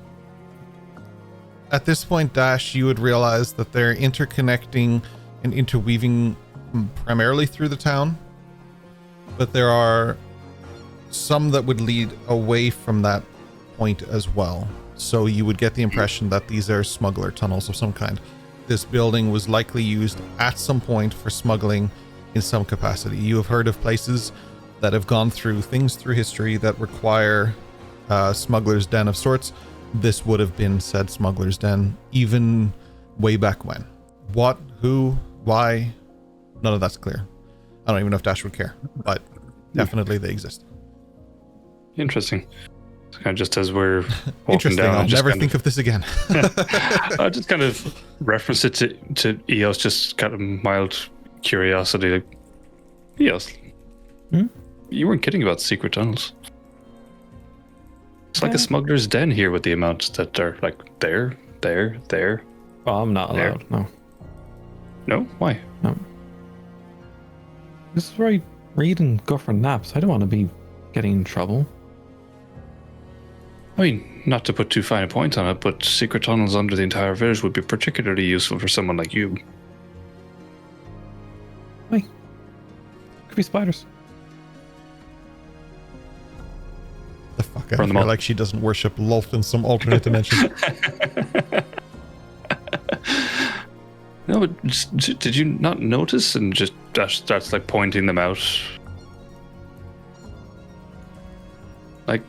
at this point, Dash, you would realize that they're interconnecting and interweaving primarily through the town, but there are some that would lead away from that point as well. So you would get the impression that these are smuggler tunnels of some kind. this building was likely used at some point for smuggling in some capacity. You have heard of places that have gone through things through history that require smuggler's den of sorts. This would have been said smuggler's den even way back when. What, who, why, none of that's clear. I don't even know if Dash would care, but definitely they exist. Interesting. Kind of just as we're walking Interesting. down, I'll never think of this again. I just kind of reference it to Eos, just kind of mild curiosity. Like, Eos, you weren't kidding about secret tunnels. It's like a smuggler's den here with the amounts that are like there. Oh, I'm not allowed. No. No? Why? No. This is where I read and go for naps. I don't want to be getting in trouble. I mean, not to put too fine a point on it, but secret tunnels under the entire village would be particularly useful for someone like you. Why? Could be spiders. The fuck? I feel like she doesn't worship Lolth in some alternate dimension. No, but did you not notice? And just Dash starts like pointing them out. Like,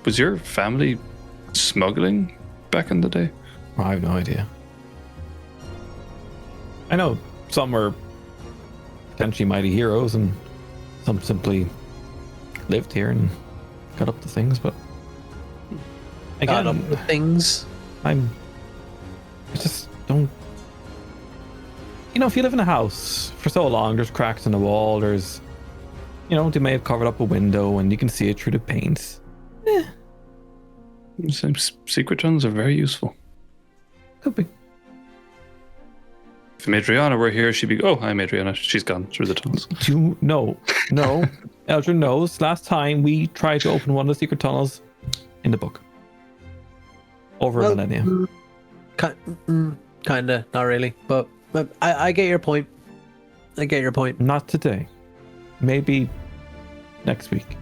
was your family smuggling back in the day? I have no idea. I know some were potentially mighty heroes and some simply lived here and got up to things, but again, Got up to things. I just don't. You know, if you live in a house for so long, there's cracks in the wall, there's, you know, they may have covered up a window and you can see it through the paint. Secret tunnels are very useful. Could be. If Adriana were here, she'd be, oh, hi, Adriana. She's gone through the tunnels. No. Eldrin knows. Last time we tried to open one of the secret tunnels in the book. Over a millennia. Kinda, not really, but I get your point. Not today. Maybe next week.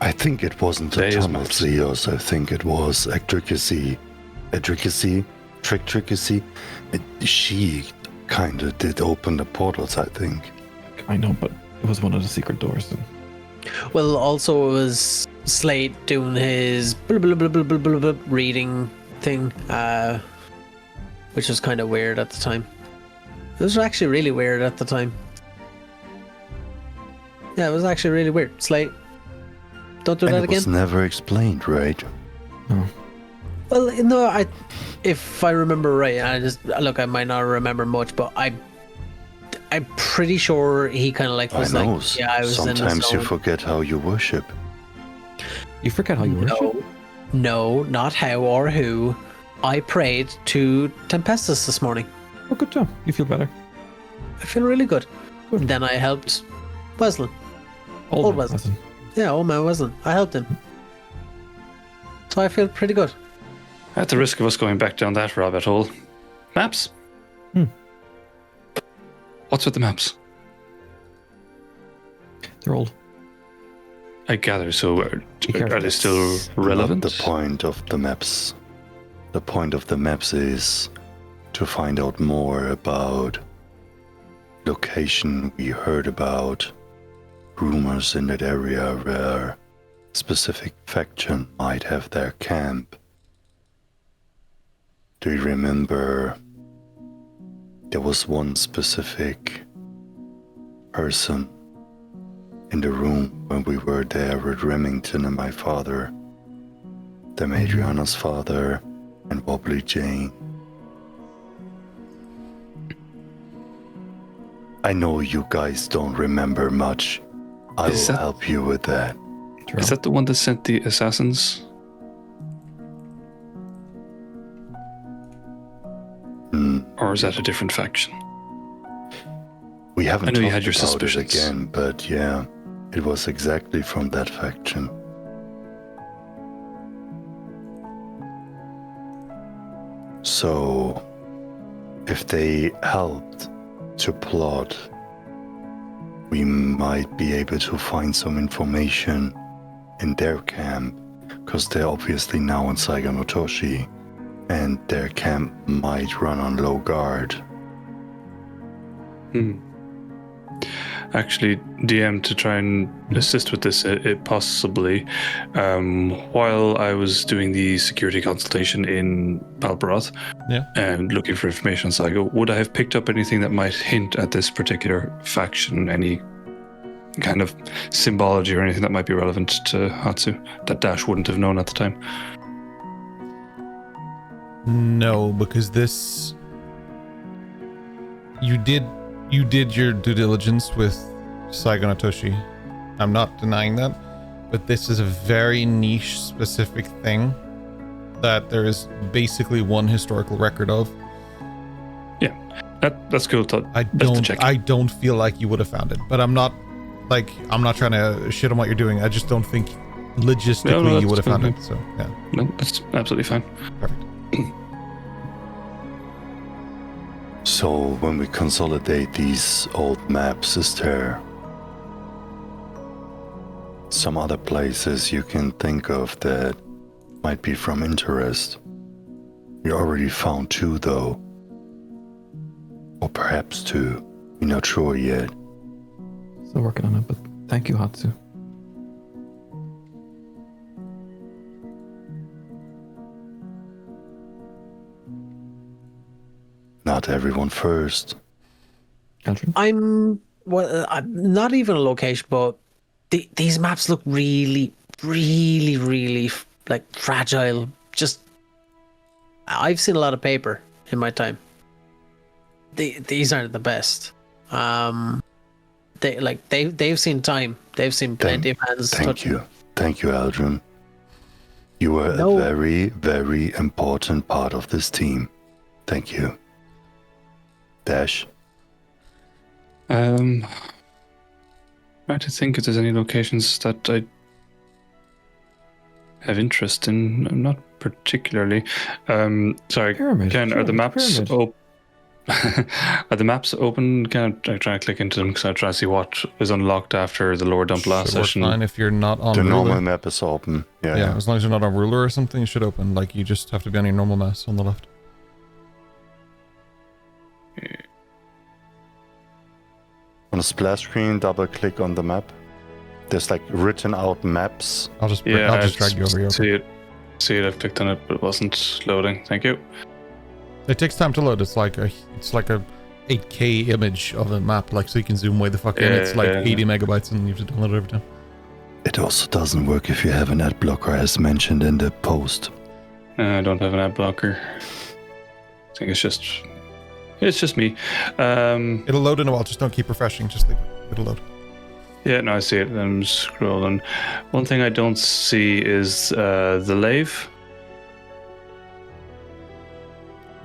I think it wasn't the tunnel, Zeos. I think it was Tricky. She kind of did open the portals, I think. I know, but it was one of the secret doors. Well, also it was Slate doing his blah, blah, blah, blah, blah, blah, blah, reading thing, which was kind of weird at the time. It was actually really weird at the time. Yeah, it was actually really weird. Slate, don't do that again. It was never explained, right? No. Well, no, if I remember right, I might not remember much, but I'm pretty sure he kind of like was I know. like, yeah, I was Sometimes in you forget how you worship. You forget how you worship? No, not how or who. I prayed to Tempestus this morning. Oh, good job. You feel better. I feel really good. Good. Then I helped Weslyn. Old Weslyn. Weslyn. Yeah, old man Weslyn. I helped him. So I feel pretty good. At the risk of us going back down that rabbit hole, maps? What's with the maps? They're old. I gather, so are they still relevant? Not the point of the maps. The point of the maps is to find out more about location we heard about, rumors in that area where specific faction might have their camp. Do you remember there was one specific person in the room when we were there with Remington and my father, then Adriana's father, and Wobbly Jane? I know you guys don't remember much. I will help you with that. Is that the one that sent the assassins? Or is that a different faction? We haven't I know talked you had your about suspicions. it again, but yeah, it was exactly from that faction. So, if they helped to plot, we might be able to find some information in their camp, because they're obviously now in Saiga no Toshi, and their camp might run on low guard. Actually, DM, to try and assist with this, it possibly, while I was doing the security consultation in Palbroth and looking for information on Saga, would I have picked up anything that might hint at this particular faction? Any kind of symbology or anything that might be relevant to Hatsu that Dash wouldn't have known at the time? No, because this... You did your due diligence with Saigon Otoshi. I'm not denying that, but this is a very niche specific thing that there is basically one historical record of. Yeah, that's cool. I don't feel like you would have found it, but I'm not trying to shit on what you're doing. I just don't think logistically you would have found it. So yeah, no, that's absolutely fine. Perfect. So when we consolidate these old maps, is there some other places you can think of that might be from interest? We already found 2 though. Or perhaps 2. We're not sure yet. Still working on it, but thank you, Hatsu. Not everyone first. I'm not even a location, but these maps look really, really, really like fragile. Just, I've seen a lot of paper in my time. These aren't the best. They've seen time. They've seen plenty of hands. Thank you, Aldrin. You were a very, very important part of this team. Thank you. Dash. Trying to think if there's any locations that I have interest in. Not particularly. Sorry, Ken, are the maps open? Are the maps open? Can I try to click into them because I try to see what is unlocked after the lower dump last session? Fine if you're not on the ruler. Normal map is open. Yeah, as long as you're not on ruler or something, it should open. Like you just have to be on your normal mouse on the left. On the splash screen, double click on the map. There's like written out maps. I'll just drag you over here. See it. I've clicked on it, but it wasn't loading. Thank you. It takes time to load. It's like a 8K image of a map, like so you can zoom way the fuck in. It's like 80 megabytes, and you have to download it every time. It also doesn't work if you have an ad blocker, as mentioned in the post. I don't have an ad blocker. I think it's just me. It'll load in a while. Just don't keep refreshing. Just leave it. It'll load. Yeah, no, I see it. I'm scrolling. One thing I don't see is the lave.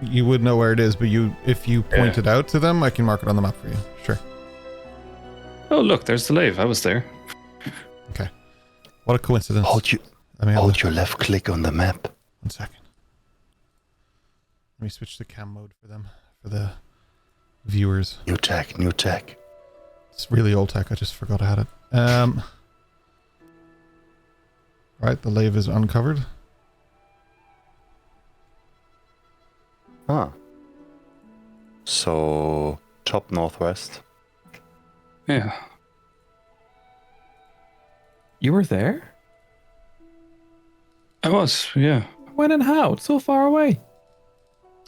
You would know where it is, but if you point it out to them, I can mark it on the map for you. Sure. Oh, look, there's the lave. I was there. Okay. What a coincidence. Hold your left click on the map. 1 second. Let me switch to cam mode for them, for the viewers. New tech. It's really old tech. I just forgot I had it. Right, the lave is uncovered. Huh. So, top northwest. Yeah. You were there? I was, yeah. When and how? It's so far away.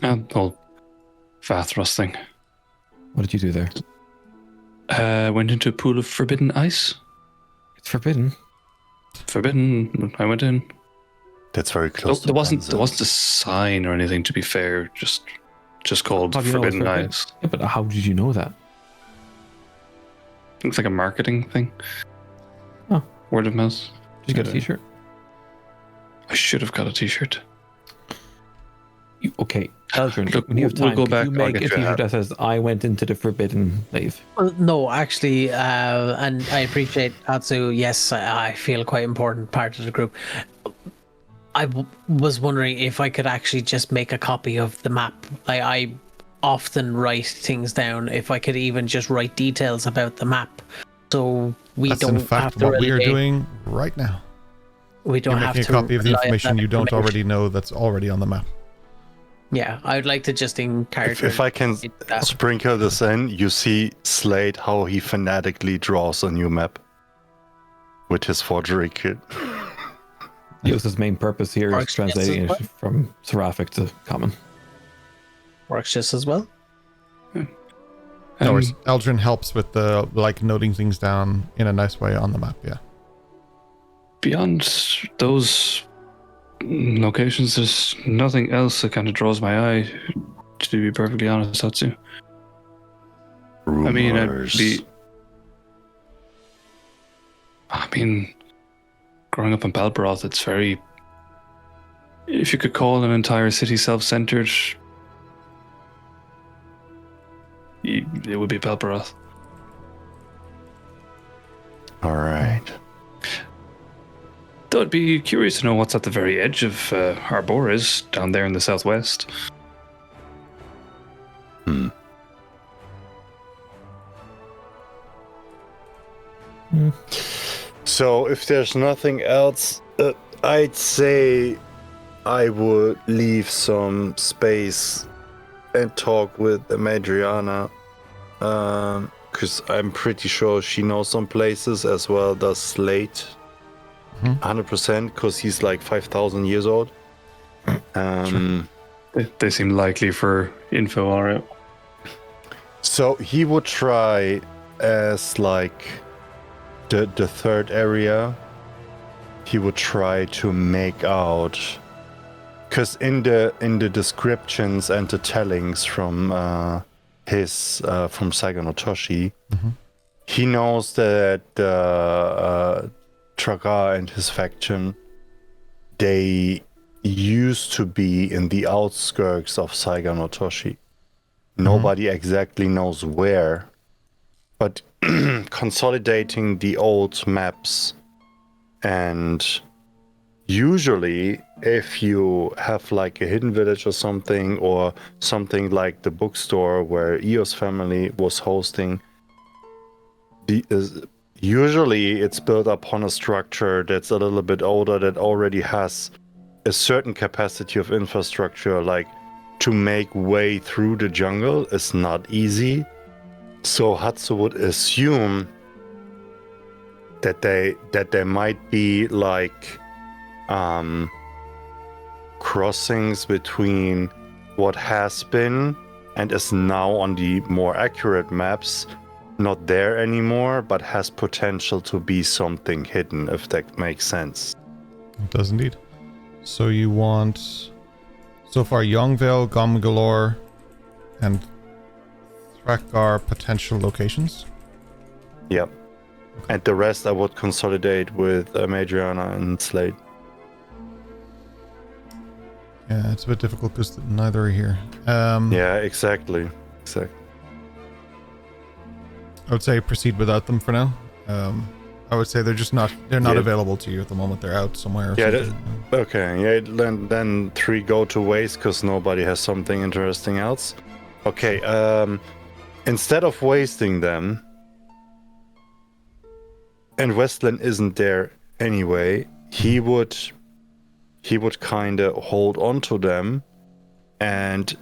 Whole Vathros thing. What did you do there? Went into a pool of forbidden ice. It's forbidden. Forbidden. I went in. That's very close. There wasn't a sign or anything. To be fair, just called forbidden ice. Yeah, but how did you know that? It's like a marketing thing. Oh, word of mouth. Did you get a T-shirt? I should have got a T-shirt. Okay, Eldrin, look, when you have time, we'll go back. You make a T-shirt that says "I went into the forbidden lave." No, actually, and I appreciate Atsu. Yes, I feel quite important part of the group. I was wondering if I could actually just make a copy of the map. I often write things down. If I could even just write details about the map, so That's in fact what we are doing right now. We don't You're have making to a copy of the information you don't already know that's already on the map. Yeah, I'd like to just in character. If I can that. sprinkle this in, you see Slate how he fanatically draws a new map with his forgery kit. Eos's main purpose here is Works just translating as it from Seraphic to Common. Works just as well. No worries. Eldrin helps with the noting things down in a nice way on the map. Yeah. Beyond those locations, there's nothing else that kind of draws my eye. To be perfectly honest, Satsu. Rumors. I mean, growing up in Palbroth, it's very. If you could call an entire city self-centered, it would be Palbroth. All right. Though I'd be curious to know what's at the very edge of Arboris down there in the southwest. So if there's nothing else, I'd say I would leave some space and talk with Madriana, because I'm pretty sure she knows some places as well. Does Slate 100%, because he's like 5,000 years old. They seem likely for info, alright. So he would try as like the third area. He would try to make out, because in the descriptions and the tellings from from Saigon Otoshi, he knows that Tragar and his faction, they used to be in the outskirts of Saigon Otoshi. Nobody exactly knows where, but consolidating the old maps, and usually if you have like a hidden village or something like the bookstore where Eos family was hosting, usually it's built upon a structure that's a little bit older, that already has a certain capacity of infrastructure. Like, to make way through the jungle is not easy. So Hatsu would assume that there might be like crossings between what has been and is now on the more accurate maps not there anymore, but has potential to be something hidden, if that makes sense. It does indeed. So you want, so far, Youngvale, Gomgalore, and Thrakgar potential locations? Yep. And the rest I would consolidate with Madriana and Slate. Yeah, it's a bit difficult because neither are here. Yeah, exactly. I would say proceed without them for now. I would say they're not available to you at the moment. They're out somewhere. Okay. Yeah. Then 3 go to waste because nobody has something interesting else. Okay. Instead of wasting them, and Weslyn isn't there anyway, he would kind of hold on to them, and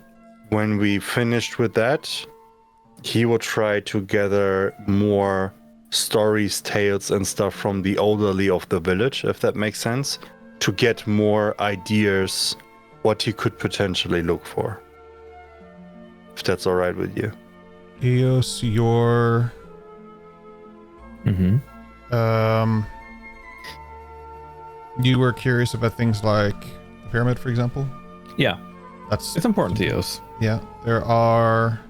when we finished with that, he would try to gather more stories, tales, and stuff from the elderly of the village, if that makes sense, to get more ideas what he could potentially look for. If that's all right with you. Eos, your... you were curious about things like the pyramid, for example? Yeah. It's important to Eos. Yeah. There are...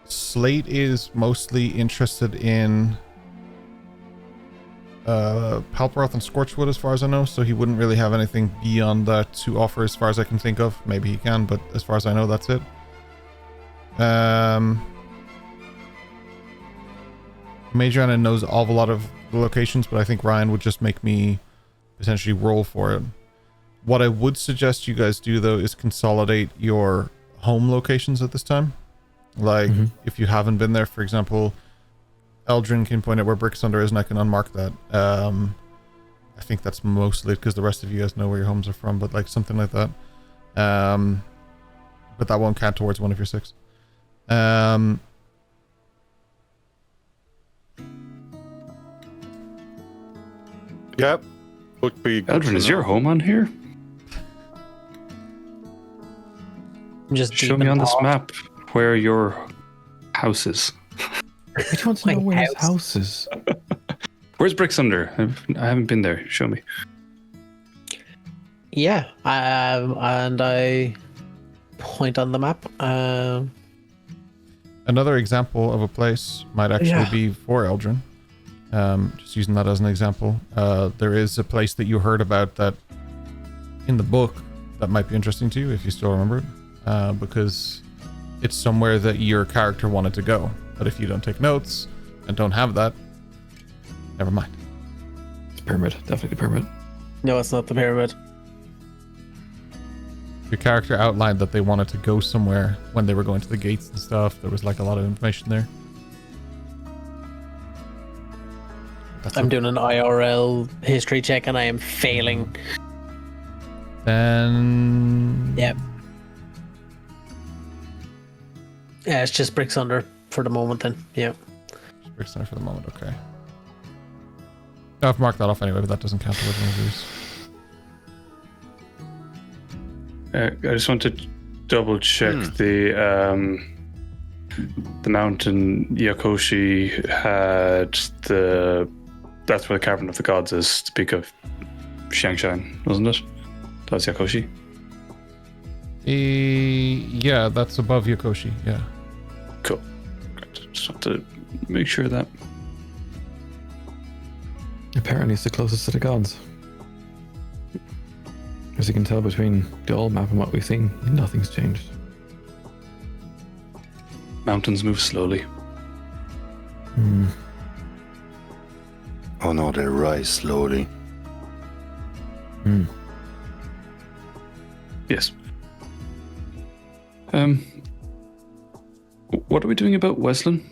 Slate is mostly interested in Palproth and Scorchwood, as far as I know, so he wouldn't really have anything beyond that to offer, as far as I can think of. Maybe he can, but as far as I know, that's it. Majorana knows an awful lot of the locations, but I think Ryan would just make me potentially roll for it. What I would suggest you guys do, though, is consolidate your home locations at this time. Like, if you haven't been there, for example, Eldrin can point out where Bricksunder is, and I can unmark that. I think that's mostly because the rest of you guys know where your homes are from, but like something like that. But that won't count towards one of your 6. Yep. Would be good Eldrin, to is know. your home on here? I'm just Show deep me in on this thought. map where your house is. I just want to know My where his house. house is. Where's Bricks Under? I haven't been there. Show me. Yeah, and I point on the map. Another example of a place might actually Yeah. be for Eldrin. Just using that as an example. There is a place that you heard about that in the book that might be interesting to you if you still remember it, because it's somewhere that your character wanted to go. But if you don't take notes and don't have that, never mind. It's pyramid, definitely pyramid. No, it's not the pyramid. Your character outlined that they wanted to go somewhere when they were going to the gates and stuff. There was like a lot of information there. That's I'm it. doing an IRL history check and I am failing. Then Yep. Yeah, it's just Bricks Under for the moment then. Yeah. Just breaks down for the moment. Okay. I've marked that off anyway, but that doesn't count towards one of these. I just want to double check the mountain Yakoshi had the. That's where the Cavern of the Gods is. Speak of Xiangshan, wasn't it? That's Yakoshi. Yeah, that's above Yokoshi. Yeah. Cool. Great. Just want to make sure of that. Apparently it's the closest to the gods. As you can tell between the old map and what we've seen, nothing's changed. Mountains move slowly. Oh no, they rise slowly. Yes. What are we doing about Weslyn?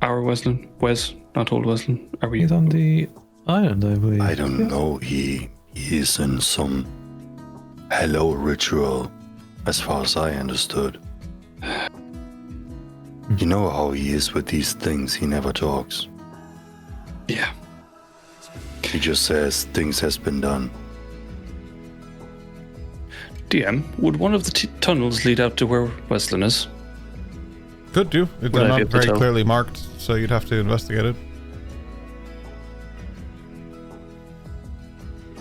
Our Weslyn? Wes, not old Weslyn. Are we? He's on the island, I believe. I don't know. He is in some hello ritual, as far as I understood. You know how he is with these things. He never talks. Yeah. He just says things has been done. DM, would one of the tunnels lead out to where Weslyn is? Could do. They're I be not able to very tell? clearly marked, so you'd have to investigate it.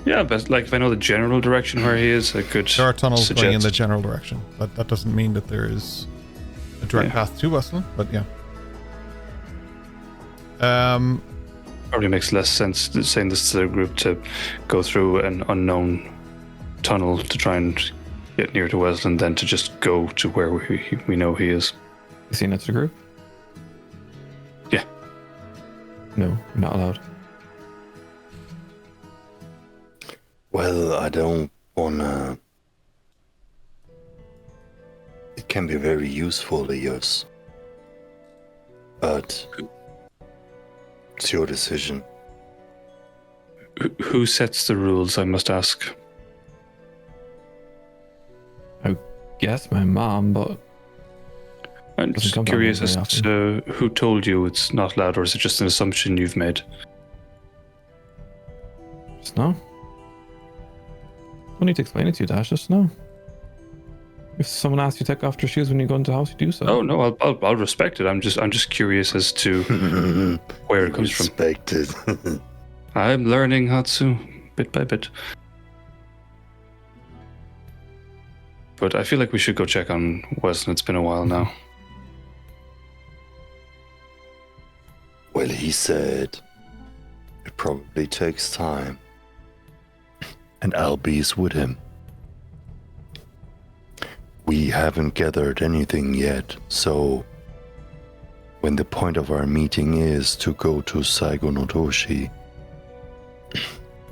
Yeah, but like if I know the general direction where he is, I could. There are tunnels going in the suggest- general direction. That doesn't mean that there is a direct Yeah. path to Weslyn, but yeah. Probably makes less sense saying this to the group to go through an unknown tunnel to try and get near to Weslyn than to just go to where we know he is. You seen it to the group? Yeah. No, you're not allowed. Well, I don't wanna. It can be very useful, yes. But it's your decision. Who sets the rules, I must ask? Yes, my mom, but I'm Doesn't just come down curious very as to who told you it's not allowed, or is it just an assumption you've made? just no. Don't need to explain it to you, Dash. Just no. If someone asks you to take off your shoes when you go into the house, you do so. Oh no, I'll respect it. I'm just curious as to where it comes from. Respected. I'm learning, Hatsu, bit by bit. But I feel like we should go check on Weslyn. It's been a while now. Well, he said it probably takes time. And Albie's with him. We haven't gathered anything yet, so when the point of our meeting is to go to Saigo no Toshi,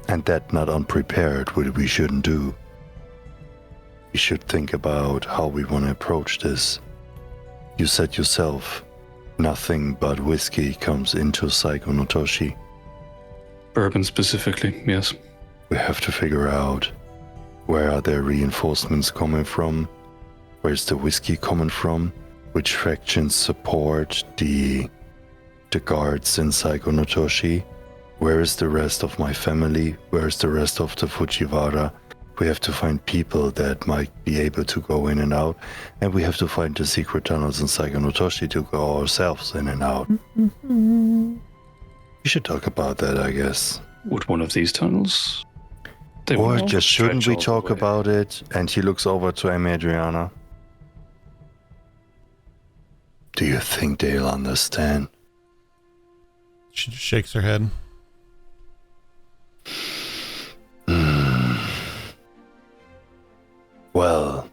and that not unprepared, what we shouldn't do. We should think about how we want to approach this. You said yourself, nothing but whiskey comes into Saigo no Toshi. Bourbon specifically, yes. We have to figure out Where are their reinforcements coming from? Where's the whiskey coming from? Which factions support the guards in Saigonotoshi? Where is the rest of my family? Where is the rest of the Fujiwara? We have to find people that might be able to go in and out, and we have to find the secret tunnels in Saigonotoshi to go ourselves in and out. We should talk about that, I guess. Would one of these tunnels? They Or won't just stretch shouldn't we all the talk way. about it? And he looks over to Adriana. Do you think they'll understand? She just shakes her head. Well,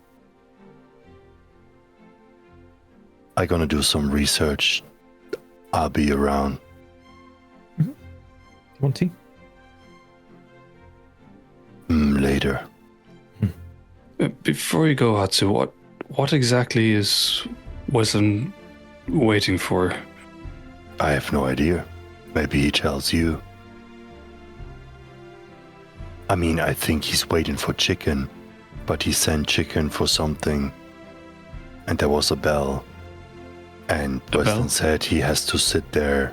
I'm gonna do some research. I'll be around. Want tea? Later. Before you go, Hatsu, what exactly is Weslyn waiting for? I have no idea. Maybe he tells you. I mean, I think he's waiting for chicken, but he sent chicken for something. And there was a bell. And The Weslyn bell? said he has to sit there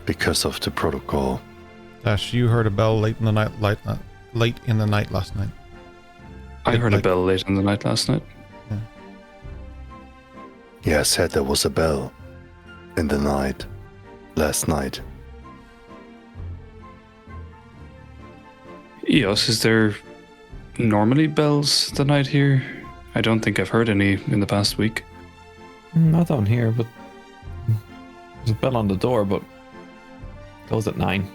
because of the protocol. Dash, you heard a bell late in the night last night. I heard a Like- bell late in the night last night. Yeah, I said there was a bell in the night, last night. Eos, is there normally bells the night here? I don't think I've heard any in the past week. Not on here, but there's a bell on the door, but closed at 9.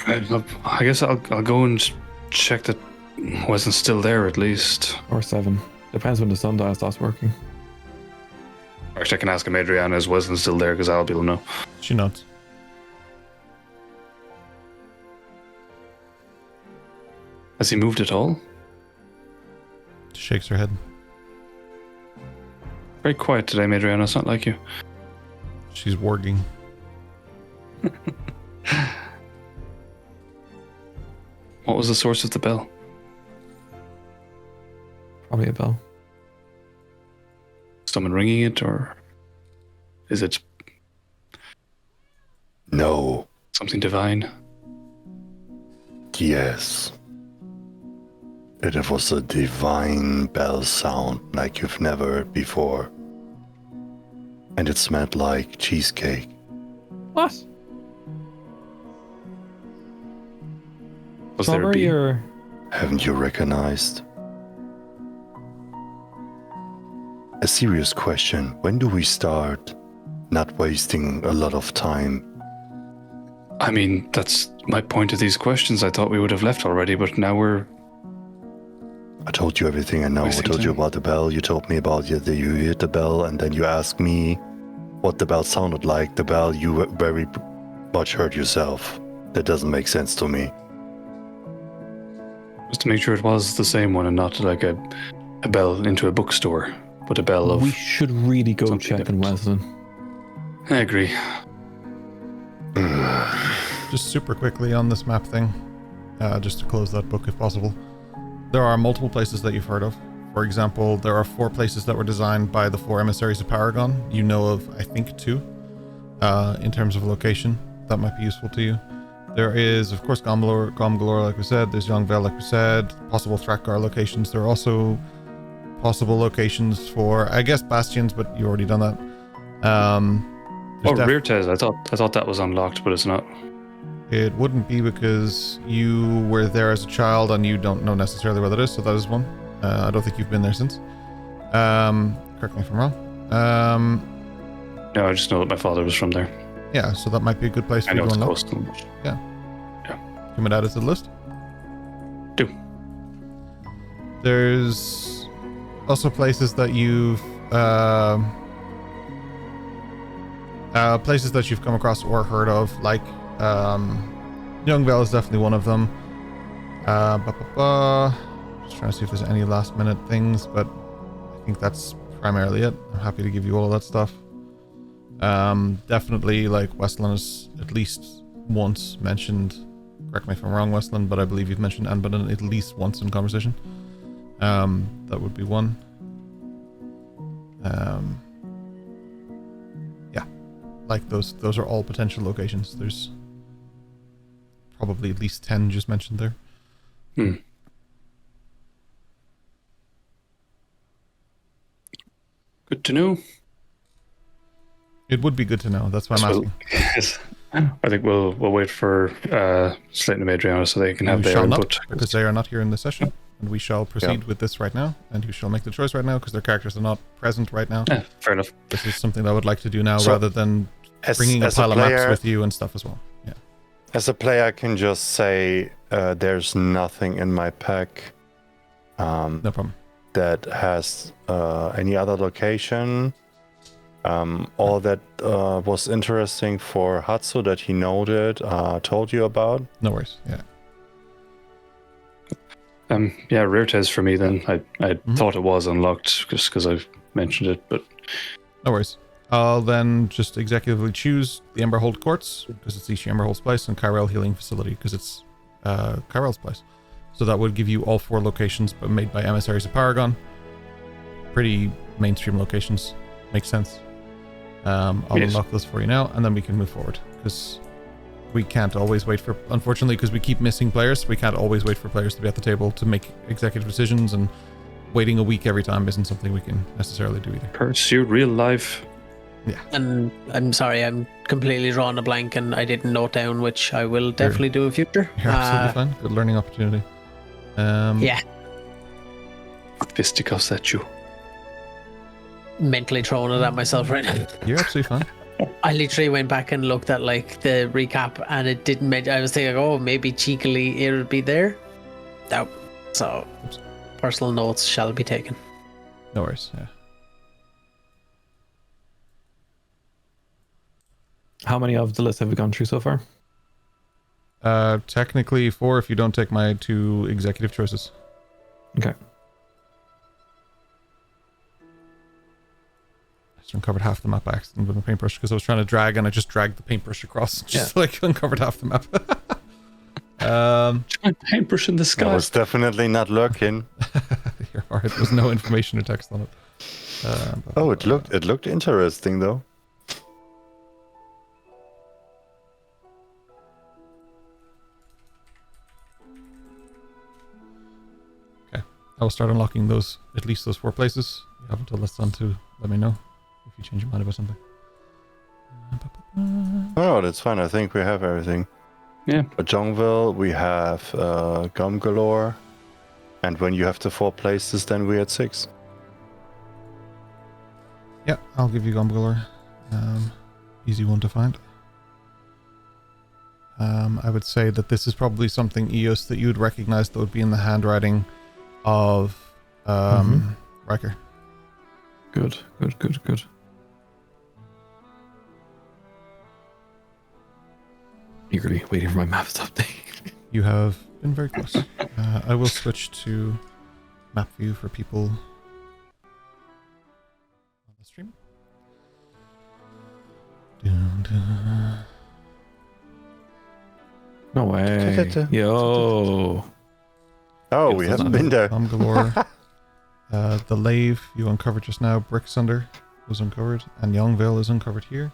I guess I'll go and check that Weslyn's still there at least. Or 7. Depends when the sundial starts working. Actually, I can ask him, Adriana, is Weslyn still there? Because I'll be able to know. She nods. Has he moved at all? She shakes her head. Very quiet today, Adriana. It's not like you. She's warging. What was the source of the bell? Probably a bell. Someone ringing it, or is it No. something divine? Yes. It was a divine bell sound like you've never heard before. And it smelled like cheesecake. What? Was there a Strawberry bee? or Haven't you recognized? A serious question. When do we start not wasting a lot of time? I mean, that's my point of these questions. I thought we would have left already, but now we're... I told you everything I know. I Wasting told you time. about the bell. You told me about you heard the bell, and then you asked me what the bell sounded like. The bell you very much heard yourself. That doesn't make sense to me. Just to make sure it was the same one and not like a bell into a bookstore, but a bell of... we should really go something check on different. Weslyn. I agree. Just super quickly on this map thing, just to close that book if possible. There are multiple places that you've heard of. For example, there are 4 places that were designed by the 4 emissaries of Paragon. You know of, I think, 2 in terms of location. That might be useful to you. There is, of course, Gomgalore, like we said. There's Youngvale, like we said. Possible Thrakgar locations. There are also possible locations for, I guess, Bastions, but you already done that. There's Rear Tez. I thought that was unlocked, but it's not. It wouldn't be because you were there as a child and you don't know necessarily where that is, so that is one. I don't think you've been there since. Correct me if I'm wrong. No, I just know that my father was from there. Yeah, so that might be a good place I for know you to it's unlock. coastal. Can we add it to the list? Do. There's also places that you've come across or heard of, like Youngvale is definitely one of them. Just trying to see if there's any last minute things, but I think that's primarily it. I'm happy to give you all of that stuff. Definitely, like, Weslyn has at least once mentioned correct me if I'm wrong, Weslyn, but I believe you've mentioned Anbadan at least once in conversation. That would be one. Yeah, like those are all potential locations. There's probably at least 10 just mentioned there. Good to know. It would be good to know. That's why I'm asking. Yes. I think we'll wait for Slate and Adriana so they can have You their shall input. not, because they are not here in the session, and we shall proceed with this right now. And you shall make the choice right now because their characters are not present right now. Yeah, fair enough. This is something that I would like to do now, So, rather than bringing a pile of maps with you and stuff as well. Yeah. As a player, I can just say there's nothing in my pack No problem. that has any other location. All that was interesting for Hatsu that he noted, told you about. No worries. Yeah. Yeah, Reartez for me then. I thought it was unlocked just because I've mentioned it, but No worries. I'll then just executively choose the Emberhold Courts because it's Ishi Emberhold's place, and Kyrell Healing Facility because it's Kyrell's place. So that would give you all 4 locations, but made by emissaries of Paragon. Pretty mainstream locations. Makes sense. I'll unlock those for you now, and then we can move forward because we can't always wait for. Unfortunately, because we keep missing players, we can't always wait for players to be at the table to make executive decisions, and waiting a week every time isn't something we can necessarily do either. pursue real life. Yeah. And I'm sorry, I'm completely drawing a blank and I didn't note down, which I will definitely do in future. You're absolutely fine. Good learning opportunity. Yeah, Fisticuffs at you. mentally throwing it at myself right now. You're absolutely fine. I literally went back and looked at like the recap and it didn't mention. I was thinking, oh, maybe cheekily it would be there. No. So, personal notes shall be taken. No worries. Yeah. How many of the list have we gone through so far? Technically 4 if you don't take my 2 executive choices. Okay. I just uncovered half the map by accident with my paintbrush because I was trying to drag and I just dragged the paintbrush across. Just like uncovered half the map. Paintbrush in the I sky. was definitely not lurking. You're right. There was no information or text on it. Oh, it looked interesting though. I will start unlocking those, at least those 4 places. You have until that's done to let me know if you change your mind about something. Oh, that's fine. I think we have everything. Yeah. For Jongville, we have Gum Galore. And when you have the 4 places, then we're at 6. Yeah, I'll give you Gomgalore. Easy one to find. I would say that this is probably something, Eos, that you would recognize that would be in the handwriting of Riker. Good. Eagerly waiting for my maps to update. You have been very close. I will switch to map view for people on the stream. No way. Yo. Oh, Yes, we that's haven't not been there. Galore. The Lave you uncovered just now. Bricksunder was uncovered. And Youngville is uncovered here.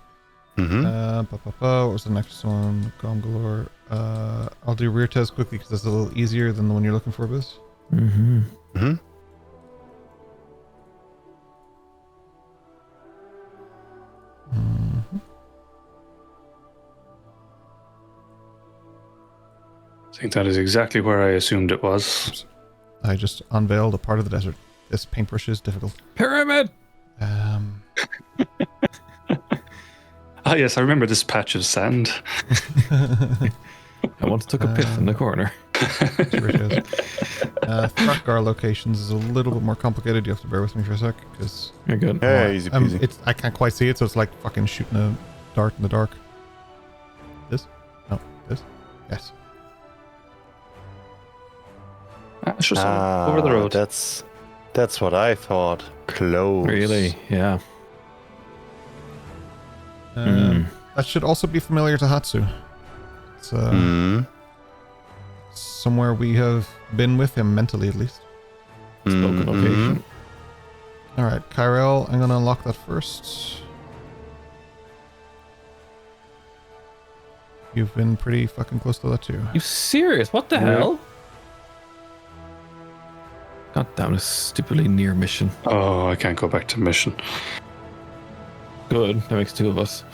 What was the next one? Galore. I'll do rear test quickly because it's a little easier than the one you're looking for, Biz. I think that is exactly where I assumed it was. I just unveiled a part of the desert. This paintbrush is difficult. Pyramid! Ah, yes, I remember this patch of sand. I once took a piss in the corner. Thrakgar locations is a little bit more complicated. You have to bear with me for a sec because You're good. Yeah, easy peasy. I can't quite see it, so it's like fucking shooting a dart in the dark. This? No, this? Yes. It's just over the road. That's what I thought. Close. Really? Yeah. That should also be familiar to Hatsu. It's somewhere we have been with him mentally, at least. Spoken location. All right, Kyrell, I'm gonna unlock that first. You've been pretty fucking close to that too. You serious? What the hell? God damn, a stupidly near mission. Oh, I can't go back to mission. Good, that makes 2 of us.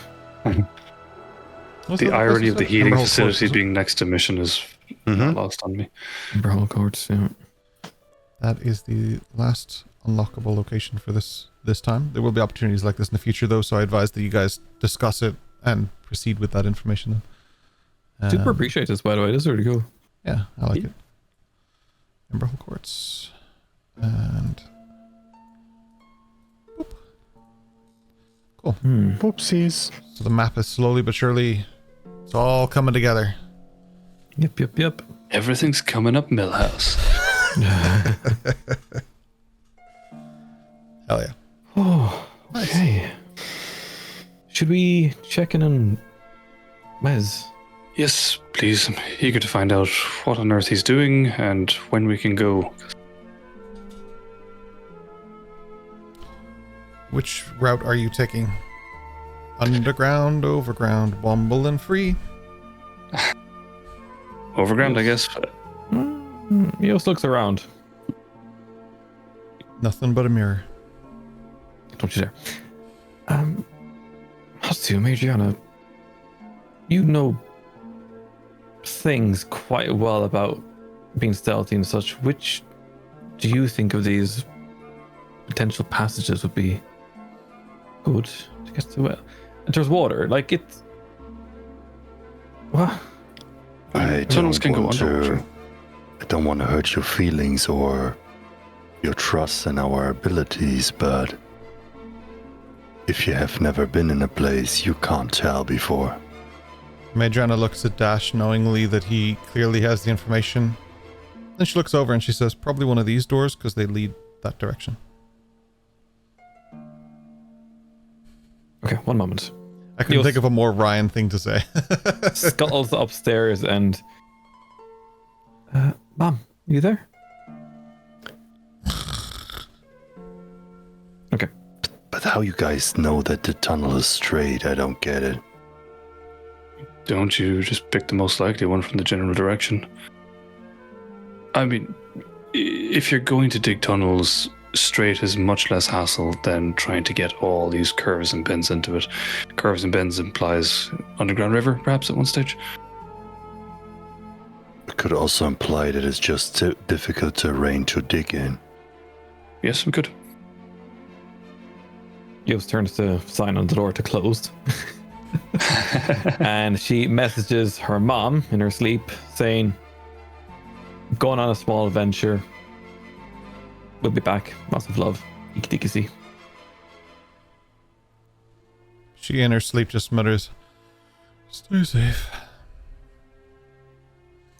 What's The that- irony of what's the that? healing Emerald facility Course, is it? being next to mission is lost on me. Brawl courts, yeah. That is the last unlockable location for this time. There will be opportunities like this in the future, though, so I advise that you guys discuss it and proceed with that information. Then. Super appreciate this, by the way. This is really cool. Yeah, I like it. Emerald Quartz. And... Boop. Cool. Whoopsies. So the map is slowly but surely... It's all coming together. Yep. Everything's coming up Millhouse. Hell yeah. Oh, okay. Should we check in on Wes? Yes, please. I'm eager to find out what on earth he's doing and when we can go. Which route are you taking? Underground, overground, womble and free? Overground, I guess. He also looks around. Nothing but a mirror. Don't you dare. Hatsu, Adriana, you know things quite well about being stealthy and such. Which do you think of these potential passages would be good to get to? Well, there's water, like it's... What? Tunnels can go underwater. I don't want to hurt your feelings or your trust in our abilities, but if you have never been in a place you can't tell before. Madrona looks at Dash knowingly that he clearly has the information. Then she looks over and she says, probably one of these doors because they lead that direction. Okay, one moment. I couldn't think of a more Ryan thing to say. Scuttles upstairs and... Mom, you there? Okay. But how you guys know that the tunnel is straight, I don't get it. Don't you just pick the most likely one from the general direction? I mean, if you're going to dig tunnels, straight is much less hassle than trying to get all these curves and bends into it. Curves and bends implies underground river, perhaps, at one stage. It could also imply that it's just too difficult terrain to dig in. Yes, we could. Yos turns the sign on the door to closed. And she messages her mom in her sleep saying, going on a small adventure. We'll be back. Lots of love. Ikki-tikki-see. She in her sleep just mutters, stay safe.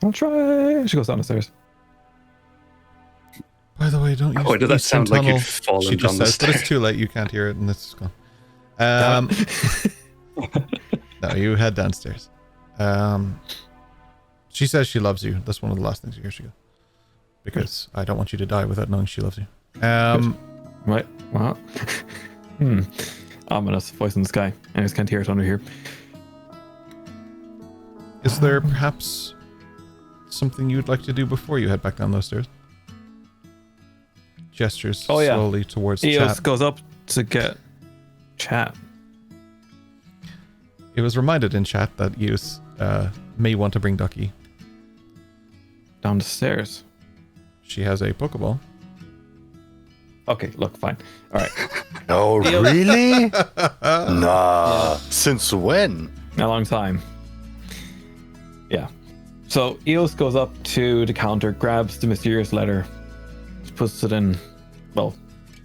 I'll try. She goes down the stairs. By the way, don't use Oh, did that Eastern sound like Tunnel. you'd fallen She just down the says, but it's stairs? too late. You can't hear it, and it's gone. No, you head downstairs. She says she loves you. That's one of the last things you hear. She goes, because I don't want you to die without knowing she loves you. Right. Wow. Ominous voice in the sky. I just can't hear it under here. Is there perhaps something you'd like to do before you head back down those stairs? Gestures slowly towards Eos chat. goes up to get chat. It was reminded in chat that Eos may want to bring Ducky. Down the stairs. She has a Pokeball. Okay, look, fine. All right. Oh, really? Nah. Since when? A long time. Yeah. So Eos goes up to the counter, grabs the mysterious letter, puts it in, well,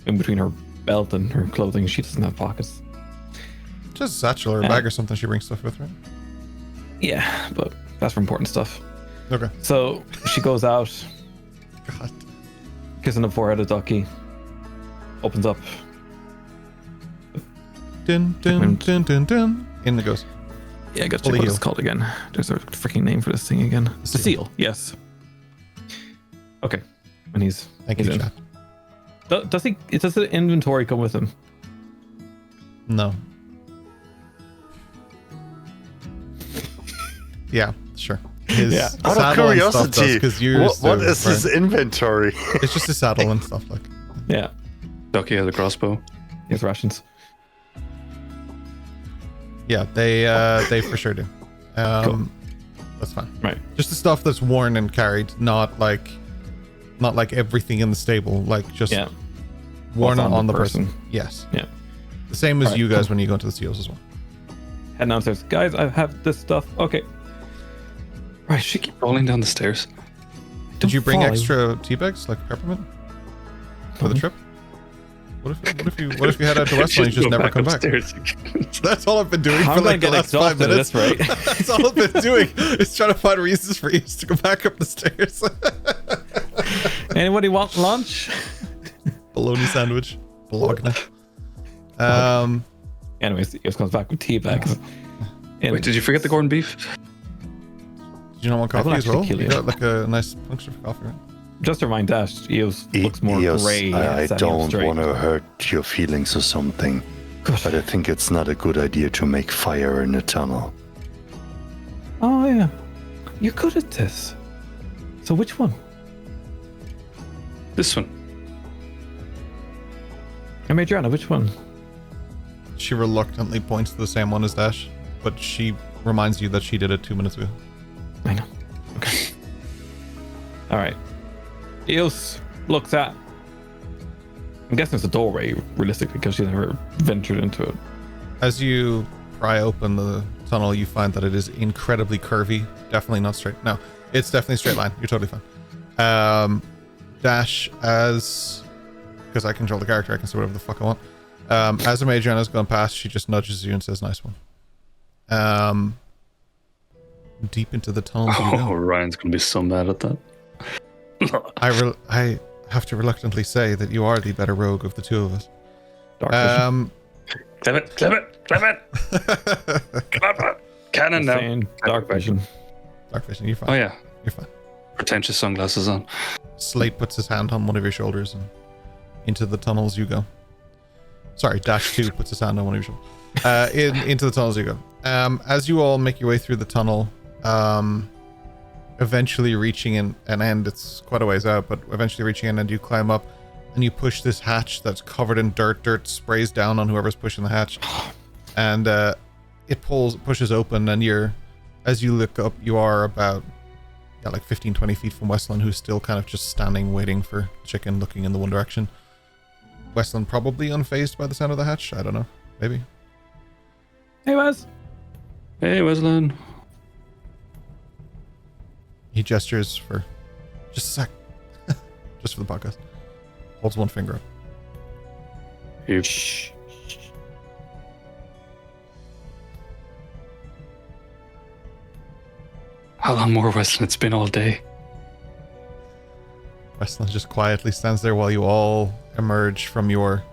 in between her belt and her clothing. She doesn't have pockets. Just a satchel or a bag or something she brings stuff with, right? Yeah, but that's for important stuff. Okay. So she goes out, God. kissing the forehead of Ducky, opens up. Dun, dun, dun, dun, dun. In it goes. Yeah, I gotta check Fully what it's healed. called again. There's a freaking name for this thing again. The seal. Yes. Okay. And he's Thank he's you, in. chat. Does he? Does the inventory come with him? No. Yeah, sure. His Yeah. Out of saddle and stuff does, curiosity, 'cause yours what do, is his right? inventory? It's just a saddle and stuff like. Yeah. Ducky has a crossbow. He has rations. Yeah, they for sure do. Cool. That's fine. Right. Just the stuff that's worn and carried, not like everything in the stable, like just Yeah. worn What's on the person. Yes. Yeah. The same as Alright, you guys cool. when you go into the seals as well. Head downstairs. Guys, I have this stuff. Okay. Right, she keep rolling down the stairs. Did you bring fall. extra tea bags like peppermint for the trip? What if you head out to Weslyn and you just never come back? upstairs. That's all I've been doing I'm for like the gonna last get 5 minutes. exhausted at this rate. That's all I've been doing is trying to find reasons for you to go back up the stairs. Anybody want lunch? Bologna sandwich, bologna. Anyways, he just comes back with tea bags. Wait, did you forget the corned beef? Did you not want I will coffee as well? actually kill You you. got like a nice puncture for coffee, right? Just to remind Dash, Eos looks more Eos, grey. I standing up don't straight. want to hurt your feelings or something, but I think it's not a good idea to make fire in a tunnel. Oh yeah, you're good at this. So which one? This one. I made Joanna, which one? She reluctantly points to the same one as Dash, but she reminds you that she did it 2 minutes ago. I know. Okay. All right. Eos looks at. I'm guessing it's a doorway, realistically, because she's never ventured into it. As you pry open the tunnel, you find that it is incredibly curvy. Definitely not straight. No, it's definitely a straight line. You're totally fine. Dash, because I control the character, I can say whatever the fuck I want. As Amajiana's gone past, she just nudges you and says, "Nice one." Deep into the tunnel you Oh, go. Ryan's gonna be so mad at that. I have to reluctantly say that you are the better rogue of the two of us. Dark vision. Clip it. Come on. Cannon now. Saying dark vision. Dark vision, you're fine. Oh yeah. You're fine. Pretentious sunglasses on. Slate puts his hand on one of your shoulders and into the tunnels you go. Sorry, Dash 2 puts his hand on one of your shoulders. Into the tunnels you go. As you all make your way through the tunnel, eventually reaching an end, it's quite a ways out, but eventually reaching an end, you climb up and you push this hatch that's covered in dirt. Dirt sprays down on whoever's pushing the hatch. And it pushes open, and as you look up, you are about like 15-20 feet from Weslyn, who's still kind of just standing waiting for chicken, looking in the one direction. Weslyn probably unfazed by the sound of the hatch. I don't know, maybe. Hey, Wes. Hey, Weslyn. He gestures for just a sec. Just for the podcast. Holds one finger up. You. How long more, Weslyn? It's been all day. Weslyn just quietly stands there while you all emerge from your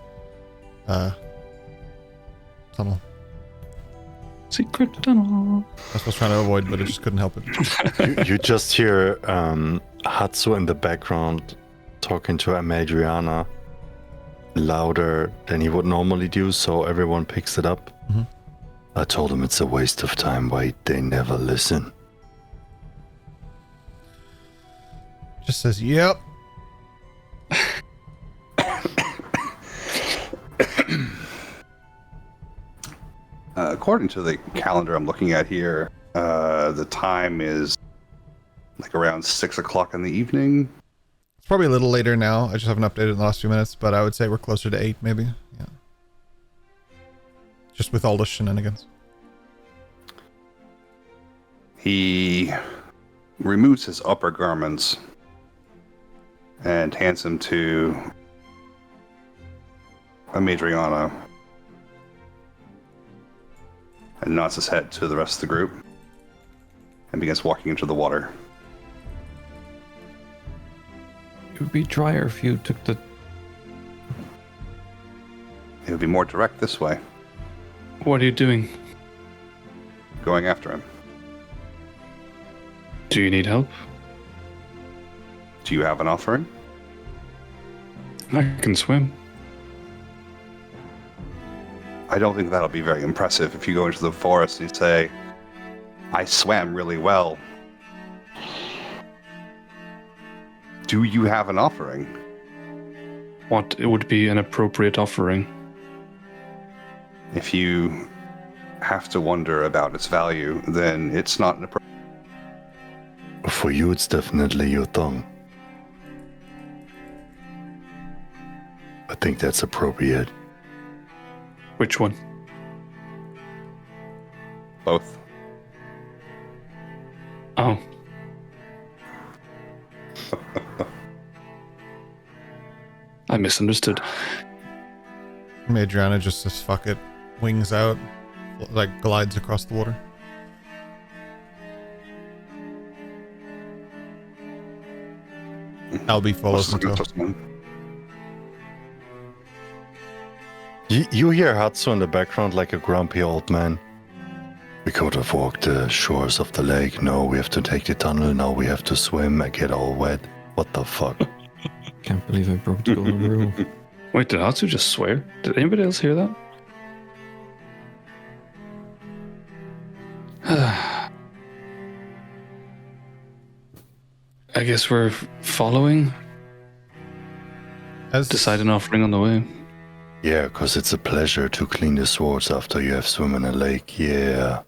tunnel. Secret tunnel. That's what I was trying to avoid, but I just couldn't help it. You just hear Hatsu in the background talking to Amadriana louder than he would normally do, so everyone picks it up. Mhm. I told him it's a waste of time. Why they never listen? Just says, "Yep." According to the calendar I'm looking at here, the time is like around 6 o'clock in the evening. It's probably a little later now. I just haven't updated in the last few minutes, but I would say we're closer to 8, maybe. Yeah. Just with all the shenanigans. He removes his upper garments and hands them to Amadriana and nods his head to the rest of the group and begins walking into the water. It would be drier if you took the. It would be more direct this way. What are you doing? going after him. Do you need help? Do you have an offering? I can swim. I don't think that'll be very impressive if you go into the forest and you say, I swam really well. Do you have an offering? What would be an appropriate offering? If you have to wonder about its value, then it's not an appropriate. For you, it's definitely your tongue. I think that's appropriate. Which one? Both. Oh. I misunderstood. Madriana just says, fuck it. Wings out. Like, glides across the water. Albie follows until... You hear Hatsu in the background like a grumpy old man. We could have walked the shores of the lake. No, we have to take the tunnel. Now we have to swim and get all wet. What the fuck? Can't believe I broke the golden rule. Wait, did Hatsu just swear? Did anybody else hear that? I guess we're following. Decide an offering on the way. Yeah, because it's a pleasure to clean the swords after you have swum in a lake. Yeah.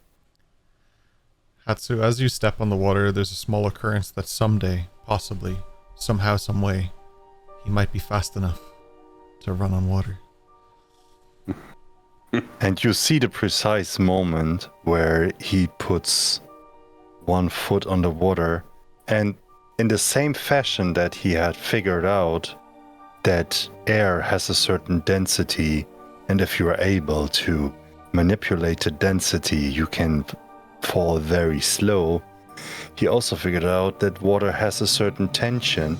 Hatsu, as you step on the water, there's a small occurrence that someday, possibly, somehow, some way, he might be fast enough to run on water. And you see the precise moment where he puts one foot on the water, and in the same fashion that he had figured out that air has a certain density, and if you are able to manipulate the density, you can fall very slow. He also figured out that water has a certain tension,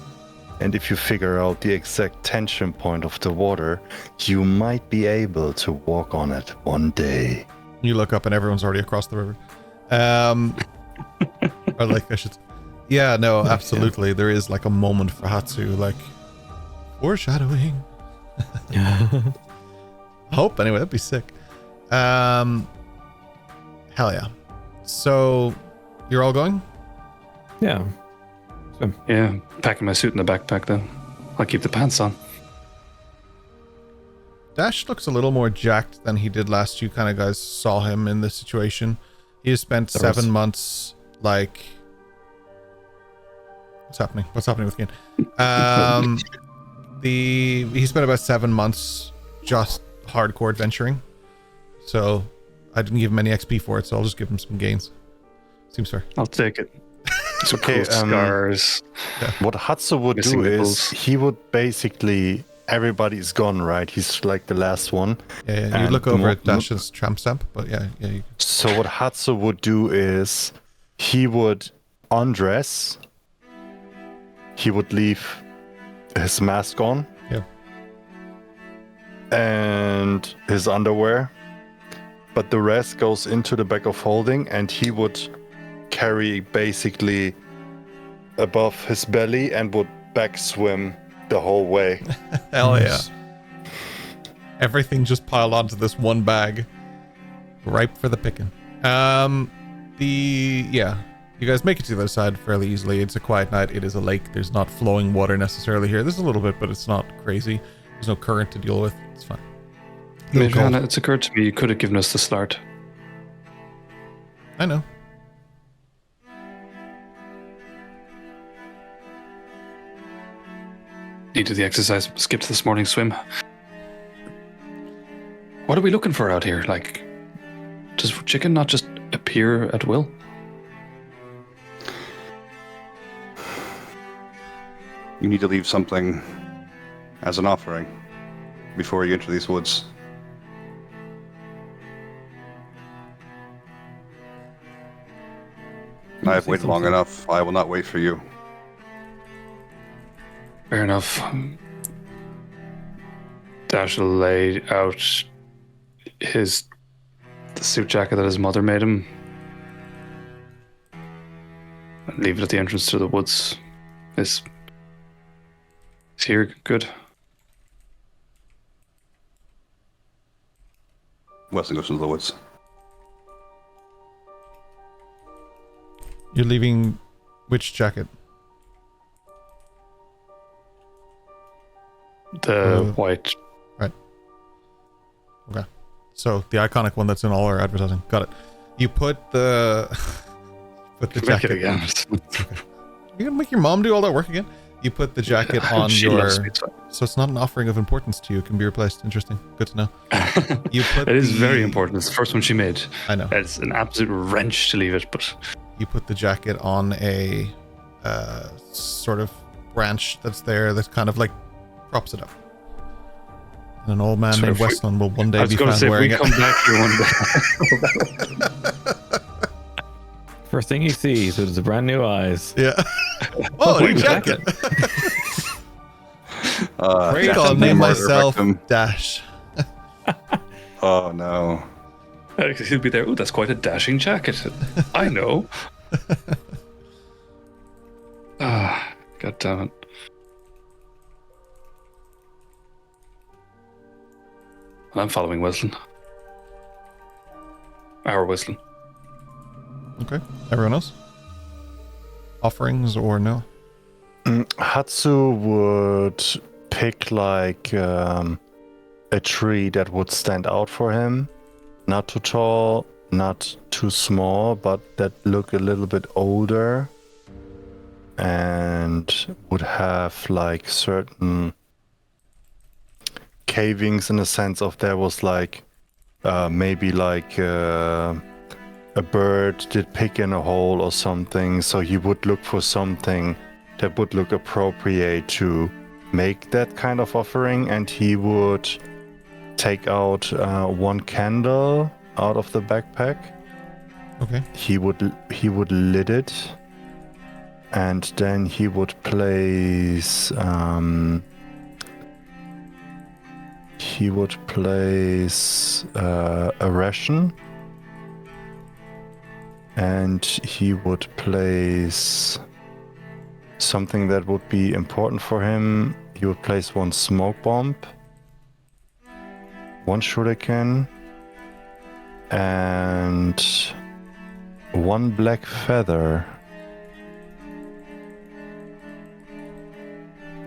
and if you figure out the exact tension point of the water, you might be able to walk on it one day. You look up and everyone's already across the river. Or like I should... Yeah, no, absolutely. There is like a moment for Hatsu, like... Foreshadowing. Hope, anyway, that'd be sick. Hell yeah. So, you're all going? Yeah. Swim. Yeah, packing my suit in the backpack then. I'll keep the pants on. Dash looks a little more jacked than he did last you kind of guys saw him in this situation. He has spent 7 months, like... What's happening? What's happening with Kane? He spent about 7 months just hardcore adventuring. So I didn't give him any XP for it, so I'll just give him some gains. Seems fair. I'll take it. Some Okay, cool scars. What Hatsu would Missing do nipples. is he would basically... Everybody's gone, right? He's like the last one. Yeah, you And look over mo- at Dash's tramp stamp, but yeah. So what Hatsu would do is he would undress. He would leave his mask on. Yeah. And his underwear. But the rest goes into the bag of holding, and he would carry basically above his belly and would back swim the whole way. Hell yeah. Everything just piled onto this one bag. Ripe for the picking. You guys make it to the other side fairly easily. It's a quiet night. It is a lake. There's not flowing water necessarily here. There's a little bit, but it's not crazy. There's no current to deal with. It's fine. Madriana, it's occurred to me you could have given us the start. I know. Needed the exercise, skipped this morning's swim. What are we looking for out here? Like, does chicken not just appear at will? You need to leave something as an offering before you enter these woods. I have waited long enough. I will not wait for you. Fair enough. Dash will lay out the suit jacket that his mother made him Leave it at the entrance to the woods. Is here good? Wesley goes into the woods. You're leaving which jacket? The white. Right. Okay. So the iconic one that's in all our advertising. Got it. You put the Make it jacket again. You're gonna make your mom do all that work again? You put the jacket on She your loves sweet, so- so it's not an offering of importance to you. It can be replaced. Interesting. Good to know. You put It is very the- important. It's the first one she made. I know. It's an absolute wrench to leave it, but You put the jacket on a sort of branch that's there that kind of like props it up. And an old man Sort named of- Weslyn will one I day was be going to found say, if wearing we it. come back here one day. First thing he sees is the brand new eyes. Yeah. Oh, a new Wait, jacket. Great I call on me the myself Dash. Oh no. He'll be there. Oh, that's quite a dashing jacket. I know. God damn it. I'm following Weslyn. Our Weslyn. Okay. Everyone else? Offerings or no? Hatsu would pick like a tree that would stand out for him. Not too tall, not too small, but that look a little bit older. And would have like certain cavings in the sense of there was like maybe like a bird did pick in a hole or something. So he would look for something that would look appropriate to make that kind of offering, and he would take out one candle out of the backpack. Okay. He would lit it, and then he would place a ration, and he would place something that would be important for him. He would place one smoke bomb, one shuriken, and one black feather.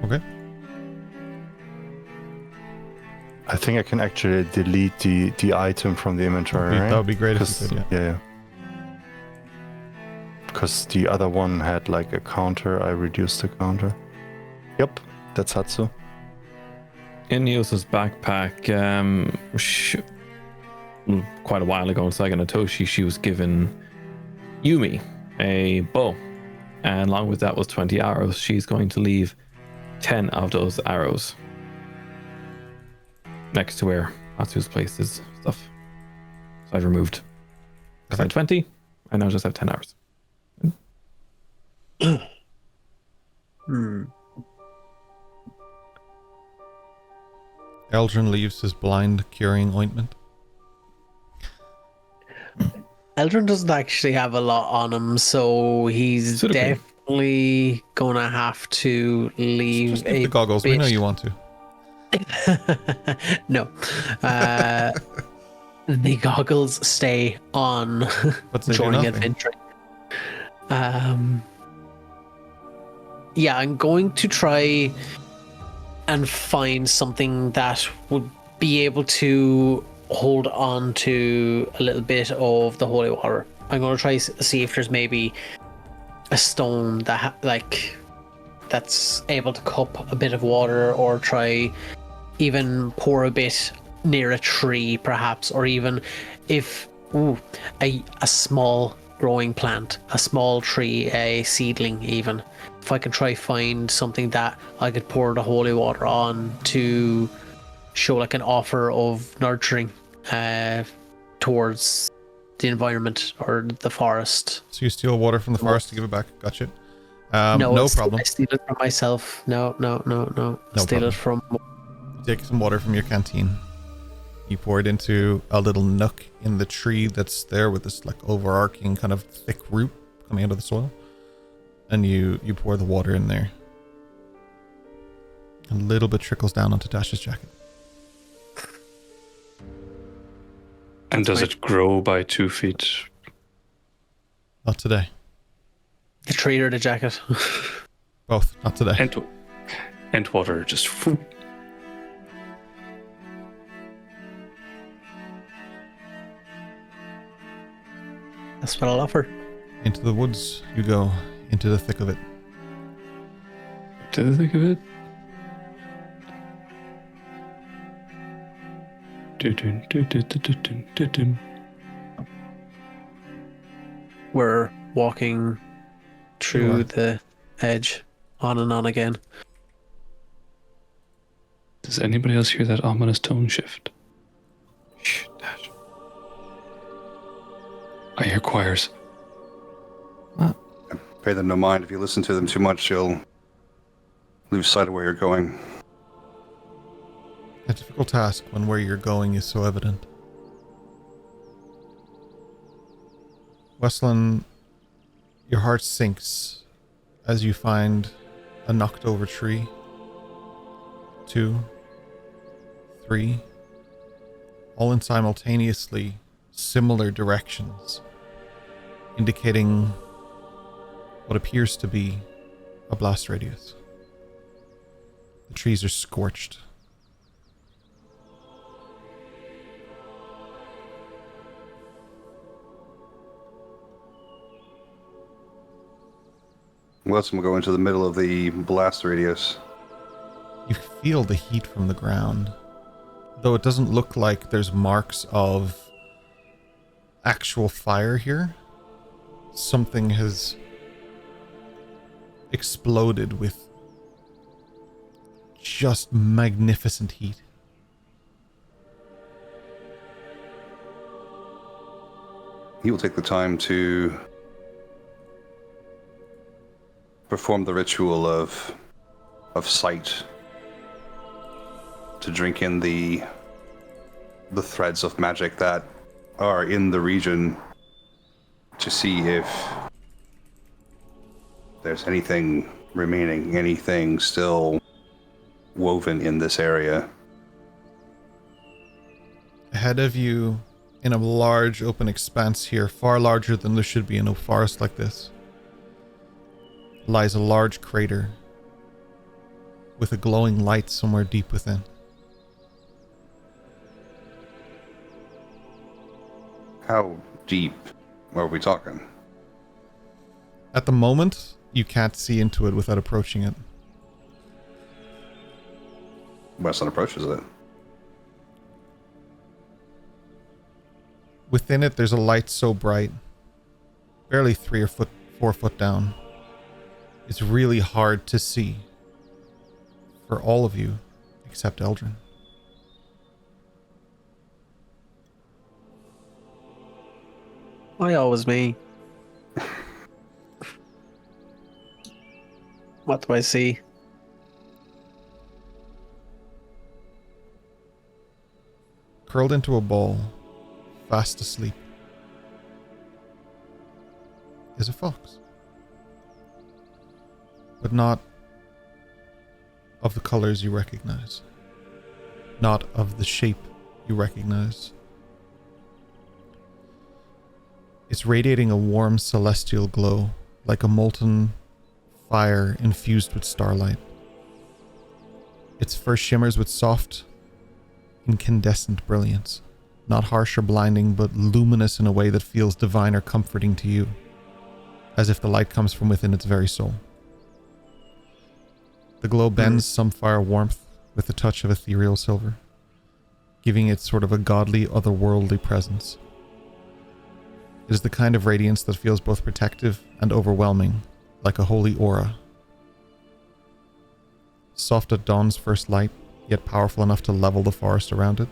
Okay. I think I can actually delete the item from the inventory, right? That would be great if you 'Cause- could, yeah. yeah. Because the other one had like a counter. I reduced the counter. Yep, that's Hatsu. In Yosa's backpack, quite a while ago in Saganatoshi, she was given Yumi a bow, and along with that was 20 arrows. She's going to leave 10 of those arrows next to where Hatsu's placed his stuff. So I've removed. Because I had 20, I now just have 10 arrows. Eldrin leaves his blind curing ointment. Eldrin doesn't actually have a lot on him, so he's Sudocrem. definitely gonna have to leave Just keep a the goggles. We know bit- you want to. No. The goggles stay on But they do during nothing. adventure. Yeah, I'm going to try and find something that would be able to hold on to a little bit of the holy water. I'm going to try see if there's maybe a stone that that's able to cup a bit of water, or try even pour a bit near a tree perhaps, or even if a small growing plant, a small tree, a seedling even. If I can try find something that I could pour the holy water on to show like an offer of nurturing towards the environment or the forest. So you steal water from the forest to give it back. Gotcha. No No problem. I steal it from myself. No. Steal problem. it from. Take some water from your canteen. You pour it into a little nook in the tree that's there with this like overarching kind of thick root coming out of the soil. and you pour the water in there. A little bit trickles down onto Dash's jacket. And does it grow by 2 feet? Not today. The tree or the jacket? Both. Not today. And water just... That's what I'll offer. Into the woods you go, into the thick of it. Did I think of it? We're walking through the edge, on and on again. Does anybody else hear that ominous tone shift? Shh, Dash. I hear choirs. Pay them no mind. If you listen to them too much, you'll lose sight of where you're going. A difficult task when where you're going is so evident. Weslyn, your heart sinks as you find a knocked over tree. 2, 3, all in simultaneously similar directions, indicating what appears to be a blast radius. The trees are scorched. We'll go into the middle of the blast radius. You feel the heat from the ground, though it doesn't look like there's marks of actual fire here. Something has exploded with just magnificent heat. He will take the time to perform the ritual of sight, to drink in the threads of magic that are in the region, to see if there's anything remaining, anything still woven in this area. Ahead of you, in a large open expanse here, far larger than there should be in a forest like this, lies a large crater with a glowing light somewhere deep within. How deep are we talking? At the moment, you can't see into it without approaching it. Weslyn approaches it. Within it, there's a light so bright, barely 3 or 4 foot down. It's really hard to see for all of you, except Eldrin. Why always me? What do I see? Curled into a ball, fast asleep, is a fox. But not of the colors you recognize. Not of the shape you recognize. It's radiating a warm celestial glow, like a molten fire infused with starlight. Its fur shimmers with soft, incandescent brilliance. Not harsh or blinding, but luminous in a way that feels divine or comforting to you, as if the light comes from within its very soul. The glow bends some fire warmth with a touch of ethereal silver, giving it sort of a godly, otherworldly presence. It is the kind of radiance that feels both protective and overwhelming, like a holy aura. Soft at dawn's first light, yet powerful enough to level the forest around it.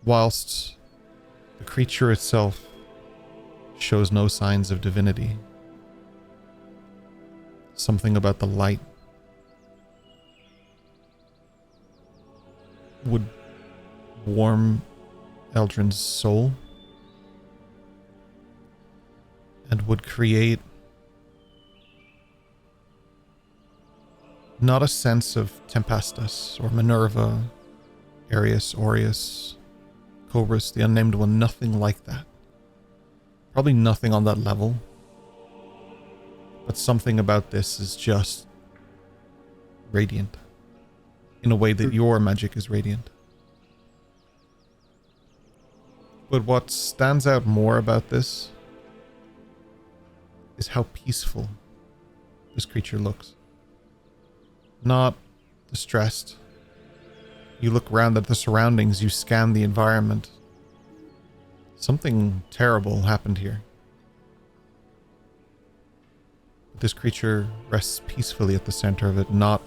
Whilst the creature itself shows no signs of divinity, something about the light would warm Eldrin's soul and would create not a sense of Tempestus or Minerva, Arius, Aureus, Cobras, the Unnamed One, nothing like that. Probably nothing on that level. But something about this is just radiant. In a way that your magic is radiant. But what stands out more about this is how peaceful this creature looks. Not distressed. You look around at the surroundings, you scan the environment. Something terrible happened here. This creature rests peacefully at the center of it, not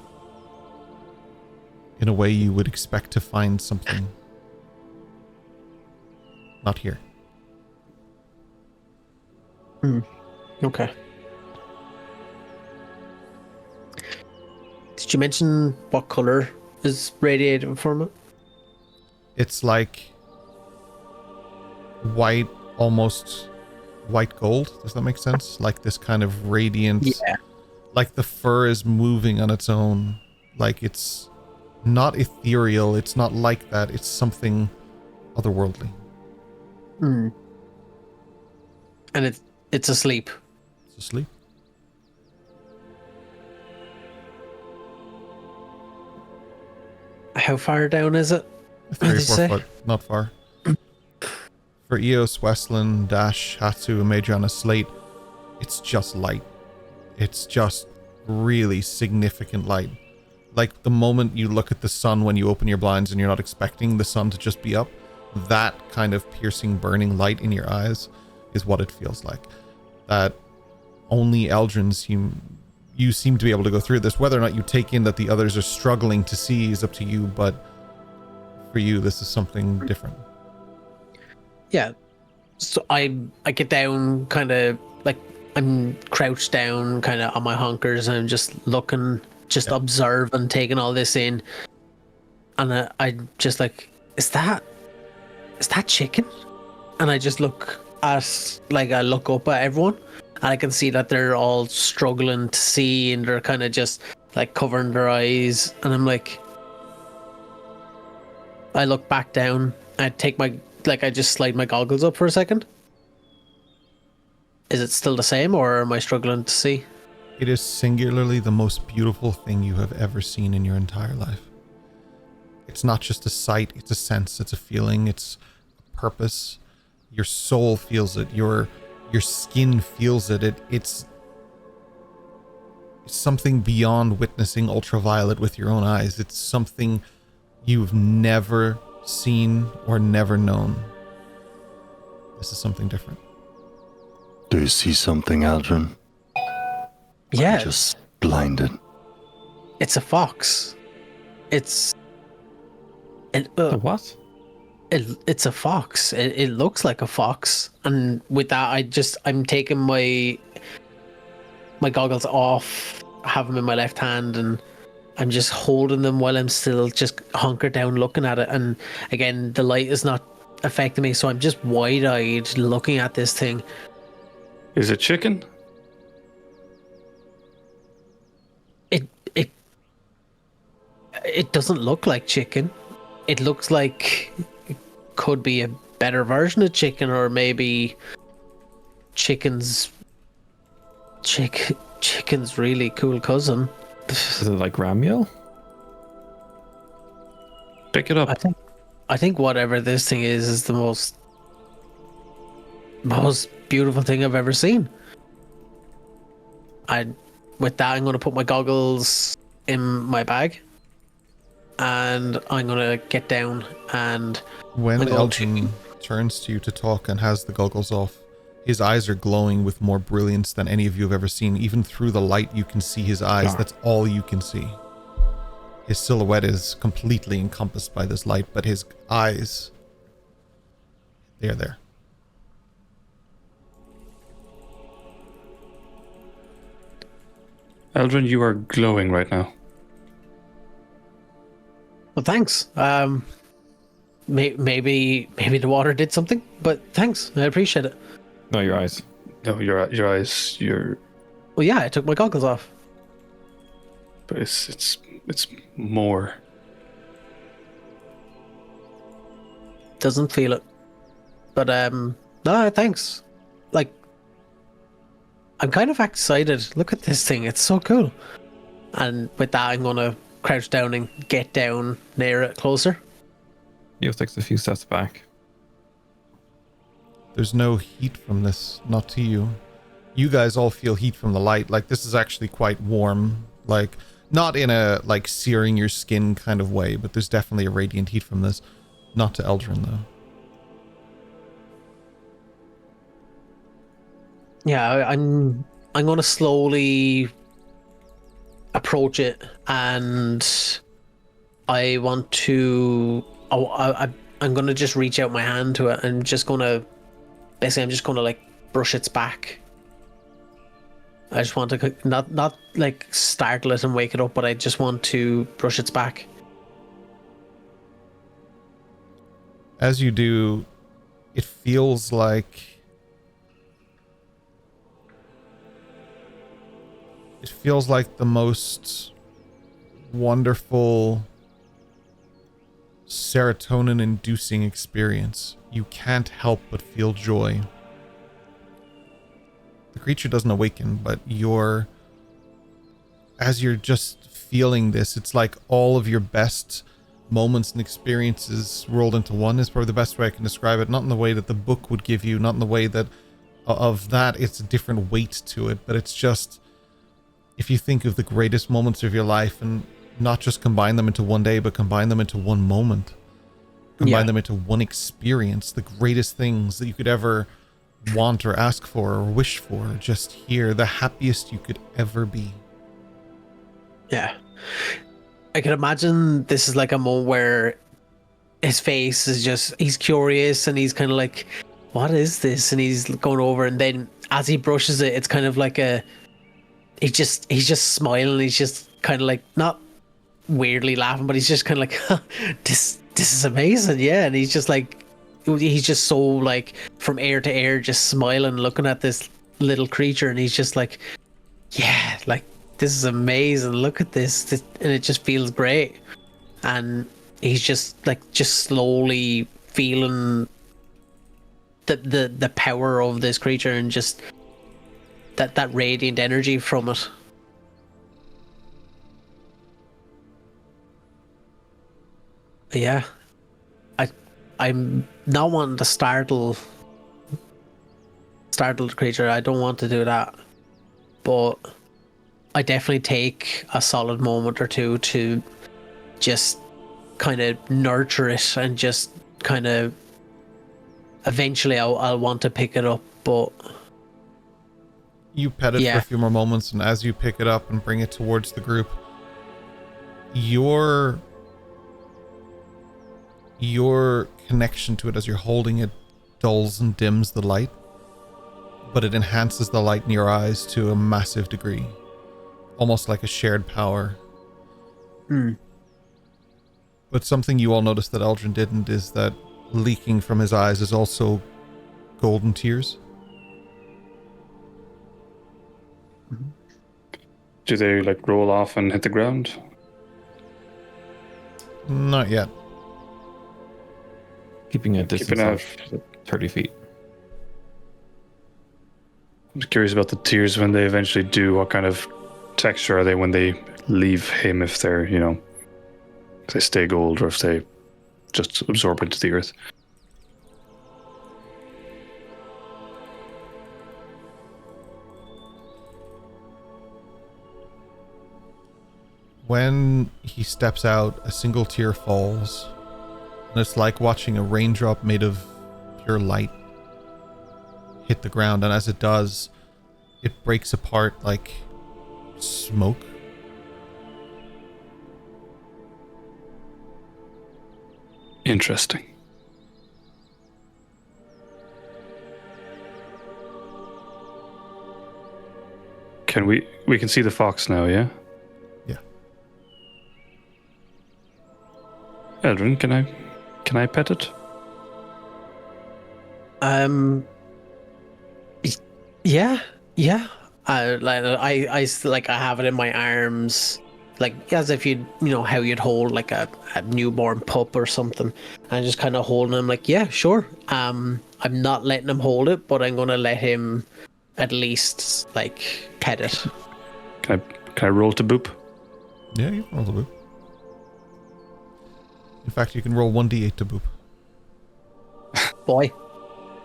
in a way you would expect to find something. Not here. Okay. Did you mention what color is radiating from it? It's like white, almost white gold. Does that make sense? Like this kind of radiant. Yeah. Like the fur is moving on its own. Like it's not ethereal. It's not like that. It's something otherworldly. And it's asleep. It's asleep. How far down is it? 3 or did you 4 say? foot. Not far. For Eos, Weslyn, Dash, Hatsu, and Major on a Slate, it's just light. It's just really significant light. Like the moment you look at the sun when you open your blinds and you're not expecting the sun to just be up, that kind of piercing, burning light in your eyes is what it feels like. That only Eldrins you seem to be able to go through this. Whether or not you take in that the others are struggling to see is up to you, but for you, this is something different. Yeah. So I get down, kind of like I'm crouched down, kind of on my honkers, and I'm just looking, just observing, taking all this in, and I just like, is that chicken? And I just look at, like, I look up at everyone, and I can see that they're all struggling to see, and they're kind of just like covering their eyes, and I'm like, I look back down, I take my, like, I just slide my goggles up for a second. Is it still the same, or am I struggling to see? It is singularly the most beautiful thing you have ever seen in your entire life. It's not just a sight, it's a sense, it's a feeling, it's a purpose. Your soul feels it, your skin feels it. It's something beyond witnessing ultraviolet with your own eyes. It's something you've never seen or never known. This is something different. Do you see something, Aldrin? Yeah, I'm just blinded. it's a fox. It's What? it's a fox. It looks like a fox, and with that, I'm taking my goggles off, have them in my left hand, and I'm just holding them while I'm still just hunkered down looking at it. And again, the light is not affecting me, so I'm just wide-eyed looking at this thing. Is it chicken? It doesn't look like chicken. It looks like it could be a better version of chicken, or maybe chicken's really cool cousin. Is it like Ramiel? Pick it up. I think whatever this thing is the most beautiful thing I've ever seen. With that, I'm going to put my goggles in my bag, and I'm going to get down, and When I'm going Elgin turns to you to talk and has the goggles off, his eyes are glowing with more brilliance than any of you have ever seen. Even through the light, you can see his eyes. That's all you can see. His silhouette is completely encompassed by this light, but his eyes, they're there. Eldrin, you are glowing right now. Well, thanks. Maybe the water did something, but thanks. I appreciate it. No, your eyes. No, your eyes, Well, yeah, I took my goggles off. but it's more. Doesn't feel it. But no, thanks. Like, I'm kind of excited. Look at this thing. It's so cool. And with that, I'm gonna crouch down and get down near it closer. Yo takes a few steps back. There's no heat from this, not to you. You guys all feel heat from the light. Like, this is actually quite warm. Like, not in a, like, searing your skin kind of way, but there's definitely a radiant heat from this. Not to Eldrin, though. Yeah, I'm gonna slowly approach it, and I want to. I'm gonna just reach out my hand to it. I'm just gonna like brush its back. I just want to not like startle it and wake it up, but I just want to brush its back. As you do, it feels like the most wonderful serotonin-inducing experience. You can't help but feel joy. The creature doesn't awaken, but as you're just feeling this, it's like all of your best moments and experiences rolled into one is probably the best way I can describe it. Not in the way that the book would give you, not in the way that it's a different weight to it, but it's just, if you think of the greatest moments of your life and not just combine them into one day, but combine them into one moment, combine them into one experience, the greatest things that you could ever want or ask for or wish for, just here, the happiest you could ever be. Yeah. I can imagine this is like a moment where his face is just, he's curious and he's kind of like, what is this? And he's going over, and then as he brushes it, it's kind of like he's just smiling. He's just kind of like, not weirdly laughing, but he's just kind of like, this is amazing. Yeah. And he's just like, he's just so like from ear to ear, just smiling, looking at this little creature. And he's just like, yeah, like, this is amazing. Look at this. And it just feels great. And he's just slowly feeling the power of this creature and just that radiant energy from it. Yeah. I'm not wanting to startle the creature. I don't want to do that. But I definitely take a solid moment or two to just kind of nurture it, and just kind of eventually I'll want to pick it up. But you pet it for a few more moments, and as you pick it up and bring it towards the group, your connection to it as you're holding it dulls and dims the light, but it enhances the light in your eyes to a massive degree. Almost like a shared power. But something you all noticed that Eldrin didn't is that leaking from his eyes is also golden tears. Do they like roll off and hit the ground? Not yet. Keeping a distance of 30 feet. I'm just curious about the tears when they eventually do. What kind of texture are they when they leave him, if they're, if they stay gold or if they just absorb into the earth? When he steps out, a single tear falls, and it's like watching a raindrop made of pure light hit the ground, and as it does, it breaks apart like smoke. Interesting. Can we can see the fox now, yeah? Yeah. Eldrin, can I pet it? Yeah, yeah. I have it in my arms, like as if how you'd hold like a newborn pup or something. And just kind of holding him, like, yeah, sure. I'm not letting him hold it, but I'm gonna let him at least like pet it. Can I roll to boop? Yeah, you can roll the boop. In fact, you can roll 1d8 to boop. Boy,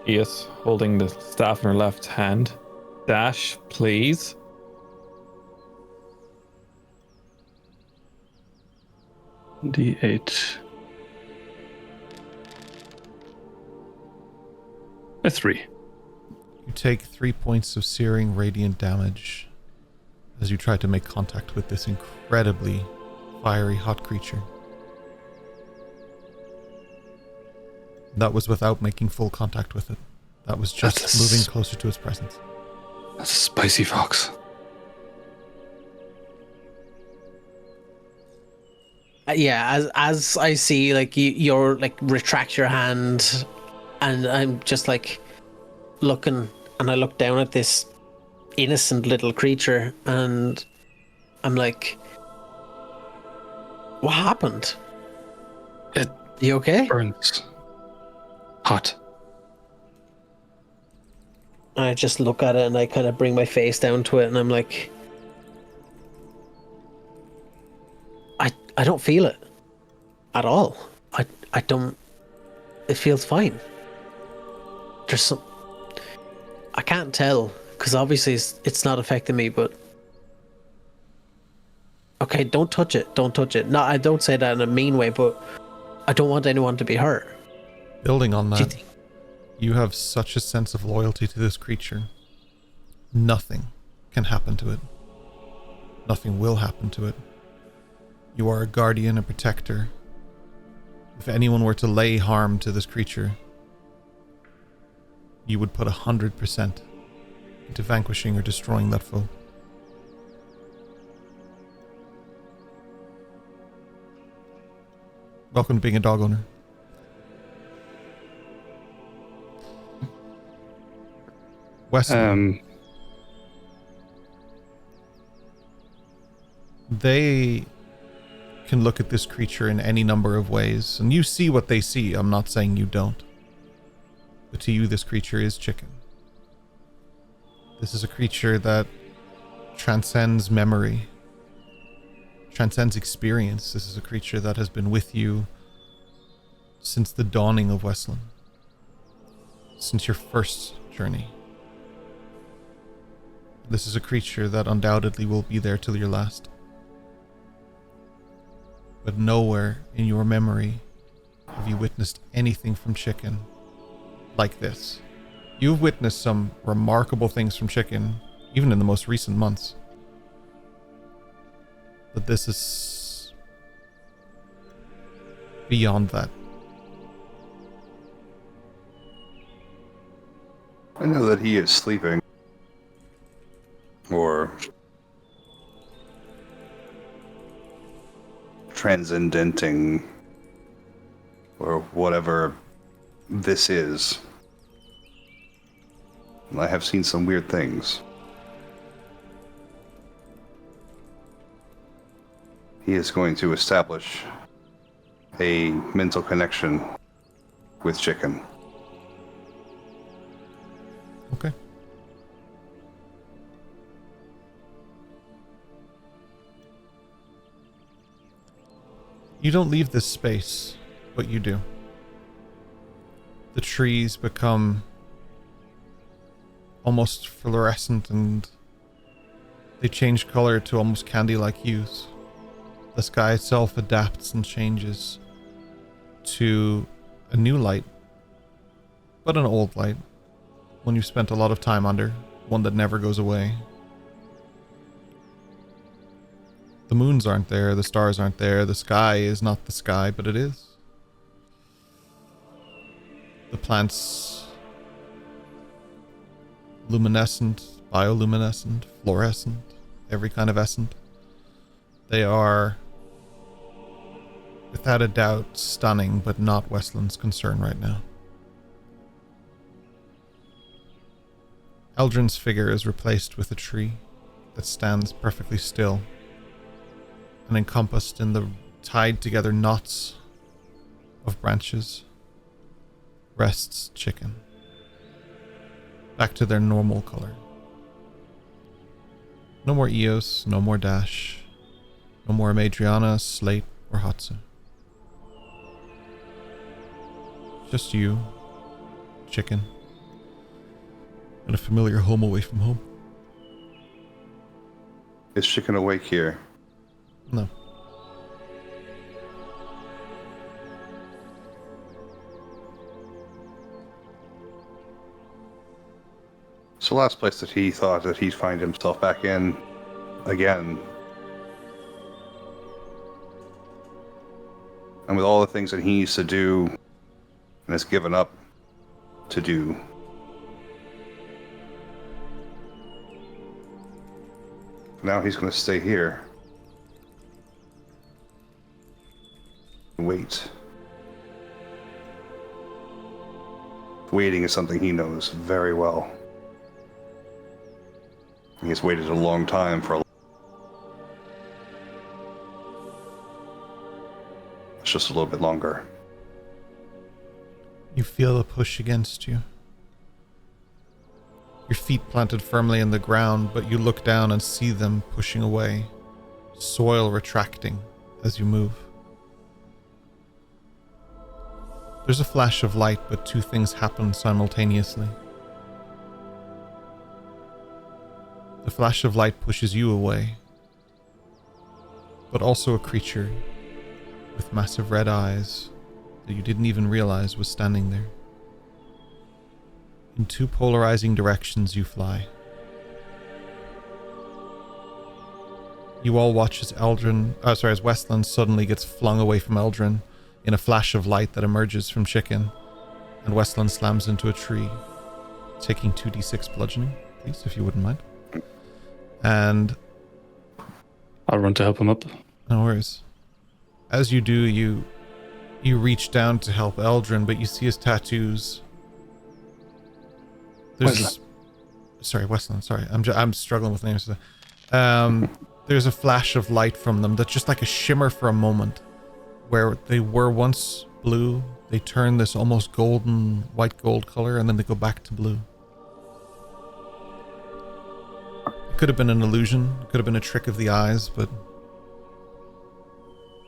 Yes, holding the staff in her left hand. Dash, please. D8. A 3. You take 3 points of searing radiant damage as you try to make contact with this incredibly fiery hot creature. That was without making full contact with it. That was just That's moving closer to its presence. That's a spicy fox. yeah. As I see, like you're like retract your hand, and I'm just like looking, and I look down at this innocent little creature, and I'm like, what happened? It You okay? burns. Hot. And I just look at it and I kind of bring my face down to it, and I'm like, I don't feel it at all. I don't. It feels fine. There's some. I can't tell because obviously it's not affecting me, but. Okay, don't touch it. Don't touch it. No, I don't say that in a mean way, but I don't want anyone to be hurt. Building on Do you that, think? you have such a sense of loyalty to this creature. Nothing can happen to it. Nothing will happen to it. You are a guardian, a protector. If anyone were to lay harm to this creature, you would put 100% into vanquishing or destroying that foe. Welcome to being a dog owner. Weslyn. They can look at this creature in any number of ways, and you see what they see. I'm not saying you don't. But to you, this creature is chicken. This is a creature that transcends memory, transcends experience. This is a creature that has been with you since the dawning of Weslyn, since your first journey. This is a creature that undoubtedly will be there till your last. But nowhere in your memory have you witnessed anything from chicken like this. You've witnessed some remarkable things from chicken, even in the most recent months. But this is beyond that. I know that he is sleeping. Or transcendenting, or whatever this is. And I have seen some weird things. He is going to establish a mental connection with chicken. Okay. You don't leave this space, but you do. The trees become almost fluorescent and they change color to almost candy-like hues. The sky itself adapts and changes to a new light, but an old light, one you've spent a lot of time under, one that never goes away. The moons aren't there, the stars aren't there, the sky is not the sky, but it is. The plants, luminescent, bioluminescent, fluorescent, every kind of essence. They are, without a doubt, stunning, but not Weslyn's concern right now. Eldrin's figure is replaced with a tree that stands perfectly still and encompassed in the tied together knots of branches rests Chicken, back to their normal color. No more Eos, no more Dash, no more Madriana, Slate, or Hatsu. Just you, Chicken, and a familiar home away from home. Is Chicken awake here? No. It's the last place that he thought that he'd find himself back in again. And with all the things that he needs to do and has given up to do, now he's going to stay here. Wait. Waiting is something he knows very well. He has waited a long time for it's just a little bit longer. You feel a push against you. Your feet planted firmly in the ground, but you look down and see them pushing away, soil retracting as you move. There's a flash of light, but two things happen simultaneously. The flash of light pushes you away, but also a creature with massive red eyes that you didn't even realize was standing there. In two polarizing directions you fly. You all watch as as Weslyn suddenly gets flung away from Eldrin in a flash of light that emerges from Chicken, and Weslyn slams into a tree, taking 2d6 bludgeoning, please, if you wouldn't mind. And I'll run to help him up. no worries. As you do, you reach down to help Eldrin, but you see his tattoos. Weslyn. Sorry, I'm struggling with names today. There's a flash of light from them that's just like a shimmer for a moment, where they were once blue. They turn this almost golden, white gold color, and then they go back to blue. It could have been an illusion. It could have been a trick of the eyes, but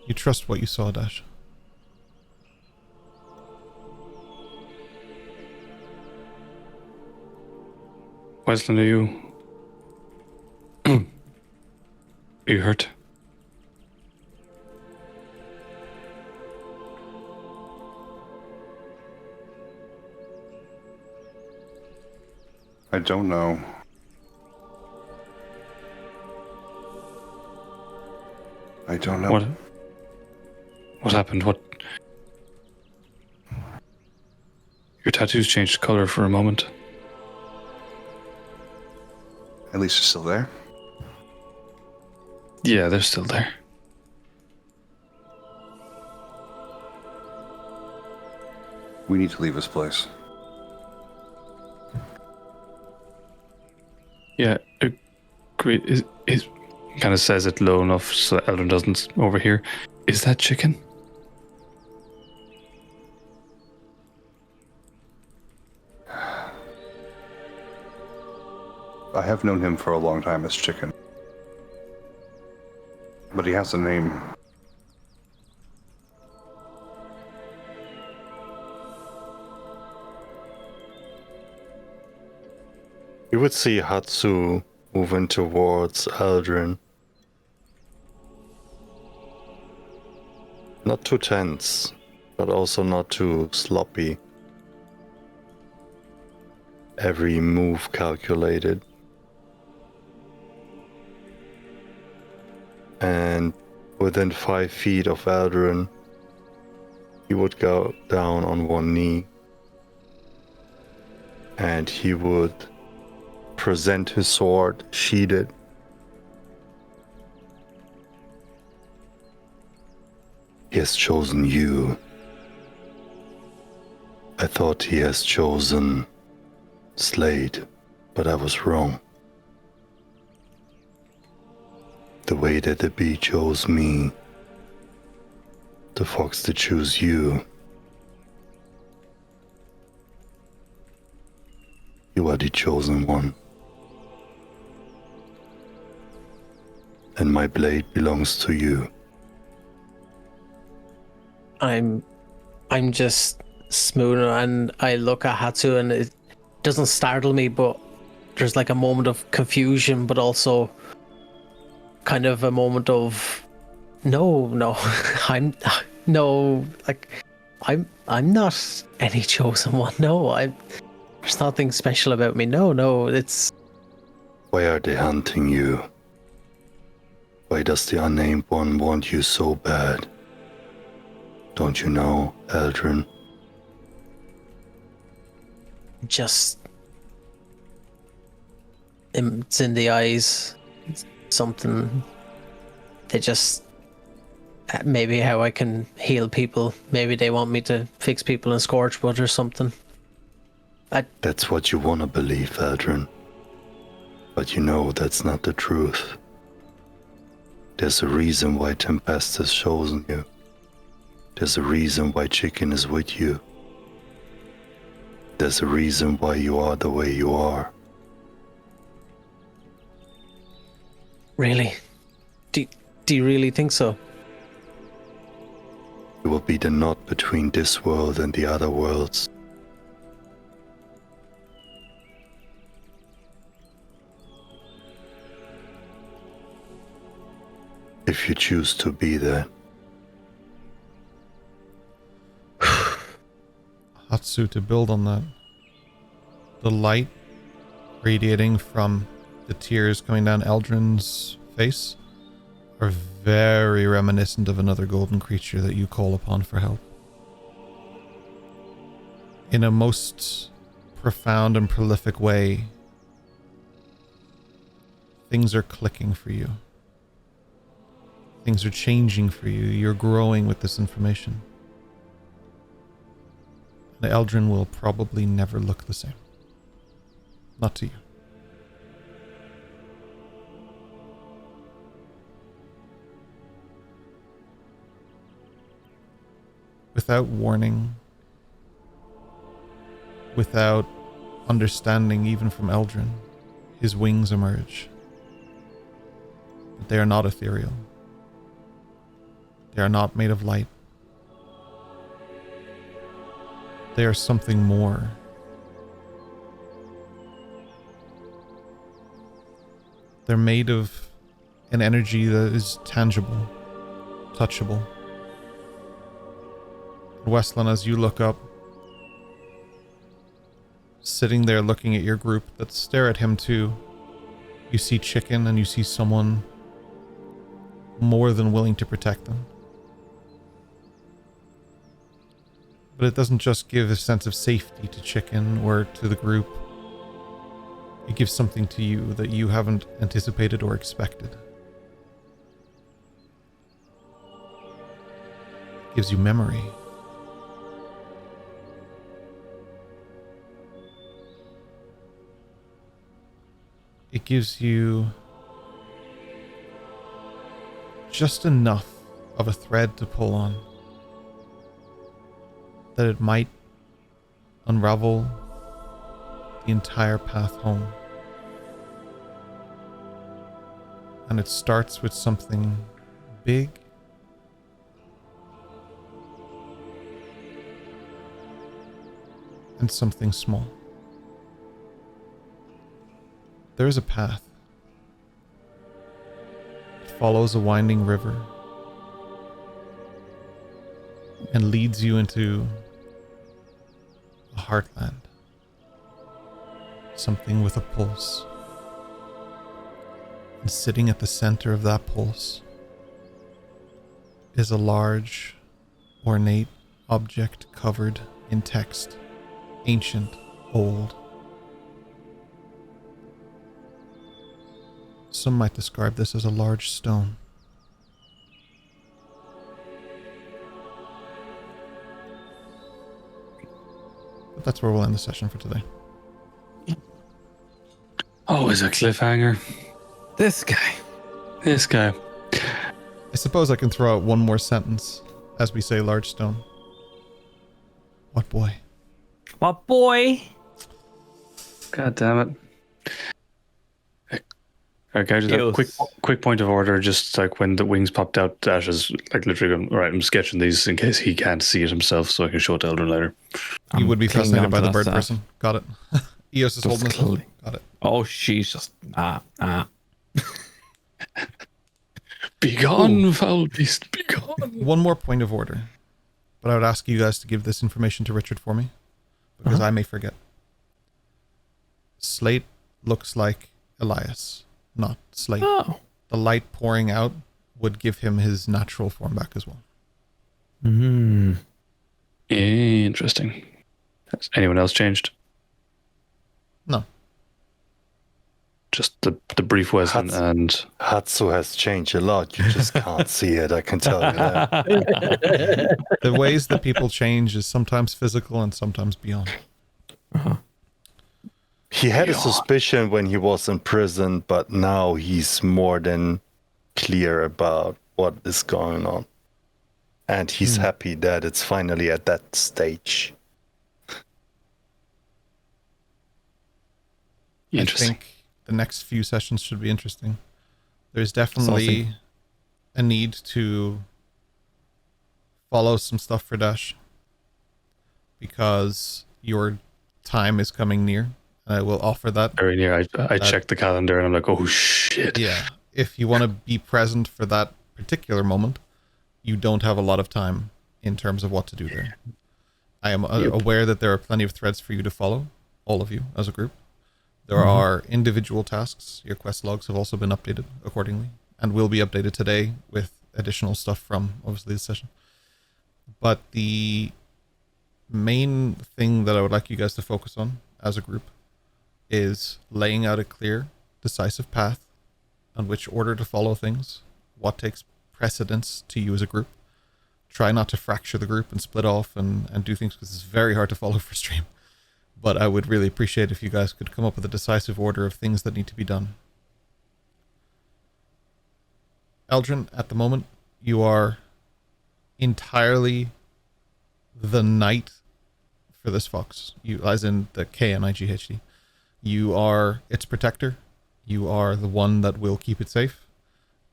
you trust what you saw, Dash. Weslyn, are you... are you hurt? I don't know. I don't know. What happened? What? Your tattoos changed color for a moment. At least it's still there. Yeah, they're still there. We need to leave this place. Yeah, great. Is kind of says it low enough so that Eldrin doesn't overhear. Is that Chicken? I have known him for a long time as Chicken. But he has a name. You would see Hatsu moving towards Eldrin. Not too tense, but also not too sloppy. Every move calculated. And within 5 feet of Eldrin, he would go down on one knee. And he would present his sword sheathed. He has chosen you. I thought he has chosen Slate But I was wrong. The way that the bee chose me, the fox to choose you. You are the chosen one. And my blade belongs to you. I'm just smooth, and I look at Hatsu, and it doesn't startle me, but there's like a moment of confusion, but also kind of a moment of no, I'm not any chosen one. No, there's nothing special about me. No, it's Why are they hunting you? Why does the unnamed one want you so bad? Don't you know, Eldrin? just it's in the eyes. It's something they just maybe how I can heal people. Maybe they want me to fix people in Scorchwood or something. That's what you want to believe, Eldrin. But you know that's not the truth. There's a reason why Tempest has chosen you. There's a reason why Chicken is with you. There's a reason why you are the way you are. Really? Do you really think so? You will be the knot between this world and the other worlds. If you choose to be that. Hatsu, to build on that, the light radiating from the tears coming down Eldrin's face are very reminiscent of another golden creature that you call upon for help. In a most profound and prolific way, things are clicking for you. Things are changing for you. You're growing with this information. And Eldrin will probably never look the same. Not to you. Without warning, without understanding even from Eldrin, his wings emerge. But they are not ethereal. They are not made of light. They are something more. They're made of an energy that is tangible, touchable. Weslyn, as you look up, sitting there looking at your group that stare at him too, you see Chicken and you see someone more than willing to protect them. But it doesn't just give a sense of safety to Chicken or to the group. It gives something to you that you haven't anticipated or expected. It gives you memory. It gives you just enough of a thread to pull on that it might unravel the entire path home. And it starts with something big and something small. There is a path. It follows a winding river and leads you into a heartland. Something with a pulse. And sitting at the center of that pulse is a large, ornate object covered in text. Ancient, old. Some might describe this as a large stone. But that's where we'll end the session for today. Always a cliffhanger. This guy. This guy. I suppose I can throw out one more sentence as we say large stone. What boy? What boy? God damn it. Okay, just a quick point of order. Just like when the wings popped out, Dash is like literally going, all right, I'm sketching these in case he can't see it himself so I can show it to Eldrin later. You would be clinging fascinated by onto the that bird staff. person. Got it. Eos is holding this. Got it. Oh, she's just Be gone, foul beast, be gone. One more point of order. But I would ask you guys to give this information to Richard for me. Because I may forget. Slate looks like Elias, not Slate. Oh. The light pouring out would give him his natural form back as well. Interesting. Has anyone else changed? No. Just the brief Weslyn and... Hatsu has changed a lot. You just can't see it, I can tell you that. The ways that people change is sometimes physical and sometimes beyond. He had a suspicion when he was in prison, but now he's more than clear about what is going on. And he's happy that it's finally at that stage. Interesting. I think the next few sessions should be interesting. There's definitely a need to follow some stuff for Dash. Because your time is coming near. I will offer that. Very near. I checked the calendar and I'm like, oh shit. Yeah. If you want to be present for that particular moment, you don't have a lot of time in terms of what to do there. I am aware that there are plenty of threads for you to follow, all of you as a group. There are individual tasks. Your quest logs have also been updated accordingly and will be updated today with additional stuff from obviously this session. But the main thing that I would like you guys to focus on as a group is laying out a clear, decisive path on which order to follow things, what takes precedence to you as a group. Try not to fracture the group and split off and do things because it's very hard to follow for stream. But I would really appreciate if you guys could come up with a decisive order of things that need to be done. Eldrin, at the moment, you are entirely the knight for this fox. You, as in the K-N-I-G-H-T. You are its protector. You are the one that will keep it safe.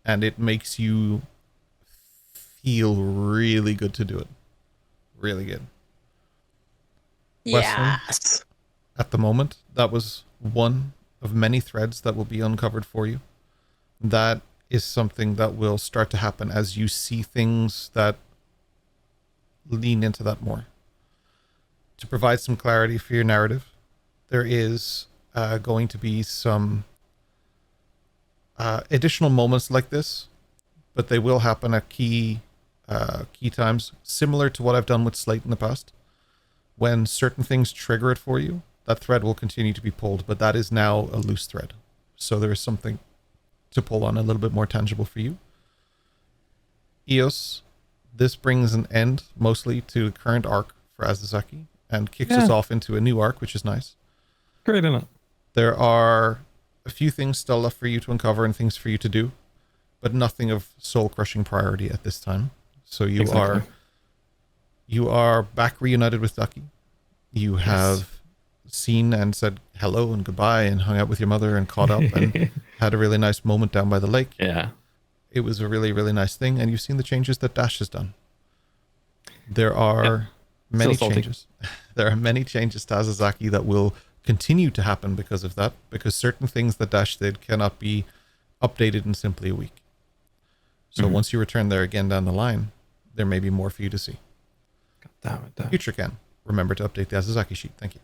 And it makes you feel really good to do it. Really good. Weslyn, Yes. at the moment, that was one of many threads that will be uncovered for you. That is something that will start to happen as you see things that lean into that more. To provide some clarity for your narrative, there is going to be some additional moments like this, but they will happen at key times, similar to what I've done with Slate in the past. When certain things trigger it for you, that thread will continue to be pulled, but that is now a loose thread. So there is something to pull on a little bit more tangible for you. Eos, this brings an end mostly to the current arc for Asazaki and kicks us off into a new arc, which is nice. Great, isn't it? There are a few things still left for you to uncover and things for you to do, but nothing of soul-crushing priority at this time. So you are back reunited with Ducky. You have seen and said hello and goodbye and hung out with your mother and caught up and had a really nice moment down by the lake. Yeah. It was a really, really nice thing, and you've seen the changes that Dash has done. There are many changes. There are many changes to Asazaki that will continue to happen because of that, because certain things that Dash did cannot be updated in simply a week. So once you return there again down the line, there may be more for you to see. God damn it. Future can. Remember to update the Asazaki sheet. Thank you.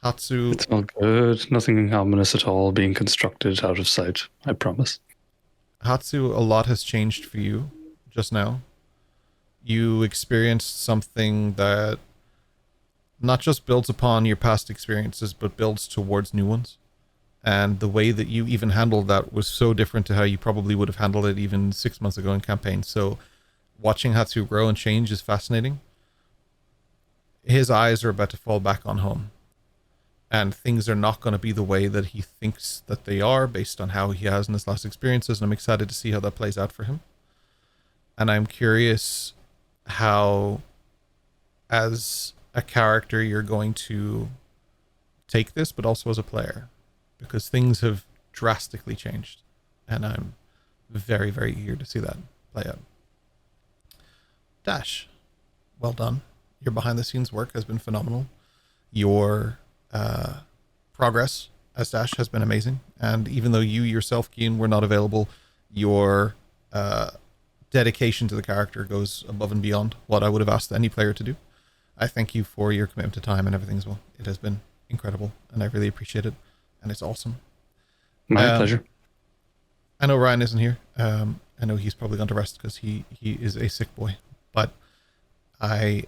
Hatsu. It's all good. Nothing ominous at all being constructed out of sight. I promise. Hatsu, a lot has changed for you just now. You experienced something that not just builds upon your past experiences, but builds towards new ones. And the way that you even handled that was so different to how you probably would have handled it even 6 months ago in campaign. So watching Hatsu grow and change is fascinating. His eyes are about to fall back on home. and things are not going to be the way that he thinks that they are based on how he has in his last experiences, and I'm excited to see how that plays out for him. And I'm curious how, as a character, you're going to take this, but also as a player, because things have drastically changed, and I'm very, very eager to see that play out. Dash, well done. Your behind the scenes work has been phenomenal. Your progress as Dash has been amazing, and even though you yourself, Cian, were not available, your dedication to the character goes above and beyond what I would have asked any player to do. I thank you for your commitment to time and everything as well. It has been incredible, and I really appreciate it, and it's awesome. My pleasure. I know Ryan isn't here. I know he's probably gone to rest because he is a sick boy, but I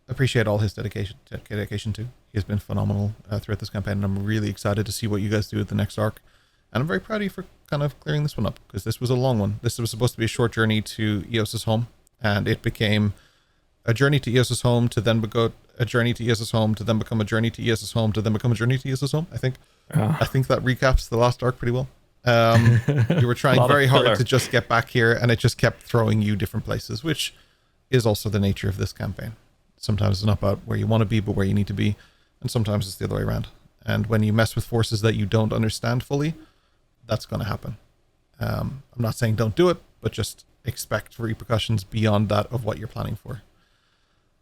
appreciate all his dedication too. He has been phenomenal throughout this campaign, and I'm really excited to see what you guys do with the next arc. And I'm very proud of you for kind of clearing this one up, because this was a long one. This was supposed to be a short journey to Eos's home, and it became a journey to Eos's home to then go a journey to Eos's home to then become a journey to Eos's home to then become a journey to Eos's home. I think that recaps the last arc pretty well. You were trying very hard to just get back here, and it just kept throwing you different places, which is also the nature of this campaign. Sometimes it's not about where you want to be, but where you need to be, and sometimes it's the other way around. And when you mess with forces that you don't understand fully, that's going to happen. I'm not saying don't do it, but just expect repercussions beyond that of what you're planning for.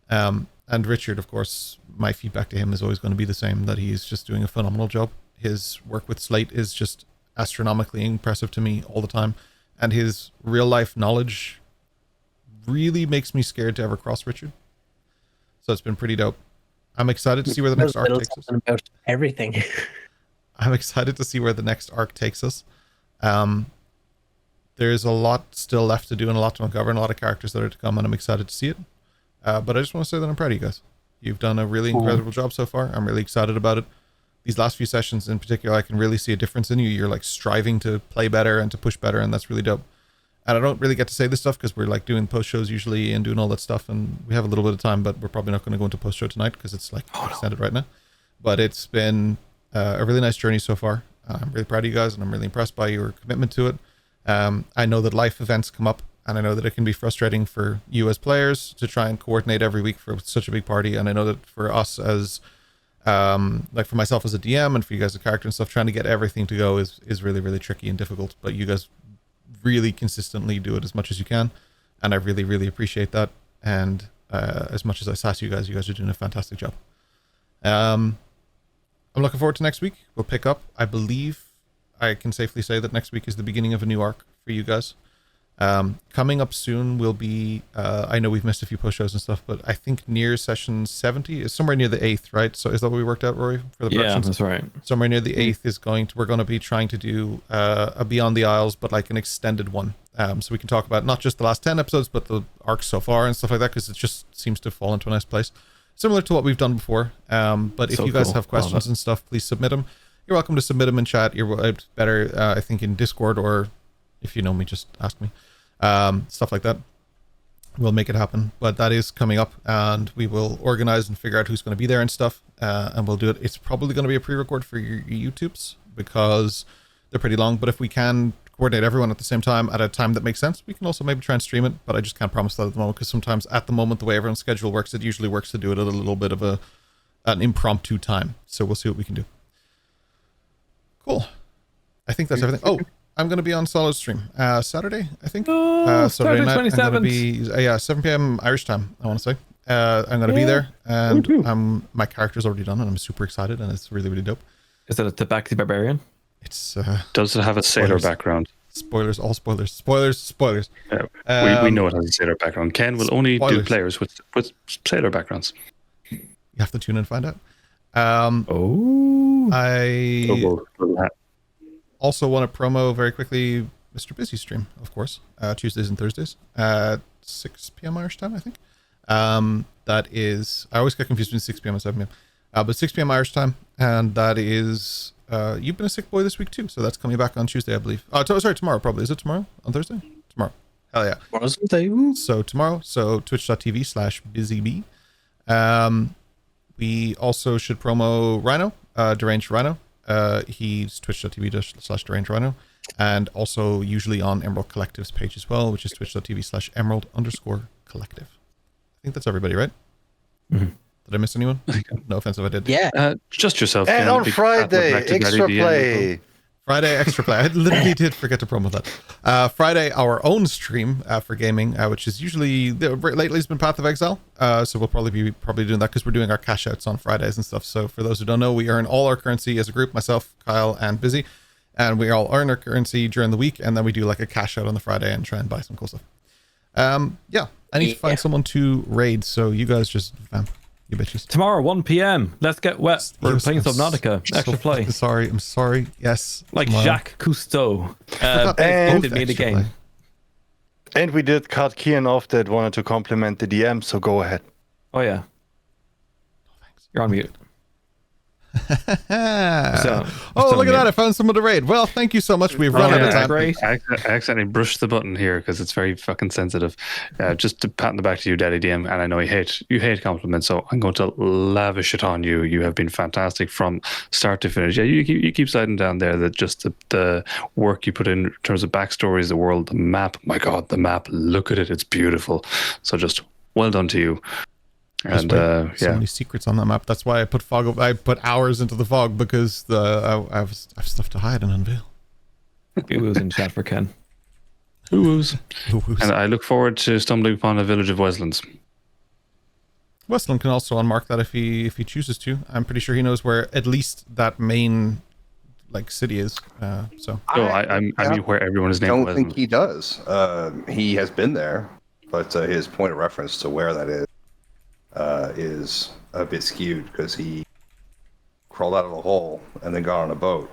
And Richard, of course, my feedback to him is always going to be the same, that he's just doing a phenomenal job. His work with Slate is just astronomically impressive to me all the time, and his real life knowledge really makes me scared to ever cross Richard. So it's been pretty dope. I'm excited to see where the next arc takes us. About everything. I'm excited to see where the next arc takes us. There's a lot still left to do and a lot to uncover and a lot of characters that are to come, and I'm excited to see it. But I just want to say that I'm proud of you guys. You've done a really incredible job so far. I'm really excited about it. These last few sessions in particular, I can really see a difference in you. You're like striving to play better and to push better, and that's really dope. And I don't really get to say this stuff because we're like doing post shows usually and doing all that stuff, and we have a little bit of time, but we're probably not going to go into post show tonight because it's like extended right now. But it's been a really nice journey so far. I'm really proud of you guys, and I'm really impressed by your commitment to it. I know that life events come up, and I know that it can be frustrating for you as players to try and coordinate every week for such a big party. And I know that for us as like for myself as a DM and for you guys as a character and stuff, trying to get everything to go is really, really tricky and difficult. But you guys really consistently do it as much as you can, and I really, really appreciate that. And as much as I sass you guys are doing a fantastic job. I'm looking forward to next week. We'll pick up. I believe I can safely say that next week is the beginning of a new arc for you guys. Coming up soon will be, I know we've missed a few post shows and stuff, but I think near session 70 is somewhere near the 8th, right? So is that what we worked out, Rory, for the productions? Yeah, that's right. Somewhere near the 8th is we're going to be trying to do a Beyond the Isles, but like an extended one. So we can talk about not just the last 10 episodes, but the arcs so far and stuff like that, because it just seems to fall into a nice place. Similar to what we've done before. But if you guys have questions and stuff, please submit them. You're welcome to submit them in chat. You're better, I think, in Discord, or if you know me, just ask me. Stuff like that. We'll make it happen. But that is coming up, and we will organize and figure out who's going to be there and stuff. And we'll do it. It's probably going to be a pre-record for your YouTubes because they're pretty long. But if we can coordinate everyone at the same time at a time that makes sense, we can also maybe try and stream it. But I just can't promise that at the moment, because sometimes at the moment, the way everyone's schedule works, it usually works to do it at a little bit of an impromptu time. So we'll see what we can do. Cool. I think that's everything. Oh, I'm going to be on Solid Stream Saturday, I think. Saturday night. 27th. I'm going to be 7 p.m. Irish time, I want to say. I'm going to be there, and my character's already done, and I'm super excited, and it's really, really dope. Is that a Tabaxi Barbarian? It's does it have a sailor background? Spoilers, all spoilers. Spoilers. We know it has a sailor background. Ken will only do players with sailor backgrounds. You have to tune in and find out. I also want to promo very quickly Mr. Busy stream, of course, Tuesdays and Thursdays at 6 p.m. Irish time, I think. That is, I always get confused between 6 p.m. and 7 p.m. But 6 p.m. Irish time, and that is, you've been a sick boy this week too, so that's coming back on Tuesday, I believe. Sorry, tomorrow probably. Is it tomorrow? On Thursday? Tomorrow. Hell yeah. So tomorrow, so twitch.tv/busybee. We also should promo Rhino, Deranged Rhino. He's twitch.tv/Deranged Rhino. And also usually on Emerald Collective's page as well, which is twitch.tv/Emerald_collective. I think that's everybody, right? Mm-hmm. Did I miss anyone? No offense if I did. Yeah. Just yourself. And on Friday, extra play. Friday extra play. I literally did forget to promo that. Friday, our own stream for gaming, which is usually lately has been Path of Exile. So we'll probably be doing that because we're doing our cash outs on Fridays and stuff. So for those who don't know, we earn all our currency as a group, myself, Kyle, and Busy, and we all earn our currency during the week, and then we do like a cash out on the Friday and try and buy some cool stuff. Yeah, I need to find someone to raid. So you guys just you bitches. Tomorrow, 1 p.m. Let's get wet. We're playing Subnautica. Extra play. I'm sorry. Yes. Like tomorrow. Jacques Cousteau. And me the game. play. And we did cut Kian off that wanted to compliment the DM, so go ahead. Oh, yeah. You're on mute. Look at that. I found someone to raid. Well, thank you so much. We've run out of time. Great. I accidentally brushed the button here because it's very fucking sensitive. Just to pat in the back to you, Daddy DM, and I know you hate compliments, so I'm going to lavish it on you. You have been fantastic from start to finish. Yeah, you keep sliding down there that just the work you put in terms of backstories, the world, the map. My God, the map! Look at it; it's beautiful. So just well done to you. And so yeah, many secrets on that map. That's why I put fog. I put hours into the fog because I have stuff to hide and unveil. Who's in chat for Ken? Whoos. And I look forward to stumbling upon a village of Weslins. Weslyn can also unmark that if he chooses to. I'm pretty sure he knows where at least that main like city is. So I mean where everyone is named. I don't think he does. He has been there, but his point of reference to where that is a bit skewed because he crawled out of a hole and then got on a boat.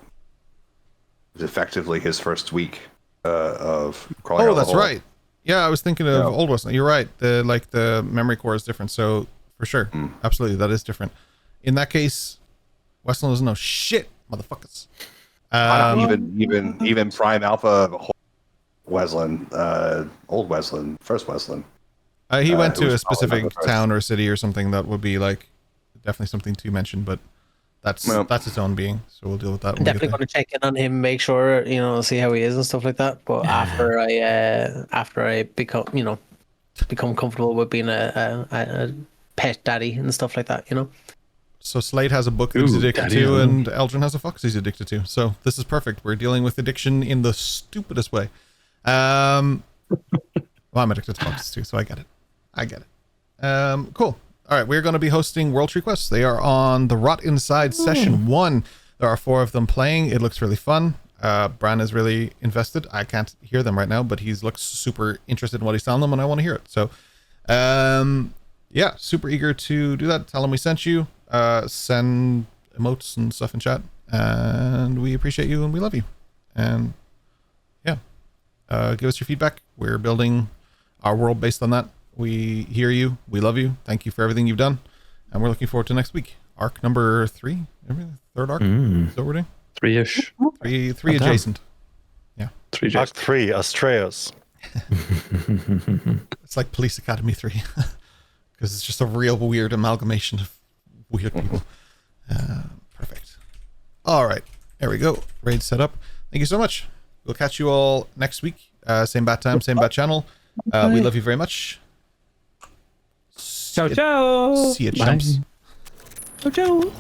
It was effectively his first week of crawling out of the hole. Right. Yeah, I was thinking of Old Westland. You're right. The memory core is different. So for sure, absolutely, that is different. In that case, Westland doesn't know shit, motherfuckers. Even Prime Alpha Weslyn, Old Weslyn, first Weslyn. He went to a specific town or city or something that would be like definitely something to mention, but that's its own being. So we'll deal with that. I'm definitely going to check in on him, make sure see how he is and stuff like that. But after I become comfortable with being a pet daddy and stuff like that, So Slate has a book that he's addicted to, and Eldrin has a fox he's addicted to. So this is perfect. We're dealing with addiction in the stupidest way. Well, I'm addicted to foxes too, so I get it. Cool. All right, we're going to be hosting World Tree Quests. They are on the Rot Inside Session 1. There are 4 of them playing. It looks really fun. Bran is really invested. I can't hear them right now, but he looks super interested in what he's telling them, and I want to hear it. So, yeah, super eager to do that. Tell him we sent you. Send emotes and stuff in chat. And we appreciate you, and we love you. And, yeah, give us your feedback. We're building our world based on that. We hear you. We love you. Thank you for everything you've done. And we're looking forward to next week. Arc number 3. Third arc? Is that what we're doing? 3-ish. 3 adjacent. Yeah. 3 Arc adjacent. 3, Astreus. It's like Police Academy 3. Because it's just a real weird amalgamation of weird people. Perfect. All right. There we go. Raid set up. Thank you so much. We'll catch you all next week. Same bat time, same bat channel. We love you very much. Ciao, ciao. See you, chumps. Ciao, ciao.